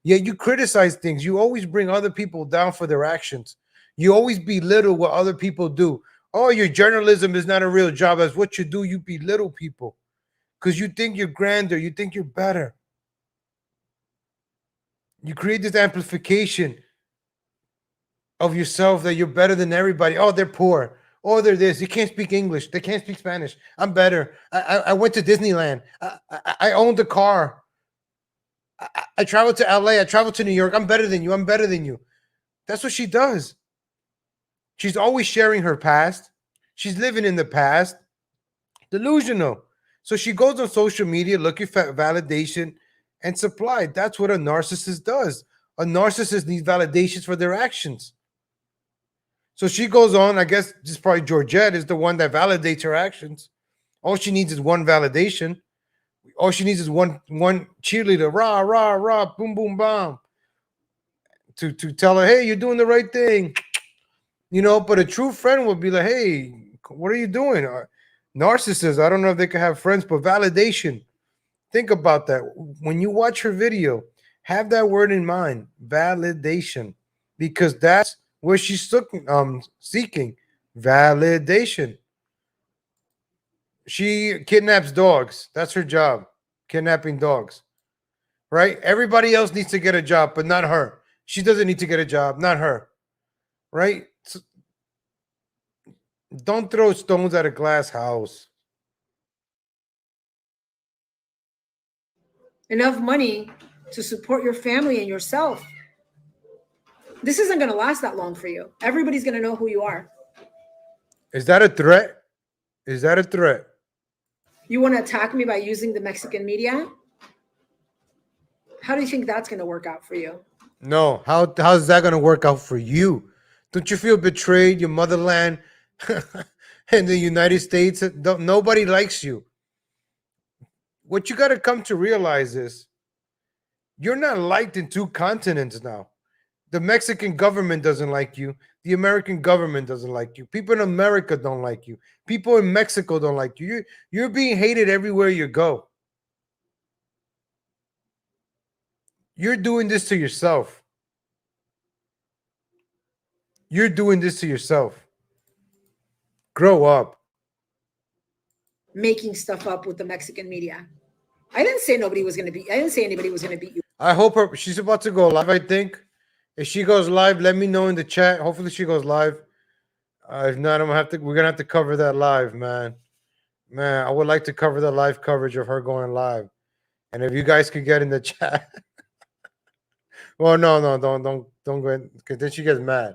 A: Yet you criticize things. You always bring other people down for their actions. You always belittle what other people do. Oh, your journalism is not a real job. That's what you do. You belittle people because you think you're grander. You think you're better. You create this amplification of yourself that you're better than everybody. Oh, they're poor. Oh, they're this. They can't speak English. They can't speak Spanish. I'm better. I went to Disneyland. I owned a car. I traveled to LA. I traveled to New York. I'm better than you. I'm better than you. That's what she does. She's always sharing her past. She's living in the past. Delusional. So she goes on social media looking for validation and supply. That's what a narcissist does. A narcissist needs validations for their actions. So she goes on. I guess this is probably Georgette is the one that validates her actions. All she needs is one validation. All she needs is one cheerleader, rah, rah, rah, boom, boom, bomb, to tell her, hey, you're doing the right thing. But a true friend would be like, hey, what are you doing? Narcissists, I don't know if they can have friends, but validation. Think about that. When you watch her video, have that word in mind, validation, because that's where she's seeking validation. She kidnaps dogs. That's her job, kidnapping dogs, right? Everybody else needs to get a job, but not her. She doesn't need to get a job, not her, right? So don't throw stones at a glass house.
I: enough money to support your family and yourself. This isn't going to last that long for you. Everybody's going to know who you are.
A: Is that a threat? Is that a threat?
I: You want to attack me by using the Mexican media? How do you think that's going to work out for you?
A: No. How's that gonna work out for you? Don't you feel betrayed? Your motherland and the United States. Nobody likes you. What you got to come to realize is you're not liked in two continents now. The Mexican government doesn't like you. The American government doesn't like you. People in America don't like you. People in Mexico don't like you. You're being hated everywhere you go. You're doing this to yourself. You're doing this to yourself. Grow up.
I: Making stuff up with the Mexican media. I didn't say anybody was going to beat you.
A: I hope she's about to go live, I think. If she goes live, let me know in the chat. Hopefully she goes live. If not, we're gonna have to cover that live, man. Man, I would like to cover the live coverage of her going live. And if you guys could get in the chat. Well, no, don't go in, because then she gets mad.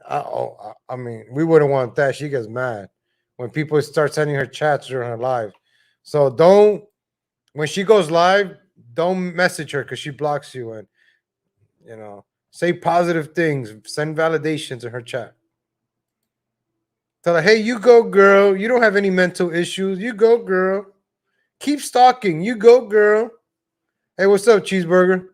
A: I mean, we wouldn't want that. She gets mad when people start sending her chats during her live. So when she goes live, don't message her because she blocks you, and say positive things, send validations in her chat. Tell her, hey, you go, girl. You don't have any mental issues. You go, girl. Keep stalking. You go, girl. Hey, what's up, cheeseburger?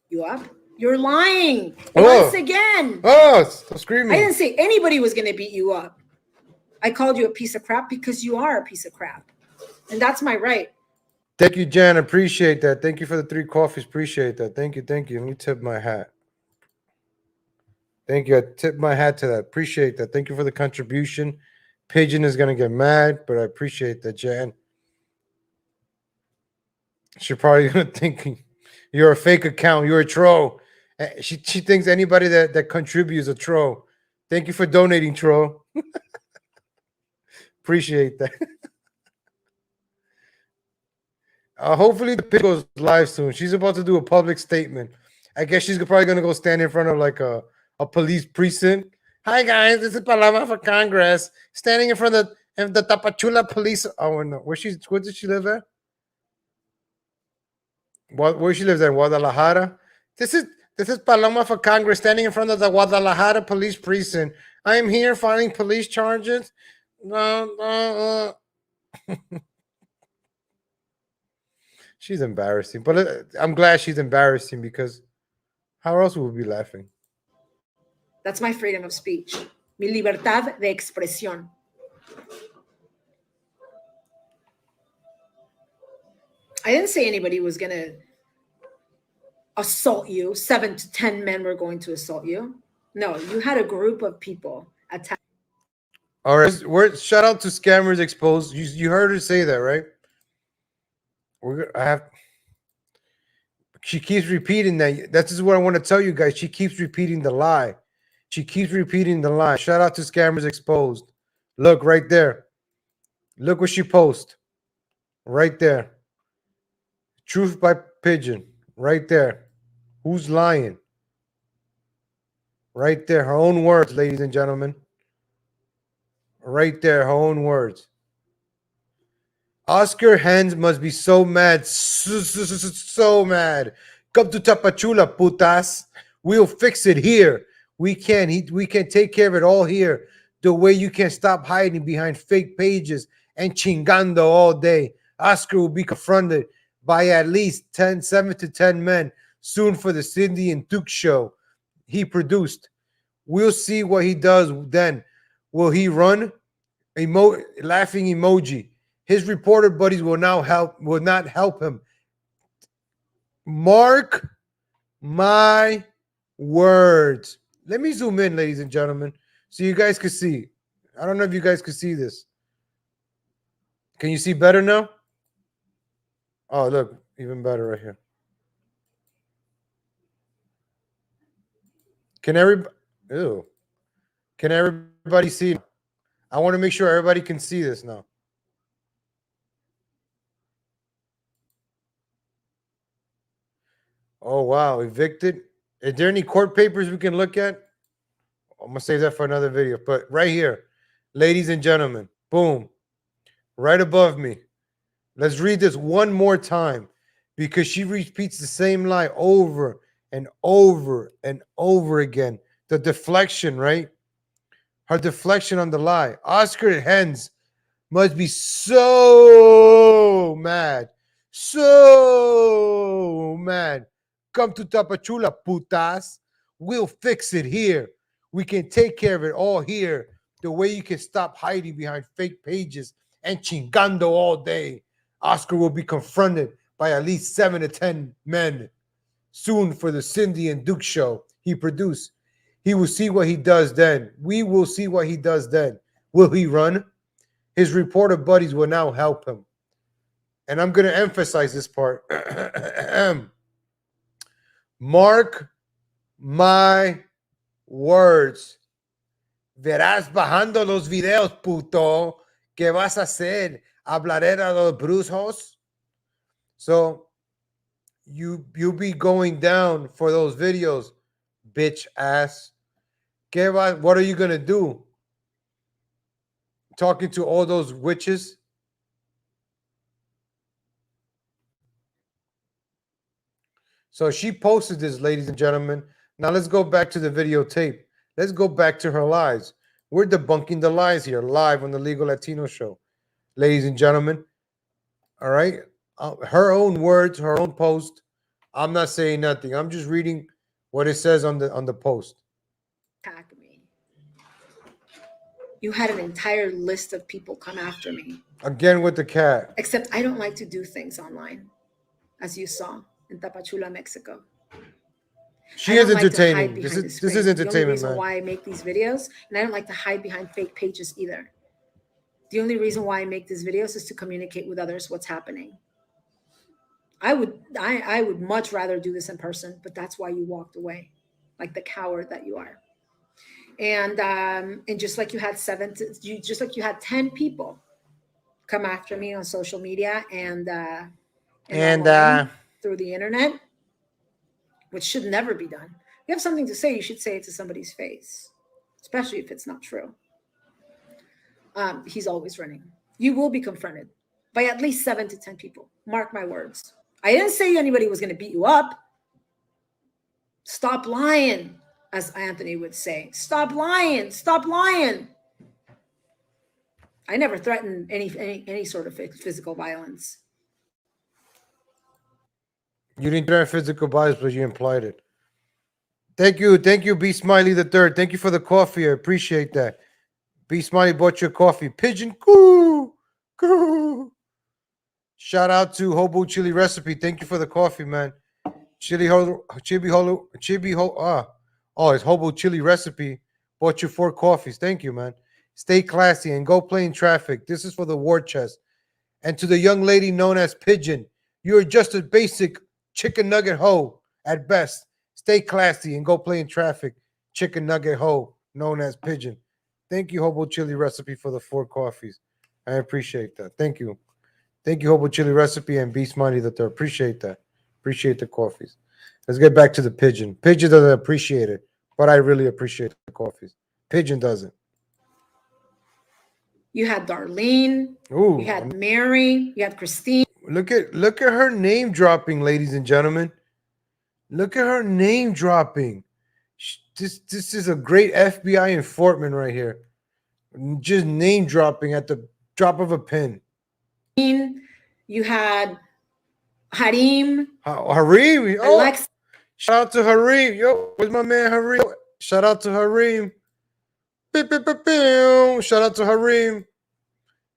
I: You up? You're lying once again.
A: Oh, stop screaming.
I: I didn't say anybody was going to beat you up. I called you a piece of crap because you are a piece of crap. And that's my right.
A: Thank you, Jan. Appreciate that. Thank you for the 3 coffees. Appreciate that. Thank you. Let me tip my hat. Thank you. I tip my hat to that. Appreciate that. Thank you for the contribution. Pigeon is going to get mad, but I appreciate that, Jan. She's probably going to think you're a fake account. You're a troll. She thinks anybody that contributes a troll. Thank you for donating, troll. Appreciate that. Hopefully the pig goes live soon. She's about to do a public statement. I guess she's probably going to go stand in front of like a police precinct. Hi, guys. This is Paloma for Congress. Standing in front of the Tapachula police. Oh, no. Where does she live at? Where she lives at? Guadalajara? This is Paloma for Congress standing in front of the Guadalajara police precinct. I am here filing police charges. She's embarrassing, but I'm glad she's embarrassing because how else would we be laughing?
I: That's my freedom of speech. Mi libertad de expresión. I didn't say anybody was going to assault you. 7 to 10 men were going to assault you. No, you had a group of people attack.
A: All right, shout out to Scammers Exposed. You heard her say that, right? She keeps repeating that. That's just what I want to tell you guys. She keeps repeating the lie. She keeps repeating the lie. Shout out to Scammers Exposed. Look right there. Look what she posts. Right there. Truth by Pigeon. Right there. Who's lying? Right there. Her own words, ladies and gentlemen. Right there. Her own words. Oscar Hens must be so mad. So mad. Come to Tapachula, putas. We'll fix it here. We can take care of it all here. The way you can stop hiding behind fake pages and chingando all day. Oscar will be confronted by at least 7 to 10 men soon for the Cindy and Duke show he produced. We'll see what he does then. Will he run? Laughing emoji. His reporter buddies will not help him. Mark my words. Let me zoom in, ladies and gentlemen, so you guys can see. I don't know if you guys can see this. Can you see better now? Oh, look, even better right here. Can everybody see? I want to make sure everybody can see this now. Oh wow, evicted. Is there any court papers we can look at? I'm gonna save that for another video. But right here, ladies and gentlemen, boom, right above me. Let's read this one more time because she repeats the same lie over and over and over again. The deflection, right? Her deflection on the lie. Oscar Hens must be so mad. So mad. Come to Tapachula, putas. We'll fix it here. We can take care of it all here. The way you can stop hiding behind fake pages and chingando all day. Oscar will be confronted by at least 7 to 10 men soon for the Cindy and Duke show he produced. He will see what he does then. We will see what he does then. Will he run? His reporter buddies will now help him. And I'm going to emphasize this part. Mark my words. Verás bajando los videos, puto. ¿Qué vas a hacer? ¿Hablaré a los brujos? So you'll be going down for those videos, bitch ass. What are you going to do? Talking to all those witches? So she posted this, ladies and gentlemen. Now let's go back to the videotape. Let's go back to her lies. We're debunking the lies here live on the Legal Latino show. Ladies and gentlemen, all right? Her own words, her own post. I'm not saying nothing. I'm just reading what it says on the post.
I: Attack me. You had an entire list of people come after me.
A: Again with the cat.
I: Except I don't like to do things online, as you saw in Tapachula, Mexico.
A: She is entertaining. This is entertainment,
I: the only reason
A: man.
I: why I make these videos, and I don't like to hide behind fake pages either. The only reason why I make these videos is to communicate with others what's happening. I would much rather do this in person, but that's why you walked away, like the coward that you are. And just like you had 10 people come after me on social media and through the internet, which should never be done. You have something to say, you should say it to somebody's face, especially if it's not true. He's always running. You will be confronted by at least 7 to 10 people. Mark my words. I didn't say anybody was going to beat you up. Stop lying, as Anthony would say. Stop lying. Stop lying. I never threatened any sort of physical violence.
A: You didn't threaten physical violence, but you implied it. Thank you, B Smiley the Third. Thank you for the coffee. I appreciate that. B Smiley bought your coffee. Pigeon, coo, coo. Shout out to Hobo Chili Recipe. Thank you for the coffee, man. It's Hobo Chili Recipe. Bought you 4 coffees. Thank you, man. Stay classy and go play in traffic. This is for the war chest. And to the young lady known as Pigeon, you're just a basic chicken nugget hoe at best. Stay classy and go play in traffic. Chicken nugget hoe known as Pigeon. Thank you, Hobo Chili Recipe, for the 4 coffees. I appreciate that. Thank you. Thank you, Hobo Chili Recipe and Beast Money the Third. Appreciate that. Appreciate the coffees. Let's get back to the Pigeon. Pigeon doesn't appreciate it, but I really appreciate the coffees. Pigeon doesn't.
I: You had Darlene.
A: Ooh.
I: You had Mary. You had Christine.
A: Look at her name dropping, ladies and gentlemen. Look at her name dropping. This is a great FBI informant right here. Just name dropping at the drop of a pin.
I: You had Harim.
A: Harim. Oh,
I: Alex.
A: Shout out to Harim. Yo, where's my man Harim? Shout out to Harim. Shout out to Harim.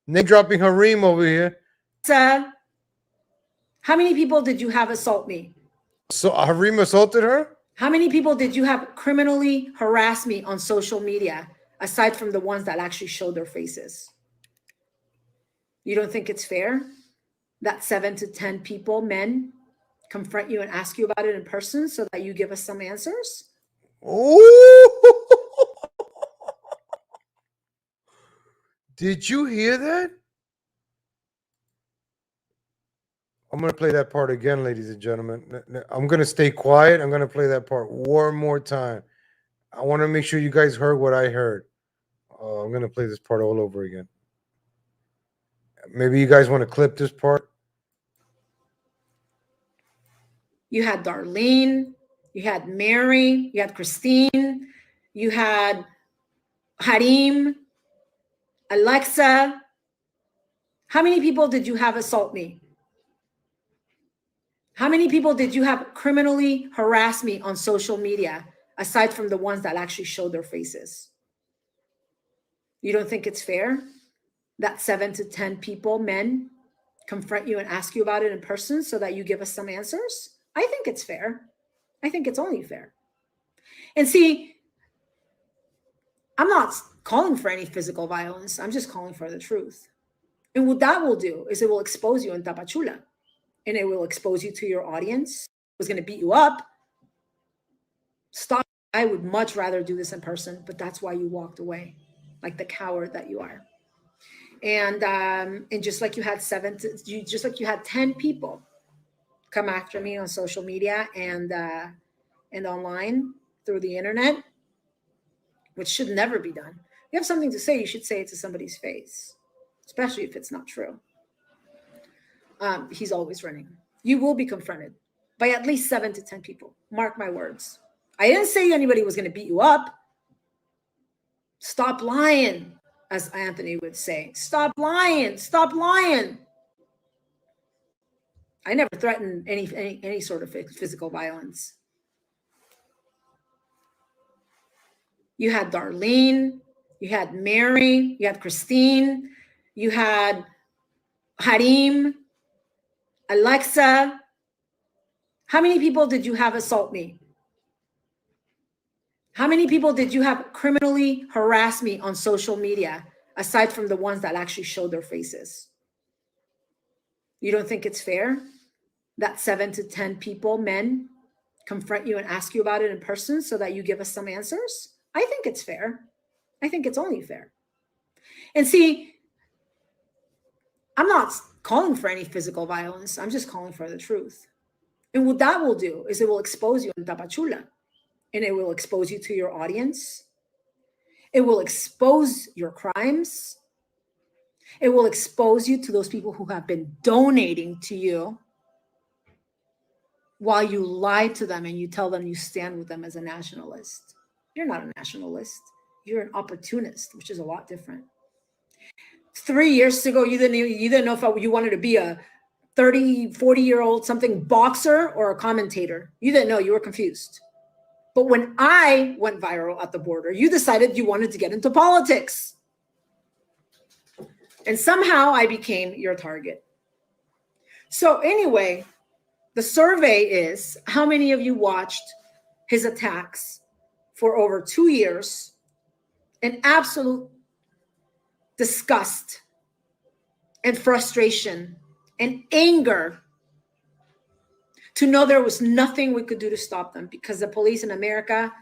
A: Name dropping Harim over here.
I: How many people did you have assault me?
A: So Harim assaulted her?
I: How many people did you have criminally harass me on social media, aside from the ones that actually showed their faces? You don't think it's fair that 7 to 10 people, men, confront you and ask you about it in person so that you give us some answers?
A: Oh! Did you hear that? I'm going to play that part again, ladies and gentlemen. I'm going to stay quiet. I'm going to play that part one more time. I want to make sure you guys heard what I heard. I'm going to play this part all over again. Maybe you guys want to clip this part.
I: You had Darlene, you had Mary, you had Christine, you had Harim, Alexa. How many people did you have assault me? How many people did you have criminally harass me on social media, aside from the ones that actually showed their faces? You don't think it's fair that 7 to 10 people, men, confront you and ask you about it in person so that you give us some answers? I think it's fair. I think it's only fair. And see, I'm not calling for any physical violence. I'm just calling for the truth. And what that will do is it will expose you in Tapachula, and it will expose you to your audience who's going to beat you up. Stop. I would much rather do this in person, but that's why you walked away, like the coward that you are. And just like you had 10 people come after me on social media and online through the internet, which should never be done. If you have something to say, you should say it to somebody's face, especially if it's not true. He's always running. You will be confronted by at least 7 to 10 people. Mark my words. I didn't say anybody was going to beat you up. Stop lying, as Anthony would say. Stop lying. Stop lying. I never threatened any sort of physical violence. You had Darlene, you had Mary, you had Christine, you had Harim, Alexa. How many people did you have assault me? How many people did you have criminally harass me on social media, aside from the ones that actually showed their faces? You don't think it's fair that 7 to 10 people, men, confront you and ask you about it in person so that you give us some answers? I think it's fair. I think it's only fair. And see, I'm not calling for any physical violence. I'm just calling for the truth. And what that will do is it will expose you in Tapachula, and it will expose you to your audience. It will expose your crimes. It will expose you to those people who have been donating to you while you lie to them and you tell them you stand with them as a nationalist. You're not a nationalist. You're an opportunist, which is a lot different. 3 years ago, you didn't know if you wanted to be a 30, 40-year-old something boxer or a commentator. You didn't know. You were confused. But when I went viral at the border, you decided you wanted to get into politics. And somehow I became your target. So anyway, the survey is, how many of you watched his attacks for over 2 years in absolute disgust and frustration and anger to know there was nothing we could do to stop them, because the police in America,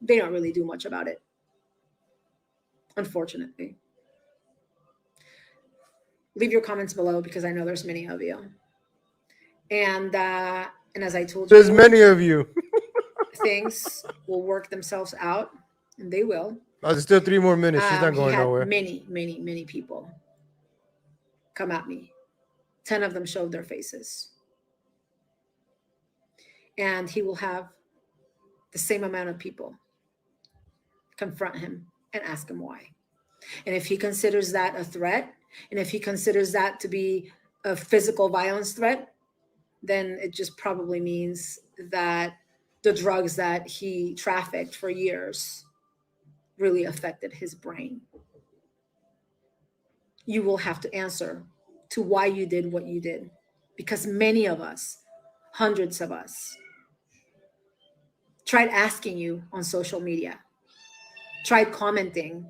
I: they don't really do much about it, unfortunately. Leave your comments below, because I know there's many of you. And as I told you,
A: there's many of you.
I: things will work themselves out, and they will.
A: There's still 3 more minutes. She's not going nowhere.
I: Many people come at me. 10 of them showed their faces. And he will have the same amount of people confront him and ask him why. And if he considers that a threat, and if he considers that to be a physical violence threat, then it just probably means that the drugs that he trafficked for years really affected his brain. You will have to answer to why you did what you did, because many of us, hundreds of us, tried asking you on social media, tried commenting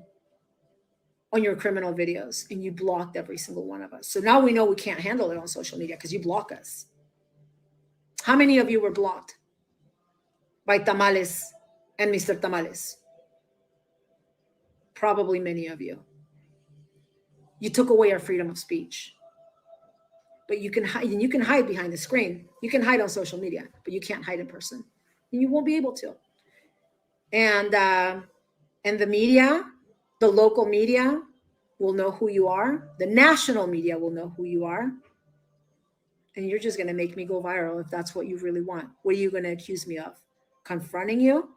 I: on your criminal videos, and you blocked every single one of us. So now we know we can't handle it on social media because you block us. How many of you were blocked by Tamales and Mr. Tamales? Probably many of you. You took away our freedom of speech. but you can hide, and you can hide behind the screen. You can hide on social media, but you can't hide in person. And you won't be able to. And the media, the local media will know who you are. The national media will know who you are. And you're just going to make me go viral if that's what you really want. What are you going to accuse me of? Confronting you?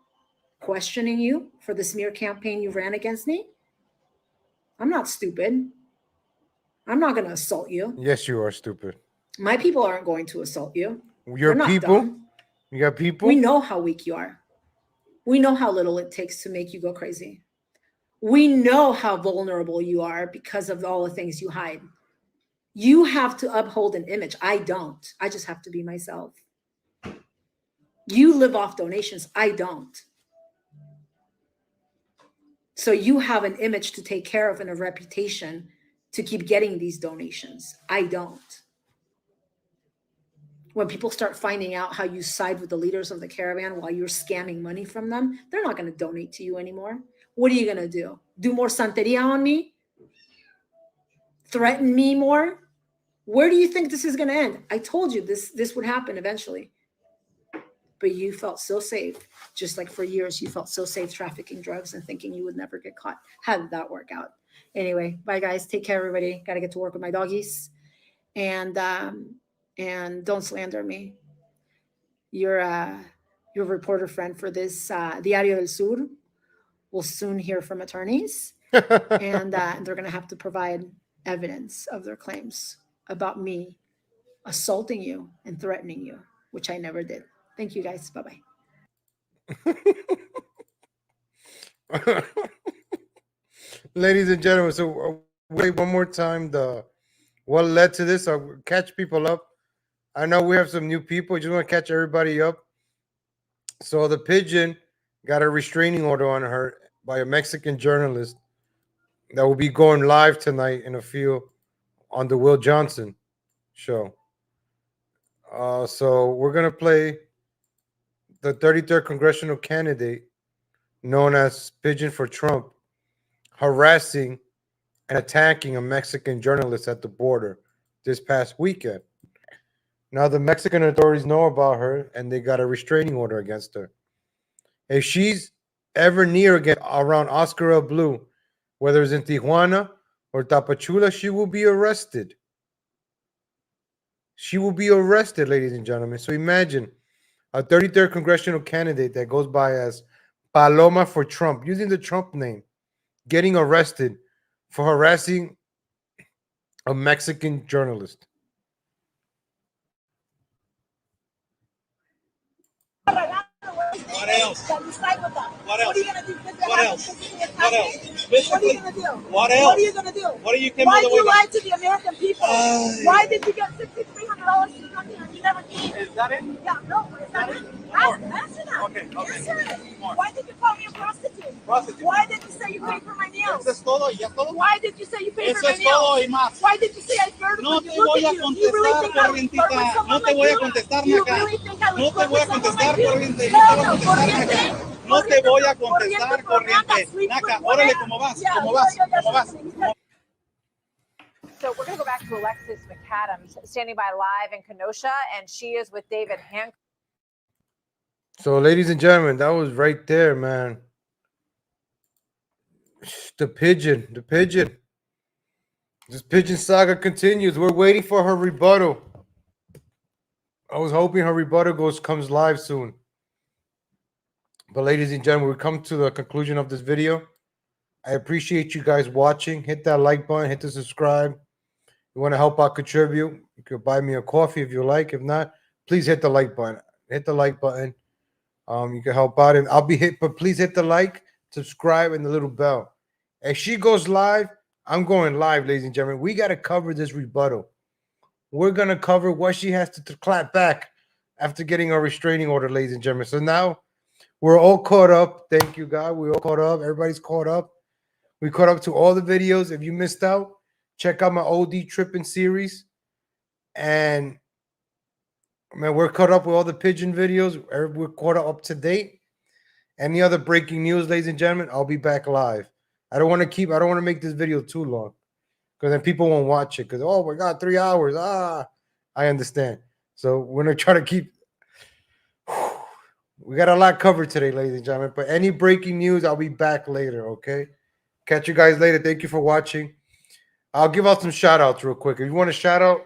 I: Questioning you for the smear campaign you ran against me? I'm not stupid. I'm not going to assault you.
A: Yes, you are stupid.
I: My people aren't going to assault you.
A: Your people?
I: Dumb.
A: You got people?
I: We know how weak you are. We know how little it takes to make you go crazy. We know how vulnerable you are because of all the things you hide. You have to uphold an image. I don't. I just have to be myself. You live off donations. I don't. So you have an image to take care of and a reputation to keep getting these donations. I don't. When people start finding out how you side with the leaders of the caravan while you're scamming money from them, they're not going to donate to you anymore. What are you going to do? Do more santeria on me? Threaten me more? Where do you think this is going to end? I told you this would happen eventually. But you felt so safe, just like for years, you felt so safe trafficking drugs and thinking you would never get caught. How did that work out? Anyway, bye guys. Take care, everybody. Got to get to work with my doggies. And don't slander me. Your reporter friend for this Diario del Sur will soon hear from attorneys. and they're going to have to provide evidence of their claims about me assaulting you and threatening you, which I never did. Thank you, guys. Bye-bye.
A: Ladies and gentlemen, so wait one more time. What led to this? I'll catch people up. I know we have some new people. Just want to catch everybody up. So the Pigeon got a restraining order on her by a Mexican journalist that will be going live tonight in a few on the Will Johnson show. So we're going to play the 33rd congressional candidate known as Pigeon for Trump harassing and attacking a Mexican journalist at the border this past weekend. Now the Mexican authorities know about her and they got a restraining order against her. If she's ever near again around Oscar El Blue, whether it's in Tijuana or Tapachula, she will be arrested. She will be arrested, ladies and gentlemen. So imagine a 33rd congressional candidate that goes by as Paloma for Trump, using the Trump name, getting arrested for harassing a Mexican journalist.
E: What else? What else?
H: What are you gonna do?
E: What else? What else?
H: What are you gonna do?
E: What else?
H: What are you gonna do?
E: What are you
H: Why did you lie to the American people? Why did you get $6,300 to come here and you never came?
E: Is that it?
H: Yeah, no, is that it? Answer that.
E: Okay.
H: Answer it. Why did you call me a prostitute?
E: Prostitute.
H: Why did you say you paid for my nails?
E: Eso es todo y ya todo.
H: Why did you say you paid
E: Eso
H: for my
E: es todo
H: nails?
E: y más.
H: Why did you say I flirted
E: No
H: with
E: te
H: you? Look
E: voy a
H: at you. You really
E: contestar,
H: think I would flirt with
E: corrientita.
H: someone
E: No te
H: like
E: voy a
H: you?
E: contestar,
H: You
E: Naca.
H: really think I would
E: No te
H: flirt
E: voy a
H: with someone
E: contestar,
H: like you?
E: corriente.
H: No,
E: No te voy a
H: no,
E: contestar,
H: corriente.
E: Naca. No te voy a contestar, corriente. Naca, órale, ¿cómo vas?
H: Yeah,
E: ¿Cómo vas? ¿Cómo vas?
J: So we're going to go back to Alexis McAdams, standing by live in Kenosha, and she is with David Hancock.
A: So, ladies and gentlemen, that was right there, man. The Pigeon. This Pigeon saga continues. We're waiting for her rebuttal. I was hoping her rebuttal comes live soon. But ladies and gentlemen, we come to the conclusion of this video. I appreciate you guys watching. Hit that like button, hit the subscribe. You want to help out, contribute, you could buy me a coffee if you like. If not, please hit the like button. Hit the like button. You can help out, and I'll be hit, but please hit the like, subscribe, and the little bell. If she goes live, I'm going live, ladies and gentlemen. We got to cover this rebuttal. We're going to cover what she has to clap back after getting a restraining order, ladies and gentlemen. So now we're all caught up. Thank you, God. We're all caught up. Everybody's caught up. We caught up to all the videos. If you missed out, check out my OD Tripping series. And man, we're caught up with all the Pigeon videos. We're caught up to date. Any other breaking news, ladies and gentlemen, I'll be back live. I don't want to make this video too long because then people won't watch it because, oh my God, 3 hours. I understand. So we're gonna try to keep. We got a lot covered today, ladies and gentlemen. But any breaking news, I'll be back later. Okay. Catch you guys later. Thank you for watching. I'll give out some shout outs real quick. If you want a shout out,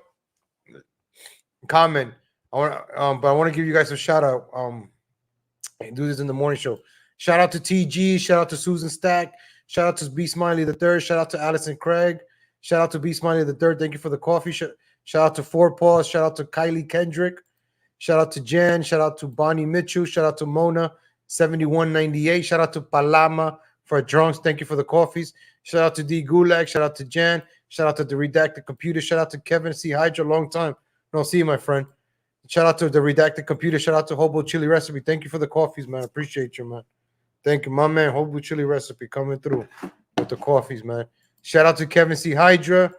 A: comment. But I want to give you guys a shout out. And do this in the morning show. Shout out to TG. Shout out to Susan Stack. Shout out to B Smiley the Third. Shout out to Allison Craig. Shout out to B Smiley the Third. Thank you for the coffee. Shout out to Four Paws. Shout out to Kylie Kendrick. Shout out to Jan. Shout out to Bonnie Mitchell. Shout out to Mona 7198. Shout out to Paloma for drunks. Thank you for the coffees. Shout out to D Gulag. Shout out to Jan. Shout out to the Redacted Computer. Shout out to Kevin C. Hydra. Long time. No, see you, my friend. Shout out to the Redacted Computer. Shout out to Hobo Chili Recipe. Thank you for the coffees, man. Appreciate you, man. Thank you, my man. Hobo Chili Recipe coming through with the coffees, man. Shout out to Kevin C. Hydra.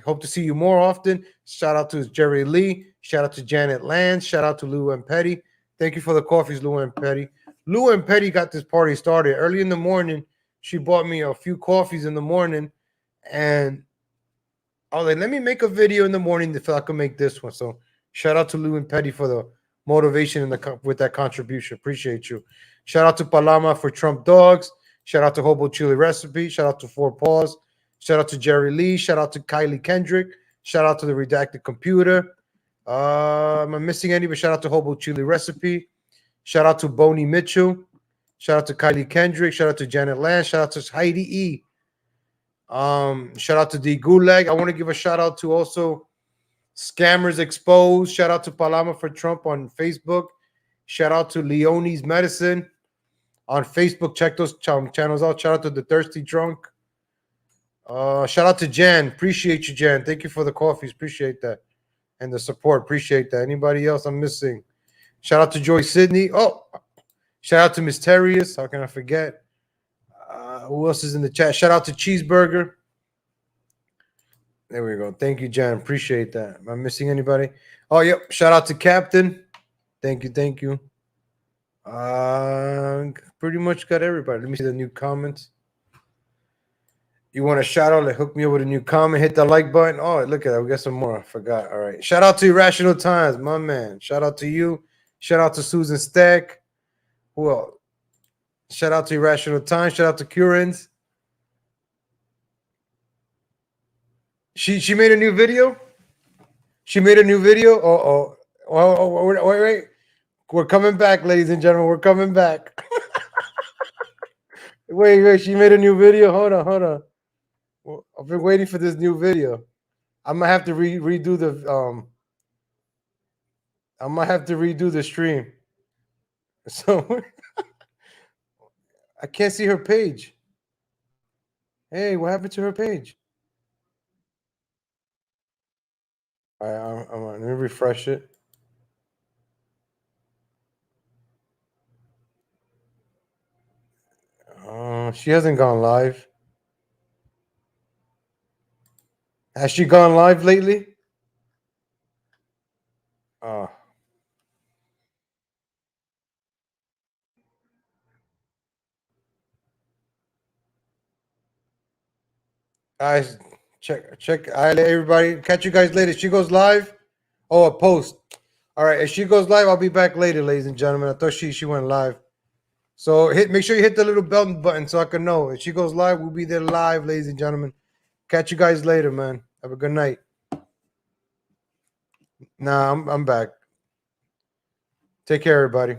A: Hope to see you more often. Shout out to Jerry Lee. Shout out to Janet Lance. Shout out to Lou and Petty. Thank you for the coffees, Lou and Petty. Lou and Petty got this party started early in the morning. She bought me a few coffees in the morning, and I was like, let me make a video in the morning if I can make this one. So shout out to Lou and Petty for the motivation and with that contribution. Appreciate you. Shout out to Paloma for Trump Dogs. Shout out to Hobo Chili Recipe. Shout out to Four Paws. Shout out to Jerry Lee. Shout out to Kylie Kendrick. Shout out to the Redacted Computer. Am I missing any? But shout out to Hobo Chili Recipe. Shout out to Bonnie Mitchell. Shout out to Kylie Kendrick. Shout out to Janet Lance. Shout out to Heidi E. Shout out to D Gulag. I want to give a shout out to also Scammers Exposed. Shout out to Paloma for Trump on Facebook. Shout out to Leonie's Medicine on Facebook. Check those channels out. Shout out to the Thirsty Drunk. Shout out to Jan. Appreciate you, Jan. Thank you for the coffees. Appreciate that. And the support. Appreciate that. Anybody else I'm missing? Shout out to Joy Sydney. Oh, shout out to Mysterious. How can I forget? Who else is in the chat? Shout out to Cheeseburger. There we go. Thank you, Jan. Appreciate that. Am I missing anybody? Oh, yep. Shout out to Captain. Thank you. Thank you. Pretty much got everybody. Let me see the new comments. You want a shout out? Like, hook me up with a new comment. Hit the like button. Oh, look at that. We got some more. I forgot. All right. Shout out to Irrational Times, my man. Shout out to you. Shout out to Susan Stack. Who else? Shout out to Irrational Times. Shout out to Curins. She made a new video. She made a new video. Wait. We're coming back, ladies and gentlemen. We're coming back. Wait. She made a new video. Hold on. I've been waiting for this new video. I might have to redo the stream. So I can't see her page. Hey, what happened to her page? All right, let me refresh it. She hasn't gone live. Has she gone live lately? Guys, check. All right, everybody. Catch you guys later. She goes live. Oh, a post. All right. If she goes live, I'll be back later, ladies and gentlemen. I thought she went live. So make sure you hit the little bell button so I can know. If she goes live, we'll be there live, ladies and gentlemen. Catch you guys later, man. Have a good night. Nah, I'm back. Take care, everybody.